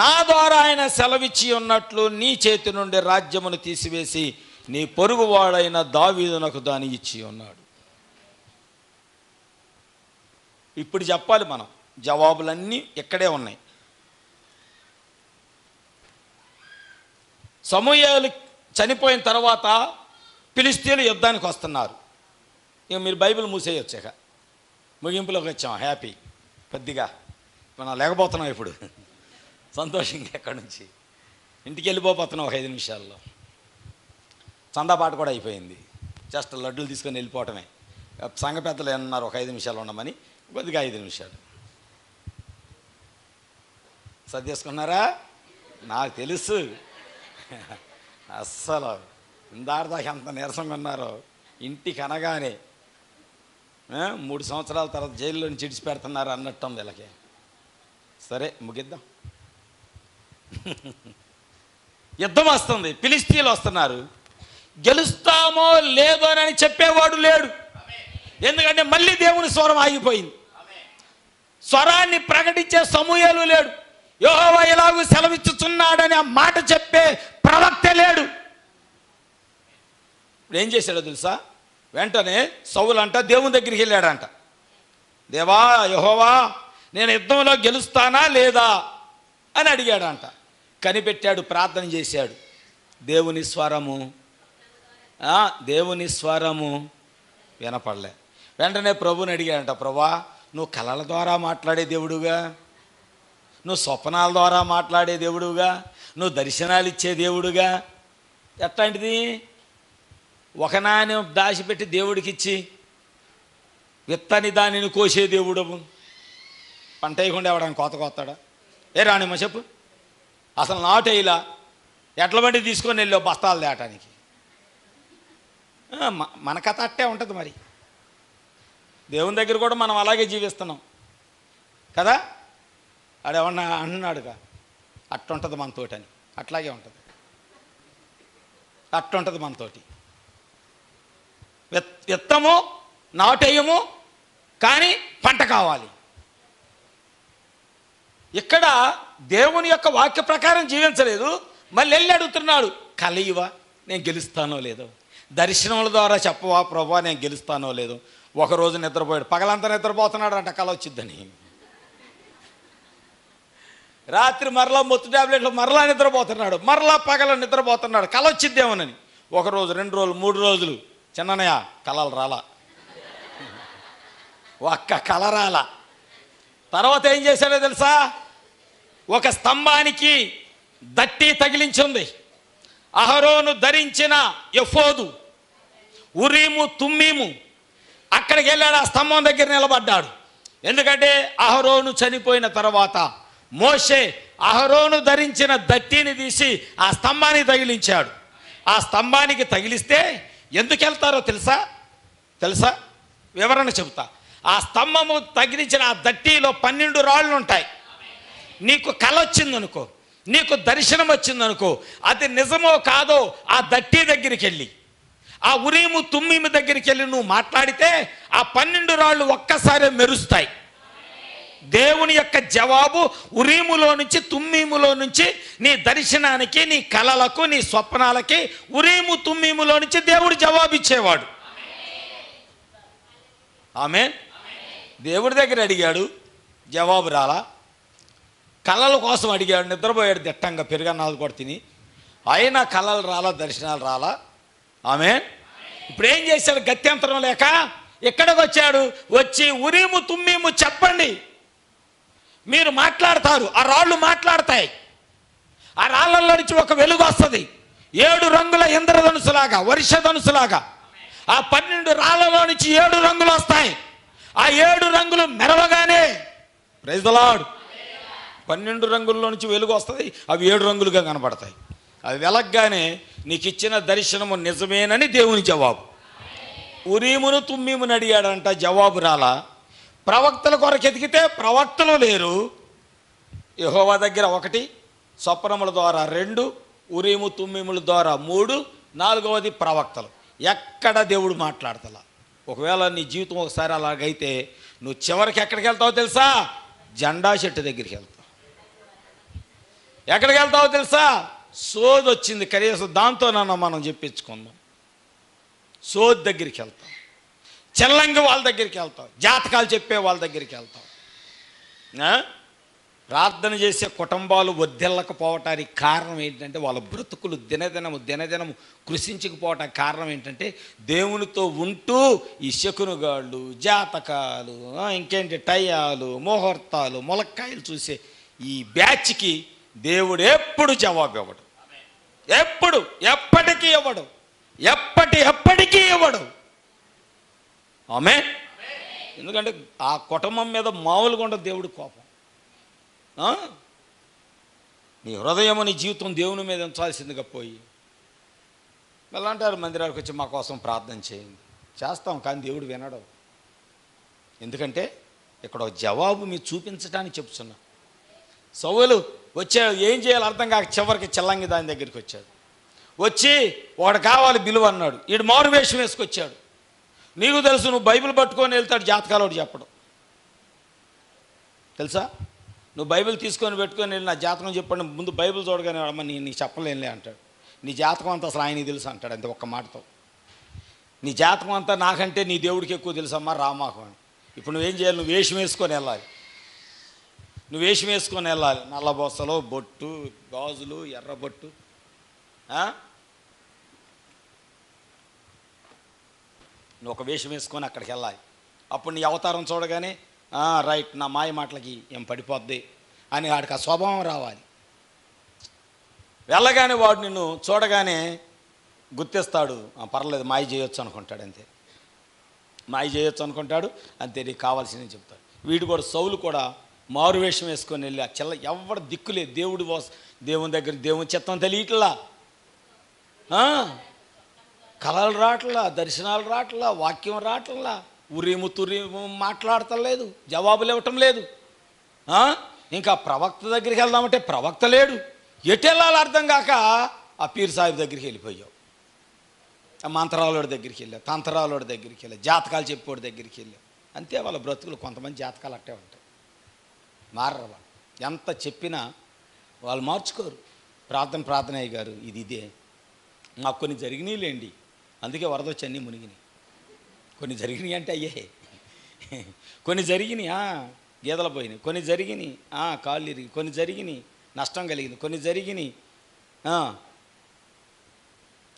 నా ద్వారా ఆయన సెలవిచ్చి ఉన్నట్లు నీ చేతి నుండి రాజ్యమును తీసివేసి నీ పొరుగువాడైన దావీదునకు దాన్ని ఇచ్చి ఉన్నాడు. ఇప్పుడు చెప్పాలి మనం, జవాబులన్నీ ఇక్కడే ఉన్నాయి. సమూయేలు చనిపోయిన తర్వాత ఫిలిష్తీయులు యుద్ధానికి వస్తున్నారు. ఇక మీరు బైబిల్ మూసేయొచ్చాక ముగింపులోకి వచ్చాం, హ్యాపీ. కొద్దిగా మనం లేకపోతున్నాం ఇప్పుడు, సంతోషంగా ఎక్కడి నుంచి ఇంటికి వెళ్ళిపోతున్నాం ఒక 5 నిమిషాల్లో. చందాపాట కూడా అయిపోయింది, జస్ట్ లడ్డూలు తీసుకొని వెళ్ళిపోవటమే. సంఘ పెద్దలు ఏమన్నారు, ఒక 5 నిమిషాలు ఉండమని, కొద్దిగా 5 నిమిషాలు సర్దేసుకున్నారా? నాకు తెలుసు, అస్సలు ఇందాదాకా ఎంత నీరసంగా ఉన్నారో. ఇంటికి అనగానే 3 సంవత్సరాల తర్వాత జైల్లో నుంచి ఇడిచిపెడుతున్నారు అన్నట్టుంది వీళ్ళకి. సరే ముగిద్దాం. యుద్ధం వస్తుంది, ఫిలిష్తీయులు వస్తున్నారు. గెలుస్తామో లేదో అని చెప్పేవాడు లేడు, ఎందుకంటే మళ్ళీ దేవుని స్వరం ఆగిపోయింది. స్వరాన్ని ప్రకటించే సమూయేలు లేడు, యెహోవా ఎలాగూ సెలవిచ్చుచున్నాడని ఆ మాట చెప్పే ప్రవక్త లేడు. ఇప్పుడు ఏం చేశాడో తెలుసా? వెంటనే సౌలు అంట దేవుని దగ్గరికి వెళ్ళాడంట. దేవా యెహోవా, నేను యుద్ధంలో గెలుస్తానా లేదా అని అడిగాడంట. కనిపెట్టాడు, ప్రార్థన చేశాడు. దేవుని స్వరము వినపడలే. వెంటనే ప్రభుని అడిగాడంట, ప్రభా నువ్వు కళల ద్వారా మాట్లాడే దేవుడుగా, నువ్వు స్వప్నాల ద్వారా మాట్లాడే దేవుడుగా, నువ్వు దర్శనాలు ఇచ్చే దేవుడుగా, ఎట్లాంటిది? ఒక నాణ్యం దాచిపెట్టి దేవుడికి ఇచ్చి విత్తని దానిని కోసే దేవుడు, పంట వేయకుండా ఎవడానికి కోస్తాడా? ఏ రాణిమ్మ చెప్పు, అసలు నాటేలా ఎట్ల బండి తీసుకొని వెళ్ళావు బస్తాలు తేటానికి? మన కథ అట్టే ఉంటుంది. మరి దేవుని దగ్గర కూడా మనం అలాగే జీవిస్తున్నాం కదా. ఆడేమన్నా అంటున్నాడుగా, అట్టుంటుంది మనతోటి అని. అట్లాగే ఉంటుంది, అట్టుంటుంది మనతోటి. విత్తము నాటేయము, కానీ పంట కావాలి. ఇక్కడ దేవుని యొక్క వాక్య ప్రకారం జీవించలేదు, మళ్ళీ వెళ్ళి అడుగుతున్నాడు, కలయివా నేను గెలుస్తానో లేదో, దర్శనముల ద్వారా చెప్పవా ప్రభా నేను గెలుస్తానో లేదో. ఒకరోజు నిద్రపోయాడు, పగలంతా నిద్రపోతున్నాడు అంట కల వచ్చిద్దని. రాత్రి మరలా మొత్తు టాబ్లెట్లు మరలా నిద్రపోతున్నాడు, మరలా పగల నిద్రపోతున్నాడు, కల వచ్చిద్దేమోనని. ఒకరోజు, 2 రోజులు, 3 రోజులు, చిన్ననయ్య కలలు రాలా, ఒక్క కల రాలా. తర్వాత ఏం చేశాడో తెలుసా? ఒక స్తంభానికి దట్టి తగిలించింది. అహరోను ధరించిన ఎఫోదు, ఉరీము తుమ్మీము. అక్కడికి వెళ్ళాడు, ఆ స్తంభం దగ్గర నిలబడ్డాడు. ఎందుకంటే అహరోను చనిపోయిన తర్వాత మోషే అహరోను ధరించిన దట్టిని తీసి ఆ స్తంభానికి తగిలించాడు. ఆ స్తంభానికి తగిలిస్తే ఎందుకు వెళ్తారో తెలుసా? వివరణ చెబుతా. ఆ స్తంభము తగిలించిన ఆ దట్టిలో 12 రాళ్ళు ఉంటాయి. నీకు కల వచ్చిందనుకో, నీకు దర్శనం వచ్చిందనుకో, అది నిజమో కాదో ఆ దట్టి దగ్గరికి వెళ్ళి, ఆ ఉరీము తుమ్మీము దగ్గరికి వెళ్ళి నువ్వు మాట్లాడితే ఆ 12 రాళ్ళు ఒక్కసారి మెరుస్తాయి. దేవుని యొక్క జవాబు ఉరీములో నుంచి, తుమ్మీములో నుంచి నీ దర్శనానికి, నీ కలలకు, నీ స్వప్నాలకి ఉరీము తుమ్మీములో నుంచి దేవుడు జవాబిచ్చేవాడు. ఆమేన్. దేవుడి దగ్గర అడిగాడు, జవాబు రాలా. కళల కోసం అడిగాడు, నిద్రపోయాడు దిట్టంగా, పెరుగన్నాలు కూడా తిని. అయినా కళలు రాలా, దర్శనాలు రాలా. ఆమేన్. ఇప్పుడు ఏం చేశాడు? గత్యంతరం లేక ఎక్కడికి వచ్చాడు? వచ్చి ఉరీము తుమ్మీము చెప్పండి, మీరు మాట్లాడతారు. ఆ రాళ్ళు మాట్లాడతాయి. ఆ రాళ్ళల్లో నుంచి ఒక వెలుగు వస్తుంది, 7 రంగుల ఇంద్రధనుసులాగా, వర్షధనుసులాగా. ఆ 12 రాళ్ళలో నుంచి 7 రంగులు వస్తాయి. ఆ 7 రంగులు మెరవగానే, ప్రైజ్ ది లార్డ్, 12 రంగుల్లో నుంచి వెలుగు వస్తుంది. అవి 7 రంగులుగా కనబడతాయి. అవి వెలగగానే నీకు ఇచ్చిన దర్శనము నిజమేనని దేవుని జవాబు. ఉరీమును తుమ్మీమును అడిగాడంట, జవాబు రాలా. ప్రవక్తల కొరకు ఎతికితే ప్రవక్తలు లేరు. యెహోవా దగ్గర 1, స్వప్నముల ద్వారా 2, ఉరీము తుమ్మీముల ద్వారా 3, 4వది ప్రవక్తలు. ఎక్కడ దేవుడు మాట్లాడతలా. ఒకవేళ నీ జీవితం ఒకసారి అలాగైతే నువ్వు చివరికి ఎక్కడికి వెళ్తావో తెలుసా? జెండా చెట్టు దగ్గరికి వెళ్తావు. ఎక్కడికి వెళ్తావో తెలుసా? సోది వచ్చింది, కనీసం దాంతోనన్నా మనం చెప్పించుకుందాం. సోది దగ్గరికి వెళ్తాం, చెల్లంగి వాళ్ళ దగ్గరికి వెళ్తాం, జాతకాలు చెప్పే వాళ్ళ దగ్గరికి వెళ్తాం. ప్రార్థన చేసే కుటుంబాలు వర్ధిల్లకపోవటానికి కారణం ఏంటంటే వాళ్ళ బ్రతుకులు దినదినము కృషించకపోవటానికి కారణం ఏంటంటే దేవునితో ఉంటూ ఈ శకునుగాళ్ళు, జాతకాలు, ఇంకేంటి టయాలు, ముహూర్తాలు, ములక్కాయలు చూసే ఈ బ్యాచ్కి దేవుడు ఎప్పుడు జవాబు ఇవ్వడు. ఎప్పటికీ ఇవ్వడు. ఎప్పటికీ ఇవ్వడు. ఆమేన్. ఎందుకంటే ఆ కుటుంబం మీద మామూలుగా ఉండదు దేవుడి కోపం. నీ హృదయము, నీ జీవితం దేవుని మీద ఉంచాల్సిందిగా పోయి మళ్ళీ అంటారు మందిరానికి వచ్చి మా కోసం ప్రార్థన చేయండి. చేస్తాం, కానీ దేవుడు వినడు. ఎందుకంటే ఇక్కడ జవాబు మీరు చూపించడానికి చెప్తున్నా. సౌలు వచ్చాడు, ఏం చేయాలో అర్థం కాక చివరికి చెల్లంగి దాని దగ్గరికి వచ్చాడు. వచ్చి వాడు కావాలి బిలువ అన్నాడు. వీడు మారు వేషం వేసుకొచ్చాడు. నీకు తెలుసు, నువ్వు బైబిల్ పట్టుకొని వెళ్తాడు, జాతకాలు ఒకటి చెప్పడం తెలుసా? నువ్వు బైబిల్ తీసుకొని పెట్టుకొని వెళ్ళి నా జాతకం చెప్పండి, ముందు బైబిల్ చూడగానే అమ్మ నీకు చెప్పలేనులే అంటాడు. నీ జాతకం అంతా అసలు ఆయనకి తెలుసు అంటాడు, అంతే ఒక్క మాటతో. నీ జాతకం అంతా నాకంటే నీ దేవుడికి ఎక్కువ తెలుసమ్మా, రామాకు అని. ఇప్పుడు నువ్వేం చేయాలి? నువ్వు వేషం వేసుకొని వెళ్ళాలి. నల్ల బొసలు, బొట్టు, గాజులు, ఎర్ర బొట్టు. నువ్వు ఒక వేషం వేసుకొని అక్కడికి వెళ్ళాలి. అప్పుడు నీ అవతారం చూడగానే రైట్, నా మాయ మాటలకి ఏం పడిపోద్ది అని వాడికి ఆ స్వభావం రావాలి. వెళ్ళగానే వాడు నిన్ను చూడగానే గుర్తిస్తాడు, పర్లేదు మాయ చేయొచ్చు అనుకుంటాడు. అంతే, మాయ చేయొచ్చు అనుకుంటాడు. అంతే, నీకు కావాల్సిందని చెప్తాడు. వీడు కూడా, సౌలు కూడా మారు వేషం వేసుకొని వెళ్ళి ఆ ఎవడు దిక్కులేదు. దేవుని దగ్గర దేవుని చిత్తం తెలియట్లా, కళలు రావట్లా, దర్శనాలు రావట్లా, వాక్యం రావట్లా, ఉరీము తురీము మాట్లాడతలేదు, జవాబులు ఇవ్వటం లేదు. ఇంకా ప్రవక్త దగ్గరికి వెళ్దామంటే ప్రవక్త లేడు. ఎటు వెళ్ళాలో అర్థం కాక ఆ పీర్ సాహిబ్ దగ్గరికి వెళ్ళిపోయావు, ఆ మంత్రాలోడి దగ్గరికి వెళ్ళావు, తంత్రాలోడి దగ్గరికి వెళ్ళావు, జాతకాలు చెప్పేవాడి దగ్గరికి వెళ్ళావు. అంతే వాళ్ళ బ్రతుకులు. కొంతమంది జాతకాలు అట్టే ఉంటాయి, మారరు వాళ్ళు. ఎంత చెప్పినా వాళ్ళు మార్చుకోరు. ప్రార్థన అయ్య గారు, ఇదే మాకు కొన్ని జరిగినాయిలేండి, అందుకే వరద వచ్చి అన్నీ మునిగినాయి. కొన్ని జరిగినాయి అంటే అయ్యే, కొన్ని జరిగినాయి గీదలు పోయినాయి, కొన్ని జరిగినాయి కాళ్ళు ఇరిగి, కొన్ని జరిగినాయి నష్టం కలిగింది, కొన్ని జరిగినాయి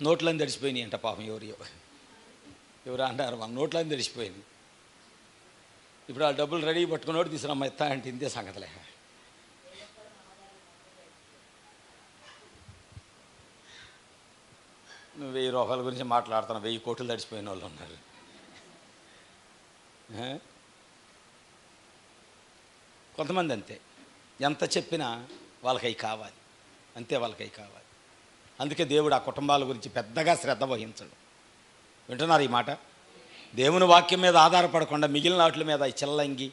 నోట్లని తడిసిపోయినాయి అంట. పాపం ఎవరు అంటారు, మన నోట్లని తడిసిపోయింది. ఇప్పుడు ఆ డబ్బులు రెడీ పట్టుకున్నోడు తీసుకురమ్మ ఎత్తా అంటే ఇంతే సంగతిలే. నువ్వు 1000 రూపాయల గురించి మాట్లాడుతున్నావు, 1000 కోట్లు తడిసిపోయిన వాళ్ళు ఉన్నారు. కొంతమంది అంతే, ఎంత చెప్పినా వాళ్ళకై కావాలి, అంతే వాళ్ళకై కావాలి. అందుకే దేవుడు ఆ కుటుంబాల గురించి పెద్దగా శ్రద్ధ వహించడు. వింటున్నారు ఈ మాట? దేవుని వాక్యం మీద ఆధారపడకుండా మిగిలిన వాటి మీద ఈ చిల్లంగి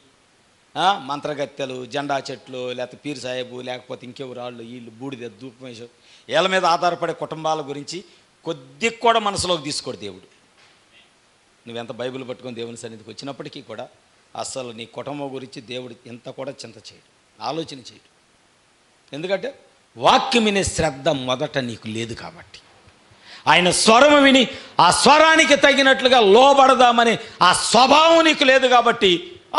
మంత్రగత్తెలు, జెండా చెట్లు, లేకపోతే పీర్ సాహెబు, లేకపోతే ఇంకెవరాళ్ళు వీళ్ళు బూడిద ధూపమేశం, వీళ్ళ మీద ఆధారపడే కుటుంబాల గురించి కొద్దిగా కూడా మనసులోకి తీసుకోడు దేవుడు. నువ్వెంత బైబిల్ పట్టుకొని దేవుని సన్నిధికి వచ్చినప్పటికీ కూడా అసలు నీ కుటుంబం గురించి దేవుడు ఎంత కూడా చింత చేయడు, ఆలోచన చేయడు. ఎందుకంటే వాక్యం వినే శ్రద్ధ మొదట నీకు లేదు కాబట్టి, ఆయన స్వరము విని ఆ స్వరానికి తగినట్లుగా లోబడదామని ఆ స్వభావం నీకు లేదు కాబట్టి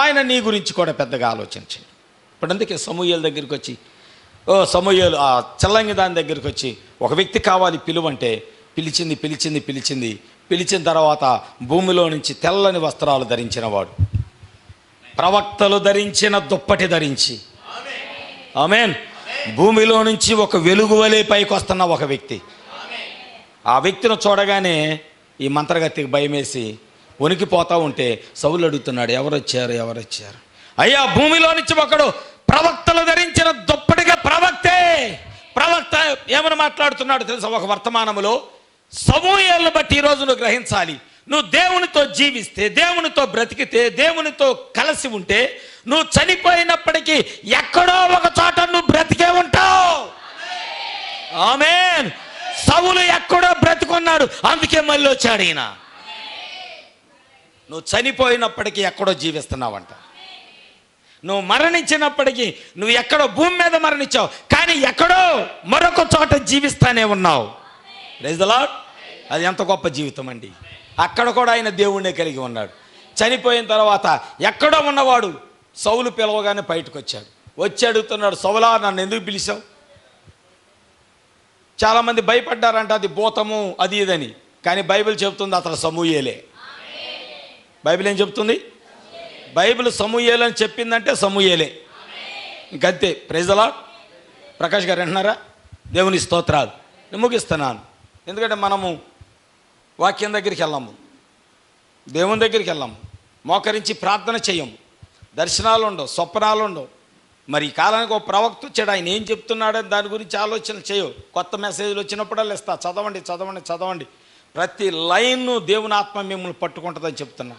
ఆయన నీ గురించి కూడా పెద్దగా ఆలోచించండి. ఇప్పుడు అందుకే సమూయేలు దగ్గరికి వచ్చి, సమూయేలు ఆ చల్లంగి దాని దగ్గరికి వచ్చి ఒక వ్యక్తి కావాలి పిలువంటే పిలిచిన తర్వాత భూమిలో నుంచి తెల్లని వస్త్రాలు ధరించిన వాడు, ప్రవక్తలు ధరించిన దుప్పటి ధరించి, ఆమేన్, భూమిలో నుంచి ఒక వెలుగు వలె పైకి వస్తున్న ఒక వ్యక్తి. ఆ వ్యక్తిని చూడగానే ఈ మంత్రగతికి భయమేసి వణికిపోతూ ఉంటే సౌలు అడుగుతున్నాడు, ఎవరొచ్చారు? అయ్యా, భూమిలో నుంచి ఒకడు ప్రవక్తలు ధరించిన దుప్పటిగా ప్రవక్త ఏమని మాట్లాడుతున్నాడు తెలుసా? ఒక వర్తమానములో సమూయేలును బట్టి ఈరోజు నువ్వు గ్రహించాలి. నువ్వు దేవునితో జీవిస్తే, దేవునితో బ్రతికితే, దేవునితో కలిసి ఉంటే, నువ్వు చనిపోయినప్పటికీ ఎక్కడో ఒక చోట నువ్వు బ్రతికే ఉంటావు. ఆమేన్. సౌలు ఎక్కడో బ్రతికున్నాడు, అందుకే మళ్ళీ వచ్చాడు ఈయన. నువ్వు చనిపోయినప్పటికీ ఎక్కడో జీవిస్తున్నావంట. నువ్వు మరణించినప్పటికీ నువ్వు ఎక్కడో భూమి మీద మరణించావు, కానీ ఎక్కడో మరొక చోట జీవిస్తానే ఉన్నావు. Praise the Lord. అది ఎంత గొప్ప జీవితం అండి. అక్కడ కూడా ఆయన దేవుణ్ణే కలిగి ఉన్నాడు. చనిపోయిన తర్వాత ఎక్కడో ఉన్నవాడు సౌలు పిలవగానే బయటకు వచ్చి అడుగుతున్నాడు, సౌలా, నన్ను ఎందుకు పిలిచావు? చాలామంది భయపడ్డారంట, అది భూతము అది ఇదని. కానీ బైబిల్ చెబుతుంది అతను సమూయేలే. బైబిల్ ఏం చెప్తుంది? బైబిల్ సమూయేలు అని చెప్పిందంటే సమూయేలే, ఇంకంతే. Praise the lord. ప్రకాష్ గారు అంటున్నారా? దేవుని స్తోత్రాలు. నేను ముగిస్తున్నాను. ఎందుకంటే మనము వాక్యం దగ్గరికి వెళ్ళాము, దేవుని దగ్గరికి వెళ్ళాము, మోకరించి ప్రార్థన చేయము, దర్శనాలు ఉండవు, స్వప్నాలు ఉండవు. మరి ఈ కాలానికి ఒక ప్రవక్త వచ్చాడు, ఆయన ఏం చెప్తున్నాడని దాని గురించి ఆలోచన చేయవు. కొత్త మెసేజ్లు వచ్చినప్పుడల్లా ఇస్తా, చదవండి. ప్రతి లైన్ దేవుని ఆత్మ మిమ్మల్ని పట్టుకుంటుందని చెప్తున్నా.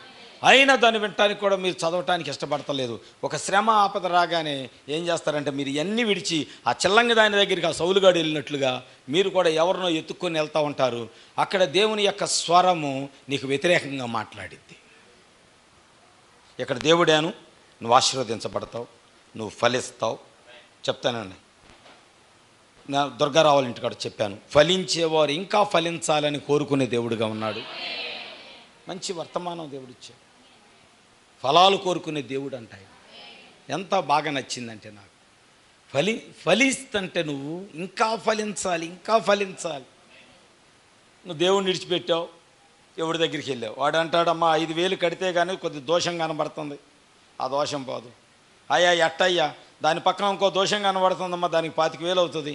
అయినా దాన్ని వినటానికి కూడా మీరు చదవటానికి ఇష్టపడతలేదు. ఒక శ్రమ ఆపద రాగానే ఏం చేస్తారంటే మీరు ఇవన్నీ విడిచి ఆ చిల్లంగి దాని దగ్గరికి ఆ సౌలుగాడు వెళ్ళినట్లుగా మీరు కూడా ఎవరినో ఎత్తుక్కొని వెళ్తూ ఉంటారు. అక్కడ దేవుని యొక్క స్వరము నీకు వ్యతిరేకంగా మాట్లాడిద్ది. ఇక్కడ దేవుడాను, నువ్వు ఆశీర్వదించబడతావు, నువ్వు ఫలిస్తావు. చెప్తానండి, నా దుర్గారావుల ఇంటికాడ చెప్పాను, ఫలించేవారు ఇంకా ఫలించాలని కోరుకునే దేవుడుగా ఉన్నాడు. మంచి వర్తమానం దేవుడిచ్చాడు, ఫలాలు కోరుకునే దేవుడు అంటాయి. ఎంత బాగా నచ్చిందంటే నాకు, ఫలిస్తుంటే నువ్వు ఇంకా ఫలించాలి. నువ్వు దేవుడిని విడిచిపెట్టావు, ఎవడి దగ్గరికి వెళ్ళావు, వాడు అంటాడమ్మా 5,000 కడితే కానీ కొద్ది దోషం కనబడుతుంది, ఆ దోషం పోదు. అయ్యా ఎట్టయ్యా, దాని పక్కన ఇంకో దోషం కనబడుతుందమ్మా, దానికి 25,000 అవుతుంది.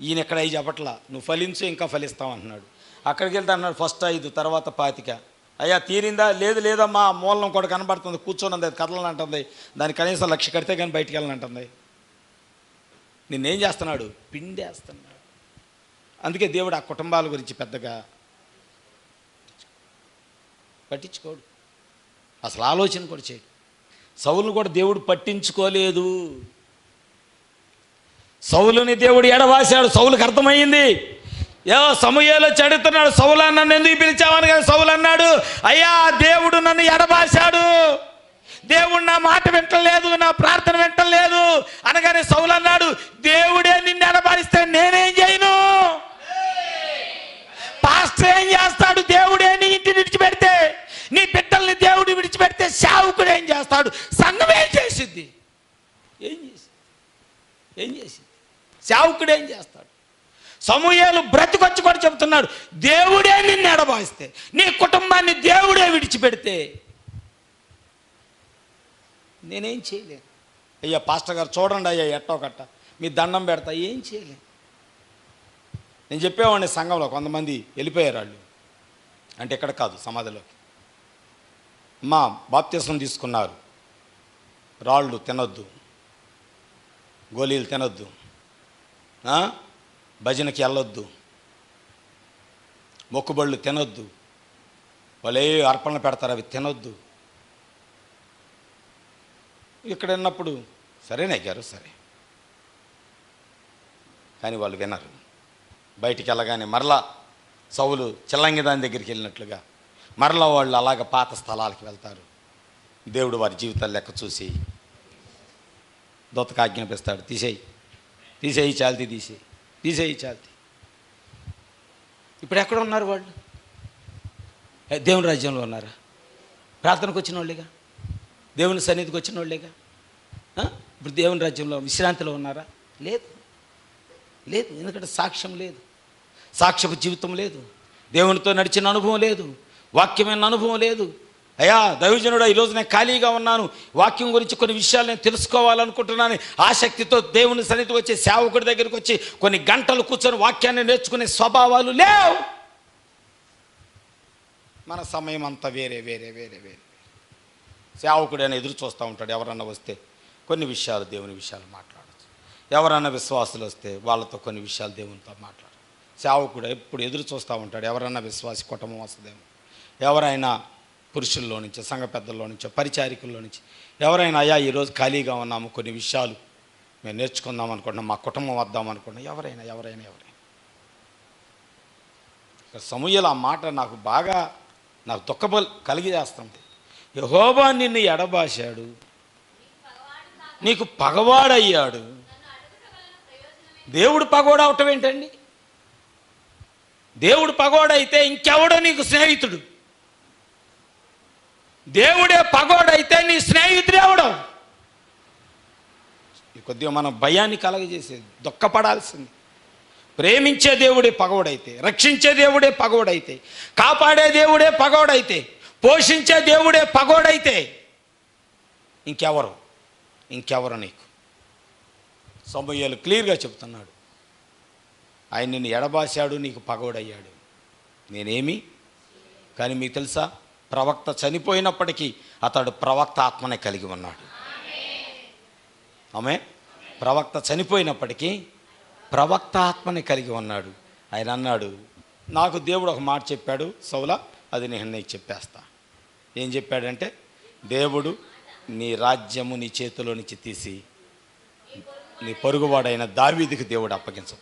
ఈయన ఎక్కడ 5 చెప్పట్లా, నువ్వు ఫలించు ఇంకా ఫలిస్తావు అంటున్నాడు. అక్కడికి వెళ్తే అన్నాడు ఫస్ట్ 5 తర్వాత 25. అయ్యా తీరిందా? లేదమ్మా, మూలం కూడా కనబడుతుంది, కూర్చొని అది కదలనంటుంది, దానికి కనీసం 1,00,000 కడితే కానీ బయటికి వెళ్ళనంటుంది. నిన్నేం చేస్తున్నాడు? పిండేస్తున్నాడు. అందుకే దేవుడు ఆ కుటుంబాల గురించి పెద్దగా పట్టించుకోడు, అసలు ఆలోచన కూడా చేయడు. సౌలును కూడా దేవుడు పట్టించుకోలేదు. సౌలుని దేవుడు ఎడవాసాడు. సౌలుకి అర్థమైంది. సమూయేలు చెడుతున్నాడు, సౌలు నన్ను ఎందుకు పిలిచావని కదా. సౌలు అన్నాడు, అయ్యా దేవుడు నన్ను ఎడబాశాడు, దేవుడు నా మాట వింటలేదు, నా ప్రార్థన వింటలేదు అనగానే సౌలు అన్నాడు, దేవుడే నిన్ను ఎడబారిస్తే నేనేం చేయను? పాస్టర్ ఏం చేస్తాడు? దేవుడే నీ ఇంటిని విడిచిపెడితే, నీ బిడ్డల్ని దేవుడు విడిచిపెడితే సేవకుడు ఏం చేస్తాడు? సంఘం ఏం చేసిద్ది? ఏం చేసింది? సేవకుడు ఏం చేస్తాడు? సమూయేలు బ్రతికొచ్చి కూడా చెబుతున్నాడు, దేవుడే నిన్ను ఎడబాయిస్తే, నీ కుటుంబాన్ని దేవుడే విడిచిపెడితే నేనేం చేయలేను. అయ్యా పాస్టర్ గారు చూడండి అయ్యా ఎట్టో కట్ట మీ దండం పెడతా, ఏం చేయలేను. నేను చెప్పేవాడిని సంఘంలో కొంతమంది వెళ్ళిపోయారు వాళ్ళు, అంటే ఇక్కడ కాదు సమాధిలోకి. మా బాప్తిసం తీసుకున్నారు, రాళ్ళు తినొద్దు, గోళీలు తినొద్దు, భజనకి వెళ్ళొద్దు, మొక్కుబళ్ళు తినొద్దు, వాళ్ళే అర్పణలు పెడతారు అవి తినొద్దు. ఇక్కడ ఉన్నప్పుడు సరేనే గారు సరే, కానీ వాళ్ళు వినరు. బయటికి వెళ్ళగానే మరలా సౌలు చిల్లంగి దాని దగ్గరికి వెళ్ళినట్లుగా మరలా వాళ్ళు అలాగ పాత స్థలాలకి వెళ్తారు. దేవుడు వారి జీవితాలు లెక్క చూసి దొత్తకు ఆజ్ఞాపిస్తాడు, తీసేయి చాల్తీ, తీసేయి చాల్తీ. ఇప్పుడు ఎక్కడ ఉన్నారు వాళ్ళు? దేవుని రాజ్యంలో ఉన్నారా? ప్రార్థనకు వచ్చిన వాళ్ళేగా, దేవుని సన్నిధికి వచ్చిన వాళ్ళేగా. ఇప్పుడు దేవుని రాజ్యంలో విశ్రాంతిలో ఉన్నారా? లేదు. ఎందుకంటే సాక్ష్యం లేదు, సాక్ష్యపు జీవితం లేదు, దేవునితో నడిచిన అనుభవం లేదు, వాక్యమైన అనుభవం లేదు. అయ్యా దైవజనుడు, ఈరోజు నేను ఖాళీగా ఉన్నాను, వాక్యం గురించి కొన్ని విషయాలు నేను తెలుసుకోవాలనుకుంటున్నాను, ఆసక్తితో దేవుని సన్నిధికి వచ్చి సేవకుడి దగ్గరికి వచ్చి కొన్ని గంటలు కూర్చొని వాక్యాన్ని నేర్చుకునే స్వభావాలు లేవు. మన సమయం అంతా వేరే. సేవకుడు అని ఎదురు చూస్తూ ఉంటాడు, ఎవరన్నా వస్తే కొన్ని విషయాలు దేవుని విషయాలు మాట్లాడచ్చు, ఎవరన్నా విశ్వాసులు వస్తే వాళ్ళతో కొన్ని విషయాలు దేవునితో మాట్లాడచ్చు. సేవకుడు ఎప్పుడు ఎదురు చూస్తూ ఉంటాడు, ఎవరన్నా విశ్వాసి కుటుంబం వస్తుందేమో, ఎవరైనా పురుషుల్లో నుంచి, సంఘ పెద్దల్లో నుంచి, పరిచారికుల్లో నుంచి ఎవరైనా అయ్యా ఈరోజు ఖాళీగా ఉన్నాము, కొన్ని విషయాలు మేము నేర్చుకుందాం అనుకుంటున్నాం, మా కుటుంబం వద్దాం అనుకుంటున్నాం, ఎవరైనా సమూయేలు ఆ మాట నాకు బాగా దుఃఖం కలిగజేస్తుంది. యెహోవా నిన్ను ఎడబాశాడు, నీకు పగవాడయ్యాడు. దేవుడు పగవాడవటం ఏంటండి? దేవుడు పగవాడైతే ఇంకెవడో నీకు స్నేహితుడు? దేవుడే పగవాడైతే నీ స్నేహితుడు ఎవడో? కొద్దిగా మనం భయాన్ని కలగజేసేది, దుఃఖపడాల్సింది. ప్రేమించే దేవుడే పగవాడైతే, రక్షించే దేవుడే పగవాడైతే, కాపాడే దేవుడే పగవాడైతే, పోషించే దేవుడే పగవాడైతే ఇంకెవరు నీకు? సమూయేలు క్లియర్గా చెప్తున్నాడు, ఆయన నిన్ను ఎడబాశాడు, నీకు పగవాడయ్యాడు, నేనేమి. కానీ మీకు తెలుసా, ప్రవక్త చనిపోయినప్పటికీ అతడు ప్రవక్త ఆత్మనే కలిగి ఉన్నాడు. ఆమె ప్రవక్త చనిపోయినప్పటికీ ప్రవక్త ఆత్మని కలిగి ఉన్నాడు. ఆయన అన్నాడు, నాకు దేవుడు ఒక మాట చెప్పాడు సౌలా, అది నేను నీకు చెప్పేస్తా. ఏం చెప్పాడంటే, దేవుడు నీ రాజ్యము నీ చేతిలో నుంచి తీసి నీ పొరుగువాడైన దావీదుకి దేవుడు అప్పగించు.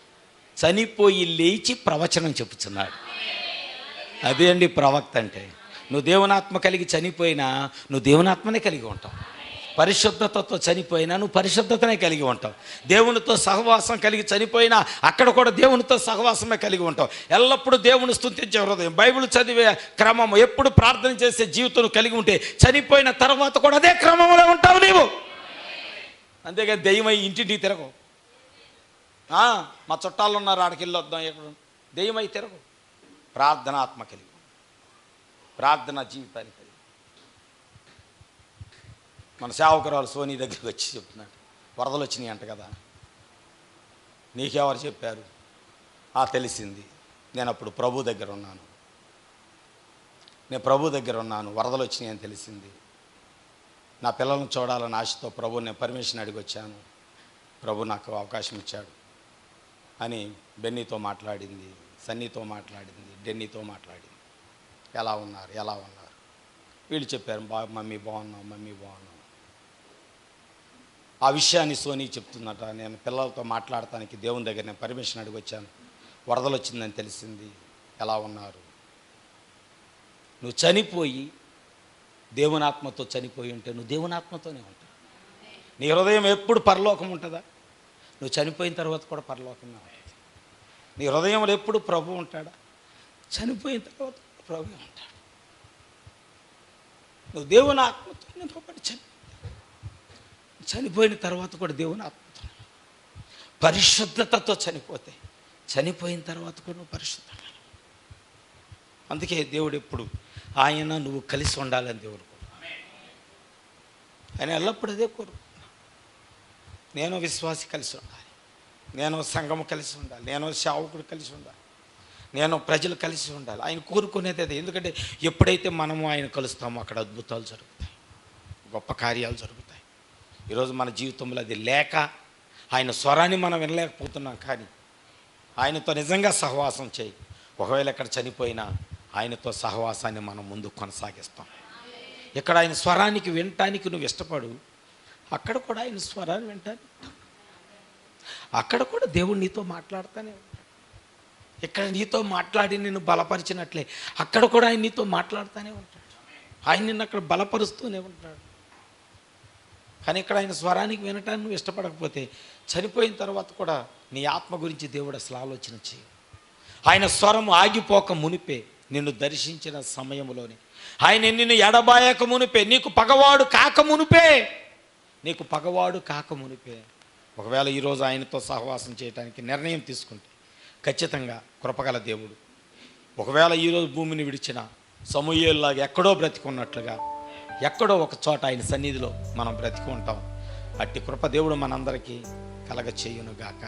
చనిపోయి లేచి ప్రవచనం చెప్పుచున్నాడు. అదే అండి ప్రవక్త అంటే. నువ్వు దేవునాత్మ కలిగి చనిపోయినా నువ్వు దేవునాత్మనే కలిగి ఉంటావు, పరిశుద్ధతతో చనిపోయినా నువ్వు పరిశుద్ధతనే కలిగి ఉంటావు, దేవునితో సహవాసం కలిగి చనిపోయినా అక్కడ కూడా దేవునితో సహవాసమే కలిగి ఉంటావు. ఎల్లప్పుడూ దేవుని స్తుతించే హృదయం, బైబిల్ చదివే క్రమం, ఎప్పుడు ప్రార్థన చేసే జీవితం కలిగి ఉంటే చనిపోయిన తర్వాత కూడా అదే క్రమంలో ఉంటావు నీవు. అంతేగాని దెయ్యమై ఇంటింటికి తిరగవు. మా చుట్టాలు ఉన్నారు ఆడికి వెళ్ళొద్దాం, ఎక్కడ దెయ్యమై తిరగవు. ప్రార్థన ఆత్మ కలిగి, ప్రార్థన జీవితానికి. మన సేవకురాలు సోనీ దగ్గరికి వచ్చి చెప్తున్నాడు, వరదలు వచ్చినాయి అంట కదా, నీకెవరు చెప్పారు? తెలిసింది, నేను అప్పుడు ప్రభు దగ్గర ఉన్నాను, వరదలు వచ్చినాయి అని తెలిసింది. నా పిల్లలను చూడాలని ఆశతో ప్రభు నేను పర్మిషన్ అడిగి వచ్చాను, ప్రభు నాకు అవకాశం ఇచ్చాడు అని బెన్నీతో మాట్లాడింది, సన్నీతో మాట్లాడింది, డెన్నీతో మాట్లాడింది. ఎలా ఉన్నారు వీళ్ళు చెప్పారు, మమ్మీ బాగున్నాం. ఆ విషయాన్ని సోనీ చెప్తుందట, నేను పిల్లలతో మాట్లాడటానికి దేవుని దగ్గర నేను పర్మిషన్ అడిగి వచ్చాను, వరదలు వచ్చిందని తెలిసింది. ఎలా ఉన్నారు? నువ్వు చనిపోయి దేవునాత్మతో చనిపోయి ఉంటే నువ్వు దేవునాత్మతోనే ఉంటావు. నీ హృదయం ఎప్పుడు పరలోకం ఉంటుందా? నువ్వు చనిపోయిన తర్వాత కూడా పరలోకమే ఉంటుంది. నీ హృదయంలో ఎప్పుడు ప్రభు ఉంటాడా? చనిపోయిన తర్వాత ప్రభువే ఉంటాడు. నువ్వు దేవుని ఆత్మతో నింపబడి చనిపోయిన తర్వాత కూడా దేవుని ఆత్మతో పరిశుద్ధతతో చనిపోయిన తర్వాత కూడా నువ్వు పరిశుద్ధంగా. అందుకే దేవుడు ఎప్పుడు ఆయన నువ్వు కలిసి ఉండాలని దేవుడు ఆయన ఎల్లప్పుడూ అదే కోరుకుంటున్నాను. నేను విశ్వాసి కలిసి ఉండాలి, నేను సంఘము కలిసి ఉండాలి, నేను సేవకుడు కలిసి ఉండాలి, నేను ప్రజలు కలిసి ఉండాలి. ఆయన కోరుకునేది అదే. ఎందుకంటే ఎప్పుడైతే మనము ఆయన కలుస్తామో అక్కడ అద్భుతాలు జరుగుతాయి, గొప్ప కార్యాలు జరుగుతాయి. ఈరోజు మన జీవితంలో అది లేక ఆయన స్వరాన్ని మనం వినలేకపోతున్నాం. కానీ ఆయనతో నిజంగా సహవాసం చేయి. ఒకవేళ ఇక్కడ చనిపోయినా ఆయనతో సహవాసాన్ని మనం ముందు కొనసాగిస్తాం. ఇక్కడ ఆయన స్వరానికి వినటానికి నువ్వు ఇష్టపడు, అక్కడ కూడా ఆయన స్వరాన్ని వినటానికి, అక్కడ కూడా దేవుడు నీతో మాట్లాడుతూనే ఉంటాడు. ఇక్కడ నీతో మాట్లాడి నిన్ను బలపరిచినట్లే అక్కడ కూడా ఆయన నీతో మాట్లాడుతూనే ఉంటాడు. ఆయన నిన్ను అక్కడ బలపరుస్తూనే ఉంటాడు. కానీ ఇక్కడ ఆయన స్వరానికి వినటానికి నువ్వు ఇష్టపడకపోతే చనిపోయిన తర్వాత కూడా నీ ఆత్మ గురించి దేవుడు అసలు ఆలోచన చేయి. ఆయన స్వరం ఆగిపోక మునిపే నిన్ను దర్శించిన సమయంలోనే, ఆయన నిన్ను ఎడబాయక మునిపే, నీకు పగవాడు కాక మునిపే ఒకవేళ ఈరోజు ఆయనతో సహవాసం చేయడానికి నిర్ణయం తీసుకుంటే ఖచ్చితంగా కృపగల దేవుడు ఒకవేళ ఈరోజు భూమిని విడిచిన సమూయేలులాగా ఎక్కడో బ్రతికున్నట్లుగా ఎక్కడో ఒక చోట ఆయన సన్నిధిలో మనం బ్రతికి ఉంటాం. అట్టి కృప దేవుడు మనందరికీ కలగ చేయునుగాక.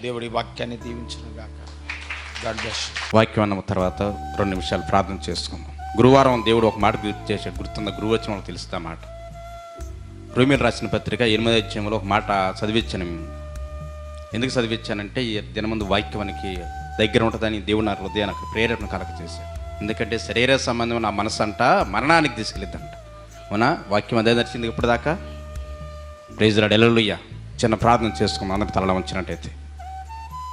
దేవుడి వాక్యాన్ని దీవించునుగాక. God bless you. వాక్యం అన్న తర్వాత 2 నిమిషాలు ప్రార్థన చేసుకుందాం. గురువారం దేవుడు ఒక మాట గుర్తు చేశాడు. గుర్తున్న గురువు వచ్చిన వాళ్ళకి తెలుస్తా మాట. రోమీయులకు రాసిన పత్రిక 8వ అధ్యాయంలో ఒక మాట చదివించాను. ఎందుకు చదివించానంటే ఈ దినమందు వాక్యానికి దగ్గర ఉంటుందని దేవుడు నా హృదయాన్ని అక్కడ ప్రేరేపణ కలగ చేశాడు. ఎందుకంటే శరీర సంబంధం నా మనసు అంట మరణానికి తీసుకెళ్ళిద్దంట. అవునా? వాక్యం అదే నచ్చింది ఇప్పుడు దాకా. ప్రైజ్ లార్డ్, హల్లెలూయా. చిన్న ప్రార్థన చేసుకుందాం అందరి తలలో ఉంచినట్టయితే.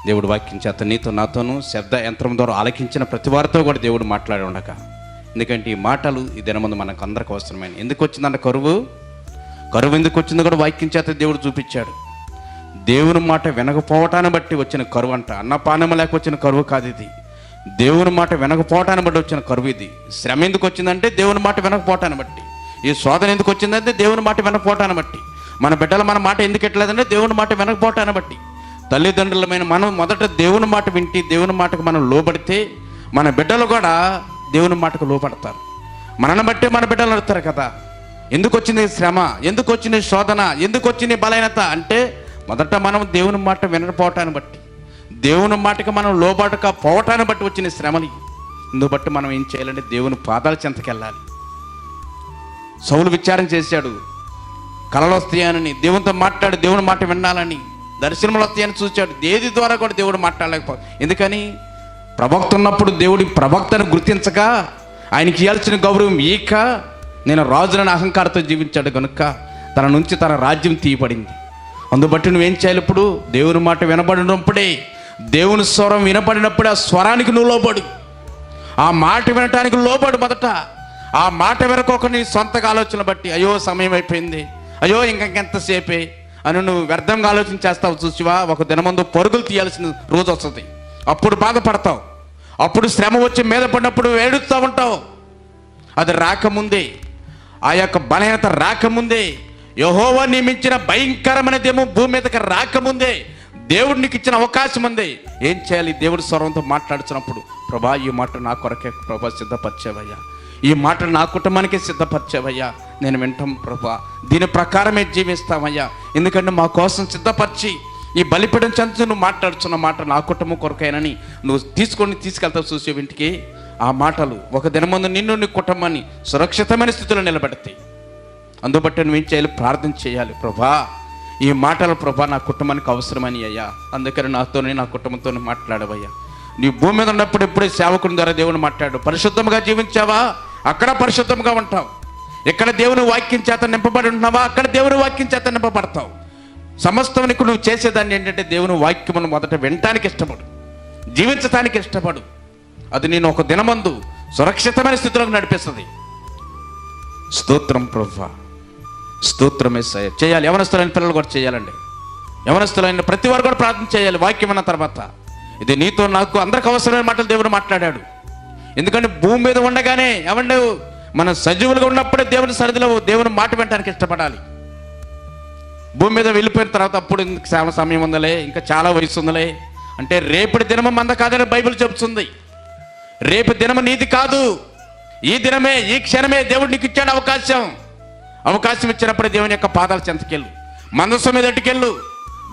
దేవుడు వాక్యం చేత నీతో నాతోనూ శబ్ద యంత్రం ద్వారా ఆలకించిన ప్రతి వారితో కూడా దేవుడు మాట్లాడి ఉండక. ఎందుకంటే ఈ మాటలు ఈ దినమందు మనకు అందరికి అవసరమైన. ఎందుకు వచ్చిందంట కరువు ఎందుకు వచ్చిందో కూడా వాక్యం చేత దేవుడు చూపించాడు. దేవుని మాట వినకపోవటాన్ని బట్టి వచ్చిన కరువు అంట. అన్నపానం లేక వచ్చిన కరువు కాదు ఇది. దేవుని మాట వినకపోవటాన్ని బట్టి వచ్చిన కరువు ఇది. శ్రమ ఎందుకు వచ్చిందంటే దేవుని మాట వినకపోవటాన్ని బట్టి. ఈ శోధన ఎందుకు వచ్చిందంటే దేవుని మాట వినకపోవటాన్ని బట్టి. మన బిడ్డలు మన మాట ఎందుకు ఎట్లేదంటే దేవుని మాట వినకపోవటాన్ని బట్టి. తల్లిదండ్రులమైన మనం మొదట దేవుని మాట వింటి దేవుని మాటకు మనం లోబడితే మన బిడ్డలు కూడా దేవుని మాటకు లోపడతారు. మనల్ని బట్టి మన బిడ్డలు అడుగుతారు కదా, ఎందుకు వచ్చింది శ్రమ, ఎందుకు వచ్చింది శోధన, ఎందుకు వచ్చింది బలహీనత అంటే మొదట మనం దేవుని మాట వినకపోవటాన్ని బట్టి, దేవుని మాటకి మనం లోబడకపోవటాన్ని బట్టి వచ్చిన శ్రమని. ఇందుకు బట్టి మనం ఏం చేయాలంటే దేవుని పాదాల చెంతకి వెళ్ళాలి. సౌలు విచారం చేశాడు, కలలు వస్తాయని, దేవునితో మాట్లాడి దేవుని మాట వినాలని, దర్శనములు వస్తాయని చూశాడు. దేని ద్వారా కూడా దేవుడు మాట్లాడలేకపోతే. ఎందుకని? ప్రవక్త ఉన్నప్పుడు దేవుడి ప్రవక్తను గుర్తించక ఆయనకి ఇవ్వాల్సిన గౌరవం ఈక నేను రాజులను అహంకారంతో జీవించాడు కనుక తన నుంచి తన రాజ్యం తీయబడింది. అందుబట్టి నువ్వేం చేయాలి? ఇప్పుడు దేవుని మాట వినబడినప్పుడే, దేవుని స్వరం వినబడినప్పుడే ఆ స్వరానికి నువ్వు లోబడు. ఆ మాట వినటానికి లోబడు. మొదట ఆ మాట వినకోక నీ సొంతగా ఆలోచన బట్టి అయ్యో సమయం అయిపోయింది, అయ్యో ఇంకెంతసేపే అని నువ్వు వ్యర్థంగా ఆలోచన చేస్తావు. చూసివా, ఒక దినమందు పరుగులు తీయాల్సిన రోజు వస్తుంది. అప్పుడు బాధపడతావు. అప్పుడు శ్రమ వచ్చి మీద పడినప్పుడు ఏడుస్తూ ఉంటావు. అది రాకముందే, ఆ యొక్క బలహీనత రాకముందే, యెహోవా నియమించిన భయంకరమైనదేమో భూమి మీదకి రాకముందే, దేవుడు నీకు ఇచ్చిన అవకాశం ఉంది. ఏం చేయాలి? దేవుడి స్వరంతో మాట్లాడుతున్నప్పుడు, ప్రభా ఈ మాట నా కొరకే ప్రభా సిద్ధపరిచేవయ్యా, ఈ మాట నా కుటుంబానికి సిద్ధపరిచేవయ్యా, నేను వింటాం ప్రభా, దీని ప్రకారమే జీవిస్తామయ్యా. ఎందుకంటే మా కోసం సిద్ధపరిచి ఈ బలిపీఠం చెందుతూ నువ్వు మాట్లాడుతున్న మాట నా కుటుంబం కొరకైనని నువ్వు తీసుకెళ్తావు చూసే ఇంటికి. ఆ మాటలు ఒక దినమందు నిన్ను నీ కుటుంబాన్ని సురక్షితమైన స్థితిలో నిలబెడతాయి. అందుబట్టి నువ్వేం చేయాలి? ప్రార్థన చేయాలి. ప్రభా ఈ మాటలు ప్రభా నా కుటుంబానికి అవసరమని అయ్యా, అందుకని నాతోనే నా కుటుంబంతో మాట్లాడవయ్యా. నీ భూమి మీద ఉన్నప్పుడు ఎప్పుడే సేవకుని ద్వారా దేవుని మాట్లాడు. పరిశుద్ధంగా జీవించావా, అక్కడ పరిశుద్ధంగా ఉంటావు. ఎక్కడ దేవుని వాక్యం చేత నింపబడి ఉంటున్నావా, అక్కడ దేవుని వాక్యం చేత నింపబడతావు. సమస్తం నీకు నువ్వు చేసేదాన్ని ఏంటంటే దేవుని వాక్యమును మొదట వినటానికి ఇష్టపడు, జీవించటానికి ఇష్టపడు. అది నేను ఒక దినమందు సురక్షితమైన స్థితిలోకి నడిపిస్తుంది. స్తోత్రం ప్రభువా, స్తోత్రం యేసయ్యా. చేయాలి. యవనస్తులైన పిల్లలు కూడా చేయాలండి. యవనస్తులైన ప్రతి వారు కూడా ప్రార్థన చేయాలి. వాక్యం అన్న తర్వాత ఇది నీతో నాకు అందరికి అవసరమైన మాటలు దేవుడు మాట్లాడాడు. ఎందుకంటే భూమి మీద ఉండగానే ఏమంటే మనం సజీవులుగా ఉన్నప్పుడే దేవుని సన్నిధిలో దేవుని మాట వినడానికి ఇష్టపడాలి. భూమి మీద వెళ్ళిపోయిన తర్వాత అప్పుడు ఇంకా చాలా సమయం ఉందలే, ఇంకా చాలా వయసు ఉందలే అంటే రేపటి దినము మంద కాదని బైబిల్ చెబుతుంది. రేపు దినము నీది కాదు, ఈ దినమే, ఈ క్షణమే దేవుడు నీకు ఇచ్చాడు అవకాశం ఇచ్చినప్పుడు దేవుని యొక్క పాదాల చెంతకెళ్ళు, మందస్సు మీద ఎట్టుకెళ్ళు.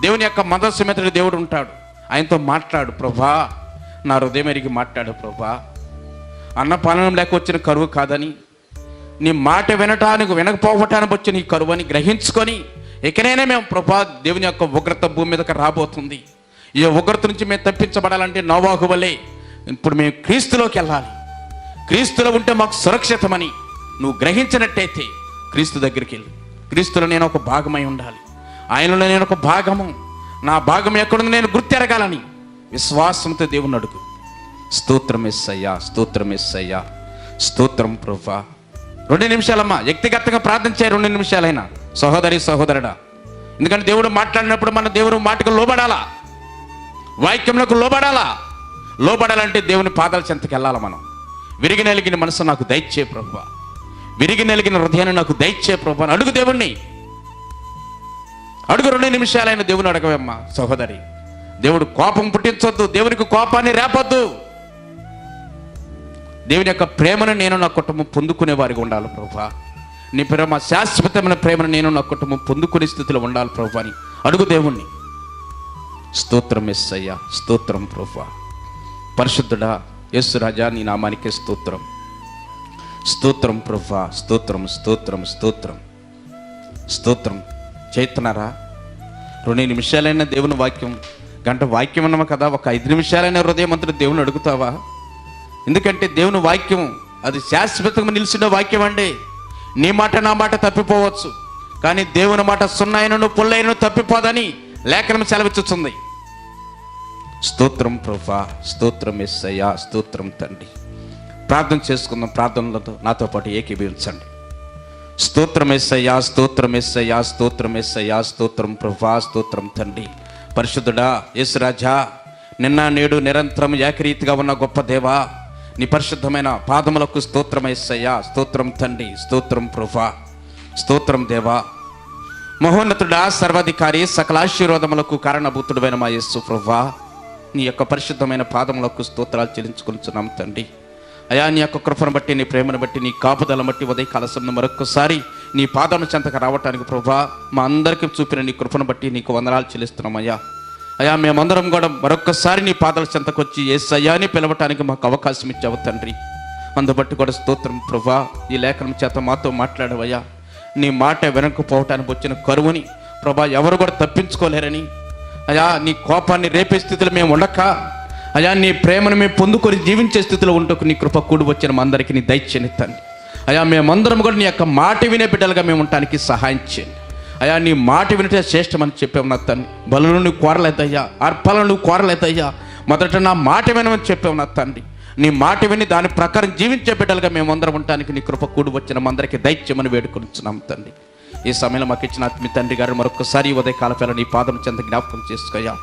దేవుని యొక్క మందస్సు మీద దేవుడు ఉంటాడు. ఆయనతో మాట్లాడు, ప్రభా నా హృదయం ఎరిగి మాట్లాడు ప్రభా, అన్నపాలనం లేక వచ్చిన కరువు కాదని, నీ మాట వినకపోవటానికి వచ్చిన ఈ కరువు అని గ్రహించుకొని ఇకనైనా మేము ప్రభా దేవుని యొక్క ఉగ్రత భూమి మీదకి రాబోతుంది, ఈ ఉగ్రత నుంచి మేము తప్పించబడాలంటే నోవాహు వలె ఇప్పుడు మేము క్రీస్తులోకి వెళ్ళాలి, క్రీస్తులో ఉంటే మాకు సురక్షితమని నువ్వు గ్రహించినట్టయితే క్రీస్తు దగ్గరికి వెళ్ళి, క్రీస్తులో నేను ఒక భాగమై ఉండాలి, ఆయనలో నేను ఒక భాగము, నా భాగం ఎక్కడుంది నేను గుర్తెరగాలని విశ్వాసంతో దేవుని అడుగు. స్తోత్రం యేసయ్యా, స్తోత్రం యేసయ్యా, స్తోత్రం ప్రభువా. 2 నిమిషాలమ్మా, వ్యక్తిగతంగా ప్రార్థన చేయ 2 నిమిషాలైనా సహోదరి సహోదరుడా. ఎందుకంటే దేవుడు మాట్లాడినప్పుడు మన దేవుడు మాటకు లోబడాలా, వాక్యంలోకి లోబడాలంటే దేవుని పాదాల చెంతకి వెళ్ళాలి మనం. విరిగి నలిగిన మనసు నాకు దయచే ప్రభువా, విరిగి నలిగిన హృదయాన్ని నాకు దయచే ప్రభువా అడుగు. దేవుణ్ణి అడుగు. 2 నిమిషాలైన దేవుని అడగవమ్మా సహోదరి. దేవుడు కోపం పుట్టించొద్దు, దేవునికి కోపాన్ని రేపొద్దు. దేవుని యొక్క ప్రేమను నేను నా కుటుంబం పొందుకునే వారికి ఉండాలి ప్రభువా. నీ ప్రేమ శాశ్వతమైన ప్రేమను నేను నా కుటుంబం పొందుకునే స్థితిలో ఉండాలి ప్రభువా అని అడుగు దేవుణ్ణి. స్తోత్రం యేసయ్యా, స్తోత్రం ప్రభువా. పరిశుద్ధుడా యేసు రాజా, నీ నామానికే స్తోత్రం, స్తోత్రం ప్రభువా, స్తోత్రం స్తోత్రం స్తోత్రం స్తోత్రం. చేస్తున్నారా? 2 నిమిషాలైనా దేవుని వాక్యం, గంట వాక్యం అన్నామా కదా, ఒక 5 నిమిషాలైనా హృదయమంతుడు దేవుని అడుగుతావా? ఎందుకంటే దేవుని వాక్యం అది శాశ్వతంగా నిలిచిన వాక్యం అండి. నీ మాట నా మాట తప్పిపోవచ్చు, కానీ దేవుని మాట సున్నాయనను పుల్లైనను తప్పిపోదని లేఖనం సెలవిచ్చుతుంది. స్తోత్రం ప్రభువా, స్తోత్రం యేసయ్యా, స్తోత్రం తండ్రి. ప్రార్థన చేసుకుందాం. ప్రార్థనలతో నాతో పాటు ఏకీభవించండి. స్తోత్రం యేసయ్యా, స్తోత్రం యేసయ్యా, స్తోత్రం యేసయ్యా, స్తోత్రం ప్రభువా, స్తోత్రం తండ్రి. పరిశుద్ధుడా యేసు రాజా, నిన్న నేడు నిరంతరం ఏకరీతిగా ఉన్న గొప్ప దేవా, నీ పరిశుద్ధమైన పాదములకు స్తోత్రం యేసయ్యా, స్తోత్రం తండ్రి, స్తోత్రం ప్రభువా, స్తోత్రం దేవా. మహోన్నతుడా, సర్వాధికారి, సకల ఆశీర్వాదములకు కారణభూతుడైన మా యేసు ప్రభువా, నీ యొక్క పరిశుద్ధమైన పాదములకు స్తోత్రాలు చెల్లించుకొనిచున్నాం తండ్రి. అయా నీ యొక్క కృపను బట్టి, నీ ప్రేమను బట్టి, నీ కాపుదలను బట్టి ఉదయకాల సమయం మరొక్కసారి నీ పాదం చెంతకు రావటానికి ప్రభువా మా అందరికీ చూపిన నీ కృపను బట్టి నీకు వందనాలు చెల్లిస్తున్నాం అయ్యా. అయా మేమందరం కూడా మరొక్కసారి నీ పాదాల చెంతకు వచ్చి యేసయ్యా అని పిలవటానికి మాకు అవకాశం ఇచ్చావు తండ్రి. అందుబట్టి కూడా స్తోత్రం ప్రభువా. ఈ లేఖనం చేత మాతో మాట్లాడవయ్యా. నీ మాట వెనకపోవటానికి వచ్చిన కరువుని ప్రభా ఎవరు కూడా తప్పించుకోలేరని, అయా నీ కోపాన్ని రేపే స్థితిలో మేము ఉండక, అయా నీ ప్రేమను మేము పొందుకొని జీవించే స్థితిలో ఉంటూ నీ కృప కూడి వచ్చిన మా అందరికీ నీ దయచేయండి తండ్రి. అయా మేమందరం కూడా నీ యొక్క మాట వినే బిడ్డలుగా మేము ఉండటానికి సహాయం చేయండి. అయా నీ మాట వినటే శ్రేష్టమని చెప్పావు నా తండ్రి. బలులను నువ్వు కోరలేదయ్యా, అర్పణలను నువ్వు కోరలేదయ్యా, మొదట నా మాట వినమని చెప్పావు నా తండ్రి. నీ మాట విని దాని ప్రకారం జీవించే బిడ్డలుగా మేమందరం ఉండటానికి నీ కృప కూడి వచ్చిన మా అందరికీ దయచేయమని వేడుకొనిచున్నాం తండ్రి. ఈ సమయంలో మాకు ఇచ్చిన మీ తండ్రి గారు మరొకసారి ఉదయకాల వేళ నీ పాదం చెంత జ్ఞాపకం చేసుకోయా.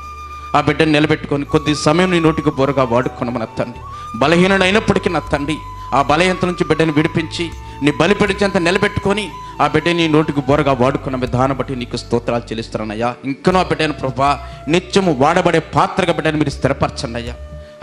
ఆ బిడ్డను నిలబెట్టుకొని కొద్ది సమయం నీ నోటికి బోరుగా వాడుకున్నాము నా తండ్రి. బలహీనుడు అయినప్పటికీ నా తండ్రి ఆ బలహీనత నుంచి బిడ్డను విడిపించి నీ బలిపెడి చెంత నిలబెట్టుకొని ఆ బిడ్డని నీ నోటికి బోరగా వాడుకున్న విధానం బట్టి నీకు స్తోత్రాలు చెల్లిస్తున్నానయ్యా. ఇంకనూ ఆ బిడ్డను ప్రభా నిత్యము వాడబడే పాత్రగా బిడ్డను మీరు స్థిరపరచండి అయ్యా.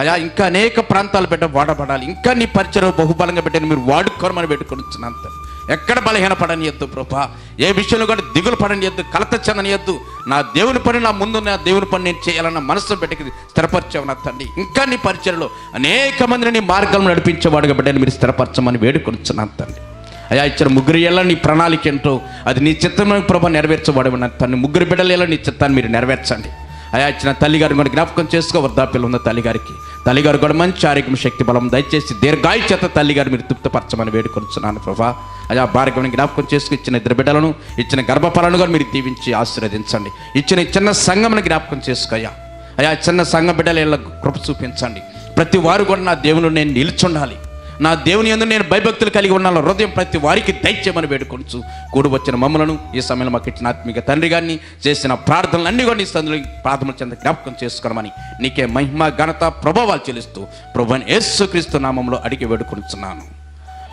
అయ్యా ఇంకా అనేక ప్రాంతాల బిడ్డ వాడబడాలి, ఇంకా నీ పరిచయం బహుబలంగా బిడ్డను మీరు వాడుకోరమని పెట్టుకొనిచ్చున్నాను తండ్రి. ఎక్కడ బలహీన పడనియద్దు ప్రభా, ఏ విషయంలో కూడా దిగులు పడనియద్దు, కలత చెందనియద్దు. నా దేవుని పని నా ముందు నా దేవుని పని నేను చేయాలన్న మనసు బిడ్డకి స్థిరపరచావు నా తండ్రి. ఇంకా నీ పరిచయంలో అనేక మందిని నీ మార్గంలో నడిపించేవాడుగా బిడ్డని మీరు స్థిరపరచమని వేడుకొనిచ్చున్నాను తండ్రి. అయ్యా ఇచ్చిన 3 ఏళ్ళ నీ ప్రణాళిక ఏంటో అది నీ చిత్తంలో ప్రభా నెరవేర్చబడి ఉన్న తండ్రి. 3 బిడ్డల ఏళ్ళ నీ చిత్తాన్ని మీరు నెరవేర్చండి. అయా ఇచ్చిన తల్లిగారిని కూడా జ్ఞాపకం చేసుకో. వృద్ధాప్యలు ఉన్న తల్లిగారు కూడా మంచి ఆరోగ్యం శక్తి బలం దయచేసి దీర్ఘాయు చేత తల్లిగారు మీరు తృప్తిపరచమని వేడుకొనిచున్నాను ప్రభా. అయా భార్గవిని జ్ఞాపకం చేసుకుని ఇచ్చిన 2 బిడ్డలను ఇచ్చిన గర్భఫలను కూడా మీరు దీవించి ఆశీర్వదించండి. ఇచ్చిన చిన్న సంఘమును జ్ఞాపకం చేసుకోయ్యా. అయా చిన్న సంఘ బిడ్డల కృప చూపించండి. ప్రతి వారు కూడా నా దేవుని నేను నిల్చుండాలి, నా దేవుని యందు నేను భయభక్తులు కలిగి ఉన్నాను హృదయం ప్రతి వారికి దయచేయమని వేడుకొంచు కూడి వచ్చిన మమ్మలను ఈ సమయంలో మాకు ఇచ్చిన ఆత్మిక తండ్రి గారిని చేసిన ప్రార్థనలు అన్ని కూడా నీ సందులో ప్రార్థన చెంద జ్ఞాపకం చేసుకోమని నీకే మహిమ ఘనత ప్రభావాలు చెల్లిస్తూ ప్రభువైన యేసుక్రీస్తు నామంలో అడిగి వేడుకొంచున్నాను.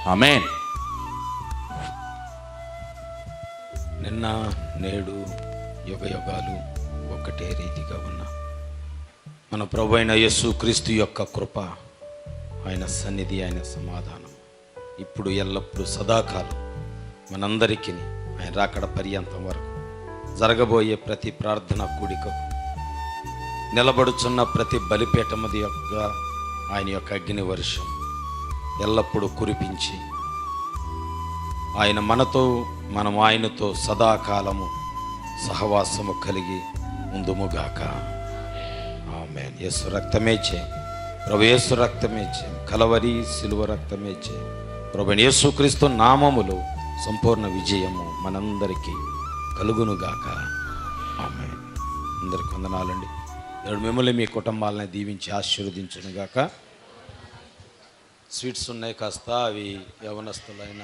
ఆమేన్. నిన్న నేడు యుగయుగాలు ఒకటే రీతిగా ఉన్న మన ప్రభు అయిన యేసుక్రీస్తు యొక్క కృప, ఆయన సన్నిధి, ఆయన సమాధానం ఇప్పుడు ఎల్లప్పుడూ సదాకాలం మనందరికీ ఆయన రాకడ పర్యంతం వరకు జరగబోయే ప్రతి ప్రార్థన కూడికకు నిలబడుచున్న ప్రతి బలిపీఠమది యొక్క ఆయన యొక్క అగ్ని వర్షం ఎల్లప్పుడూ కురిపించి ఆయన మనతో మనం ఆయనతో సదాకాలము సహవాసము కలిగి ఉందుముగాక. ఆమేన్. యేసు రక్తమే చే ప్రభు, యేసు రక్తమే చే, కలవరి సిలువ రక్తమే చే ప్రభు యేసుక్రీస్తు నామములో సంపూర్ణ విజయము మనందరికీ కలుగునుగాక. ఆమేన్. అందరికి వందనాలండి. దేవుడు మిమ్మల్ని మీ కుటుంబాలని దీవించి ఆశీర్వదించునుగాక. స్వీట్స్ ఉన్నాయి కాస్త, అవి యవనస్తులైన